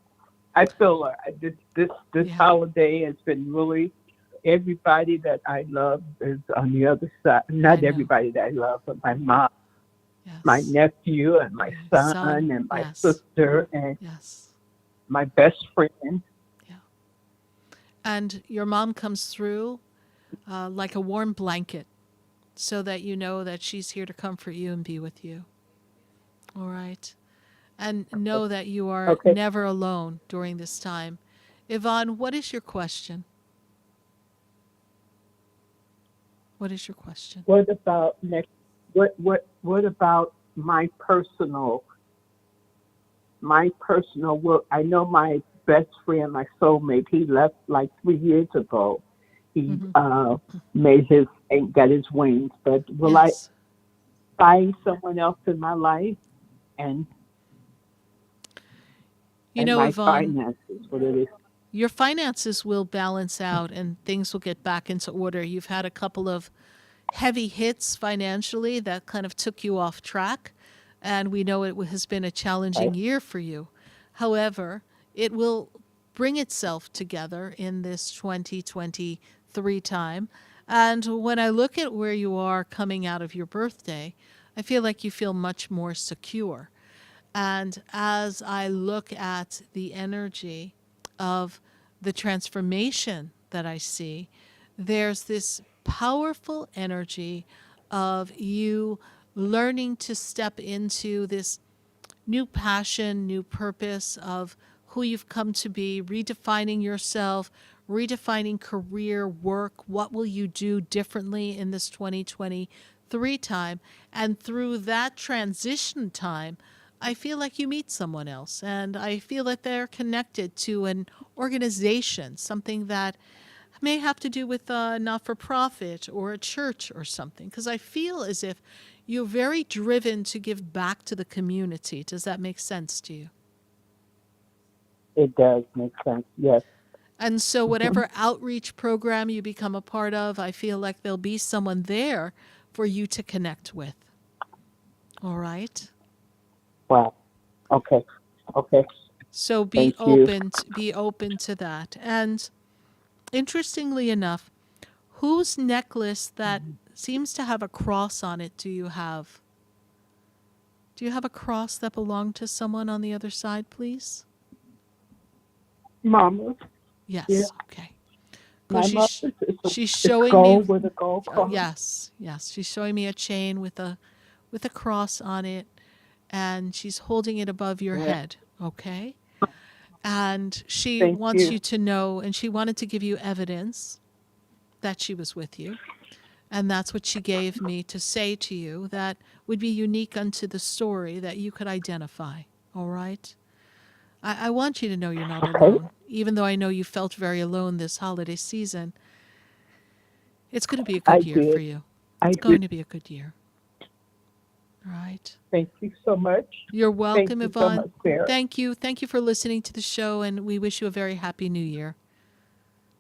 I feel this holiday has been really, everybody that I love is on the other side. Not everybody that I love, but my mom, my nephew, and my son, and my sister, and my best friend. And your mom comes through like a warm blanket so that you know that she's here to comfort you and be with you. All right? And know that you are never alone during this time. Yvonne, what is your question? What is your question? What about next? What about my personal work? I know my best friend, my soulmate, he left like 3 years ago. He got his wings. But will I find someone else in my life and my Yvonne, finances? What it is? your finances will balance out and things will get back into order. You've had a couple of heavy hits financially that kind of took you off track, and we know it has been a challenging year for you. However, it will bring itself together in this 2023 time. And when I look at where you are coming out of your birthday, I feel like you feel much more secure. And as I look at the energy of the transformation that I see, there's this powerful energy of you learning to step into this new passion, new purpose of who you've come to be, redefining yourself, redefining career, work. What will you do differently in this 2023 time? And through that transition time, I feel like you meet someone else, and I feel that they're connected to an organization, something that may have to do with a not-for-profit or a church or something, because I feel as if you're very driven to give back to the community. Does that make sense to you? It does make sense, yes. And so whatever outreach program you become a part of, I feel like there'll be someone there for you to connect with. All right? Wow. Okay. So be open to that. And interestingly enough, whose necklace that seems to have a cross on it do you have? Do you have a cross that belonged to someone on the other side, please? Mama. Yes. Yeah. Okay. My Because she's showing gold me with a gold cross. Yes. She's showing me a chain with a cross on it, and she's holding it above your head. Okay. And she wants you to know, and she wanted to give you evidence that she was with you. And that's what she gave me to say to you that would be unique unto the story that you could identify. All right? I want you to know you're not alone. even though I know you felt very alone this holiday season. It's going to be a good year for you. It's going to be a good year. All right. Thank you so much. You're welcome, Thank you Yvonne. so much, Sarah. Thank you. Thank you for listening to the show, and we wish you a very happy new year.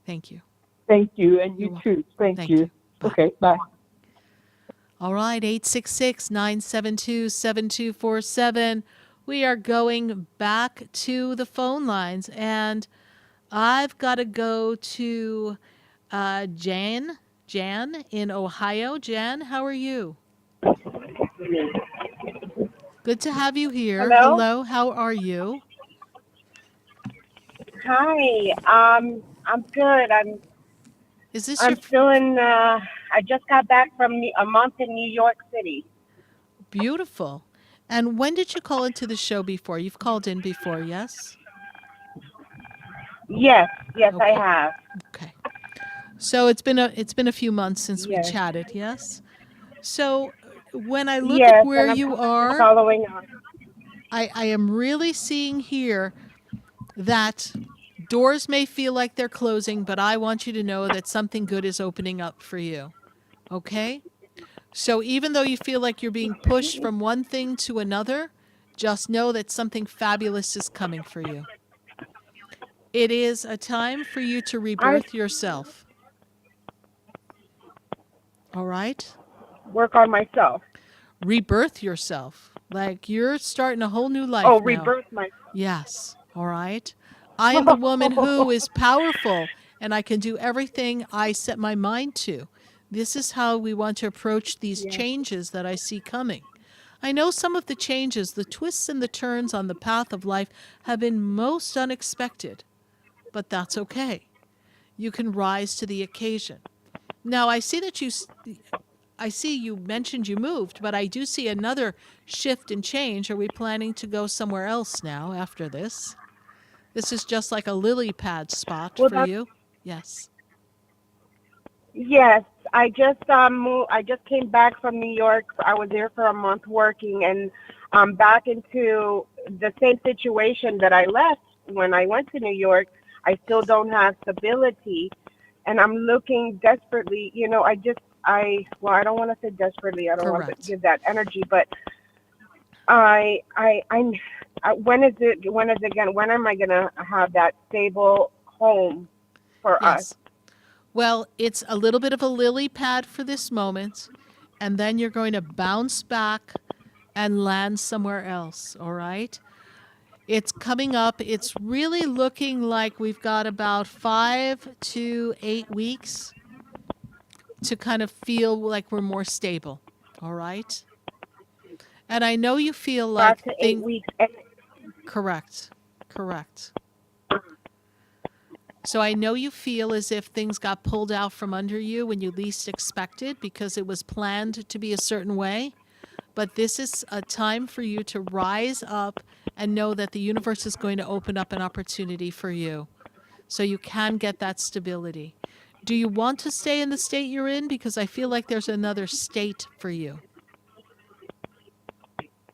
Thank you. Thank you, and you too. Thank you. Bye. Okay, bye. All right, 866-972-7247. We are going back to the phone lines, and I've got to go to Jan in Ohio. Jan, how are you? Good to have you here. Hello? How are you? Hi. I'm good. Is this I'm feeling. I just got back from a month in New York City. Beautiful. And when did you call into the show before? You've called in before, yes? Yes, I have. Okay. So it's been a few months since we chatted, yes? So when I look at where you are, following on. I am really seeing here that doors may feel like they're closing, but I want you to know that something good is opening up for you. Okay? So even though you feel like you're being pushed from one thing to another, just know that something fabulous is coming for you. It is a time for you to rebirth yourself. All right? Work on myself. Rebirth yourself. Like you're starting a whole new life Oh, now. rebirth myself. Yes. All right? I am the woman who is powerful, and I can do everything I set my mind to. This is how we want to approach these changes that I see coming. I know some of the changes, the twists and the turns on the path of life have been most unexpected, but that's okay. You can rise to the occasion. Now, I see that you mentioned you moved, but I do see another shift and change. Are we planning to go somewhere else now after this? This is just like a lily pad spot for you. Yes. Yes, I just moved. I just came back from New York. I was there for a month working, and I'm back into the same situation that I left when I went to New York. I still don't have stability, and I'm looking desperately. You know, I don't want to say desperately. I don't want to give that energy, but when is it? When am I gonna have that stable home for us? Well, it's a little bit of a lily pad for this moment, and then you're going to bounce back and land somewhere else, all right? It's coming up. It's really looking like we've got about 5 to 8 weeks to kind of feel like we're more stable, all right? And I know you feel like 5 to 8 weeks. Correct. So I know you feel as if things got pulled out from under you when you least expected because it was planned to be a certain way. But this is a time for you to rise up and know that the universe is going to open up an opportunity for you so you can get that stability. Do you want to stay in the state you're in? Because I feel like there's another state for you.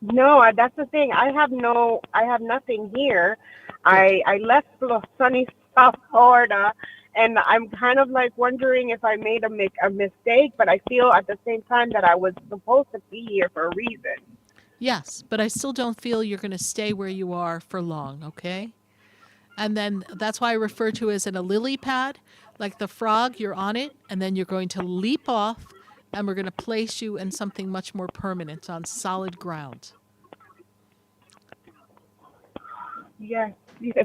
No, that's the thing. I have nothing here. I left sunny South Florida, and I'm kind of like wondering if I made a mistake, but I feel at the same time that I was supposed to be here for a reason. Yes, but I still don't feel you're going to stay where you are for long, okay? And then that's why I refer to it as a lily pad, like the frog, you're on it, and then you're going to leap off, and we're going to place you in something much more permanent on solid ground. Yes,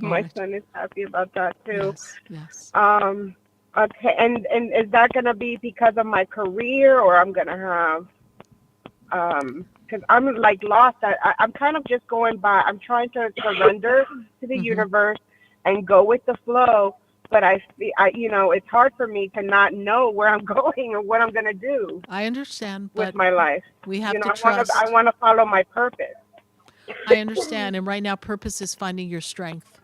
my son is happy about that too. Yes. Okay, and is that gonna be because of my career, or I'm gonna have because I'm like lost. I'm kind of just going by. I'm trying to surrender to the universe and go with the flow. But I it's hard for me to not know where I'm going or what I'm gonna do. I understand, with my life. We have to trust. I want to follow my purpose. I understand, and right now purpose is finding your strength.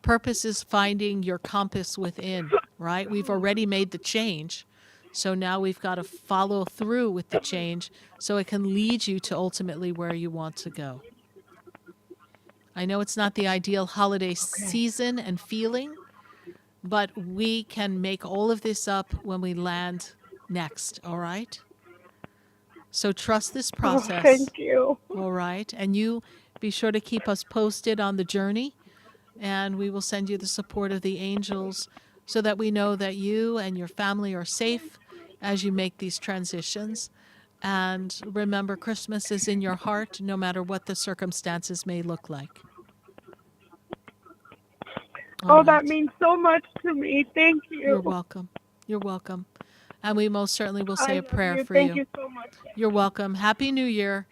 Purpose is finding your compass within, right? We've already made the change, so now we've got to follow through with the change so it can lead you to ultimately where you want to go. I know it's not the ideal holiday season and feeling, but we can make all of this up when we land next, all right? So trust this process. Thank you. All right. And you be sure to keep us posted on the journey, and we will send you the support of the angels so that we know that you and your family are safe as you make these transitions. And remember, Christmas is in your heart, no matter what the circumstances may look like. Oh, that means so much to me. Thank you. You're welcome. You're welcome. And we most certainly will say I a prayer love you. for Thank you. you so much. You're welcome. Happy New Year.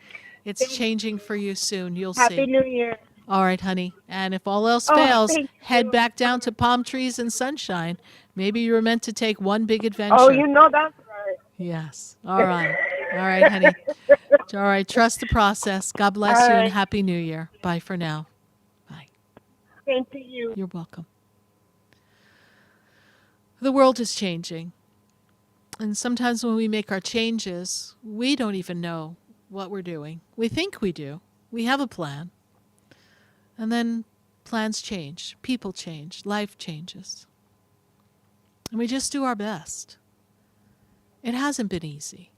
It's changing for you soon. You'll see. Happy New Year. All right, honey. And if all else Oh, fails, thank head back down to palm trees and sunshine. Maybe you were meant to take one big adventure. Oh, you know that's right. Yes. All right. All right, honey. All right. Trust the process. God bless All you right. and Happy New Year. Bye for now. Same to you. You're welcome. The world is changing. And sometimes when we make our changes, we don't even know what we're doing. We think we do. We have a plan. And then plans change. People change. Life changes. And we just do our best. It hasn't been easy.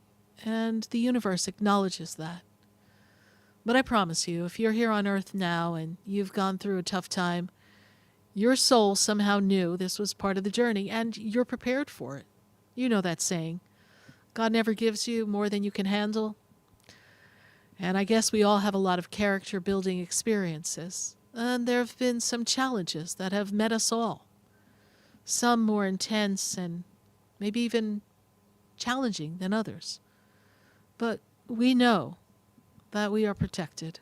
And the universe acknowledges that. But I promise you, if you're here on earth now and you've gone through a tough time, your soul somehow knew this was part of the journey and you're prepared for it. You know that saying, God never gives you more than you can handle. And I guess we all have a lot of character building experiences. And there have been some challenges that have met us all. Some more intense and maybe even challenging than others. But we know that we are protected.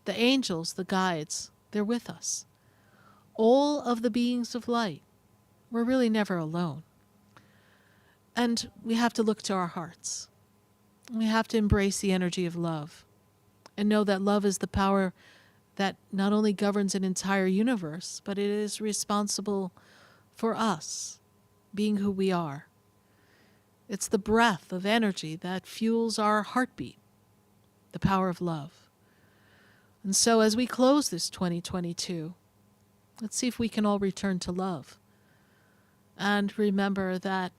The angels, the guides, they're with us. All of the beings of light, we're really never alone. And we have to look to our hearts. We have to embrace the energy of love and know that love is the power that not only governs an entire universe, but it is responsible for us being who we are. It's the breath of energy that fuels our heartbeat, the power of love. And so as we close this 2022, let's see if we can all return to love and remember that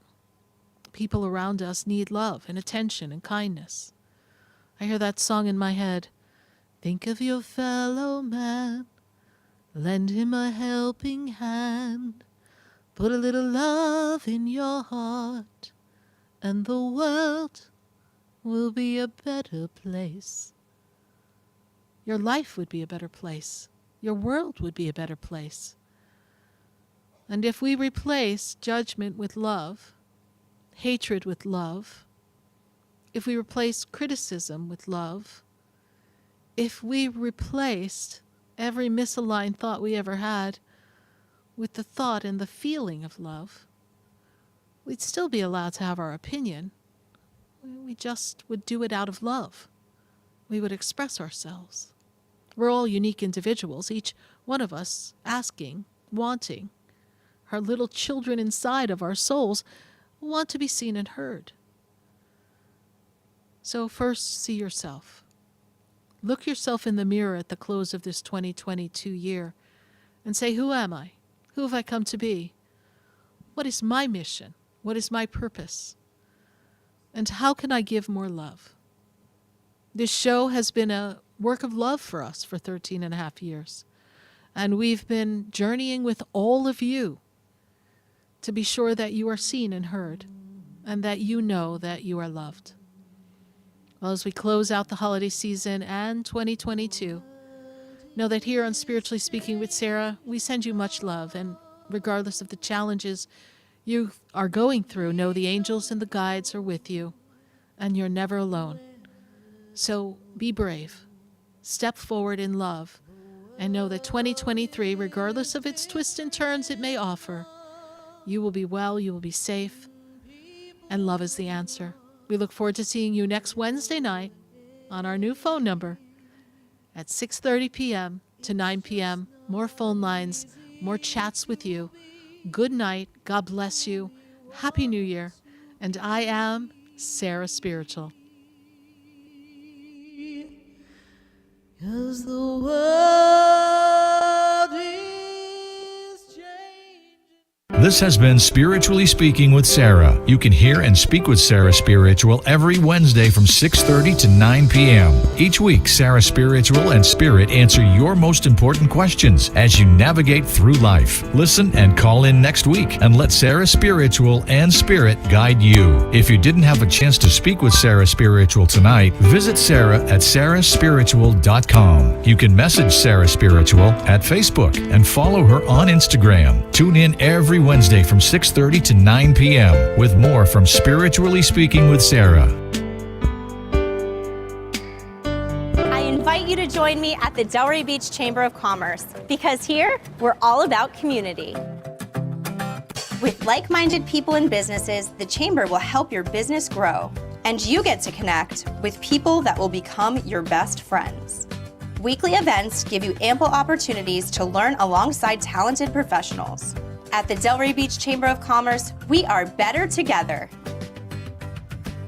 people around us need love and attention and kindness. I hear that song in my head. Think of your fellow man, lend him a helping hand, put a little love in your heart, and the world will be a better place. Your life would be a better place. Your world would be a better place. And if we replace judgment with love, hatred with love, if we replace criticism with love, if we replaced every misaligned thought we ever had with the thought and the feeling of love, we'd still be allowed to have our opinion. We just would do it out of love. We would express ourselves. We're all unique individuals, each one of us asking, wanting. Our little children inside of our souls want to be seen and heard. So first, see yourself. Look yourself in the mirror at the close of this 2022 year and say, who am I? Who have I come to be? What is my mission? What is my purpose? And how can I give more love? This show has been a work of love for us for 13 and a half years. And we've been journeying with all of you to be sure that you are seen and heard and that you know that you are loved. Well, as we close out the holiday season and 2022, know that here on Spiritually Speaking with Sarah, we send you much love. And regardless of the challenges you are going through, know the angels and the guides are with you and you're never alone. So be brave. Step forward in love and know that 2023, regardless of its twists and turns it may offer, you will be well, you will be safe, and love is the answer. We look forward to seeing you next Wednesday night on our new phone number at 6:30 p.m. to 9 p.m. More phone lines, more chats with you. Good night. God bless you. Happy New Year. And I am Sarah Spiritual. 'Cause the world is changing. This has been Spiritually Speaking with Sarah. You can hear and speak with Sarah Spiritual every Wednesday from 6:30 to 9 p.m. Each week, Sarah Spiritual and Spirit answer your most important questions as you navigate through life. Listen and call in next week and let Sarah Spiritual and Spirit guide you. If you didn't have a chance to speak with Sarah Spiritual tonight, visit Sarah at SarahSpiritual.com. You can message Sarah Spiritual at Facebook and follow her on Instagram. Tune in every Wednesday from 6:30 to 9 p.m. with more from Spiritually Speaking with Sarah. I invite you to join me at the Delray Beach Chamber of Commerce because here we're all about community. With like-minded people and businesses, the Chamber will help your business grow, and you get to connect with people that will become your best friends. Weekly events give you ample opportunities to learn alongside talented professionals. At the Delray Beach Chamber of Commerce, we are better together.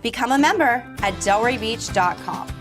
Become a member at delraybeach.com.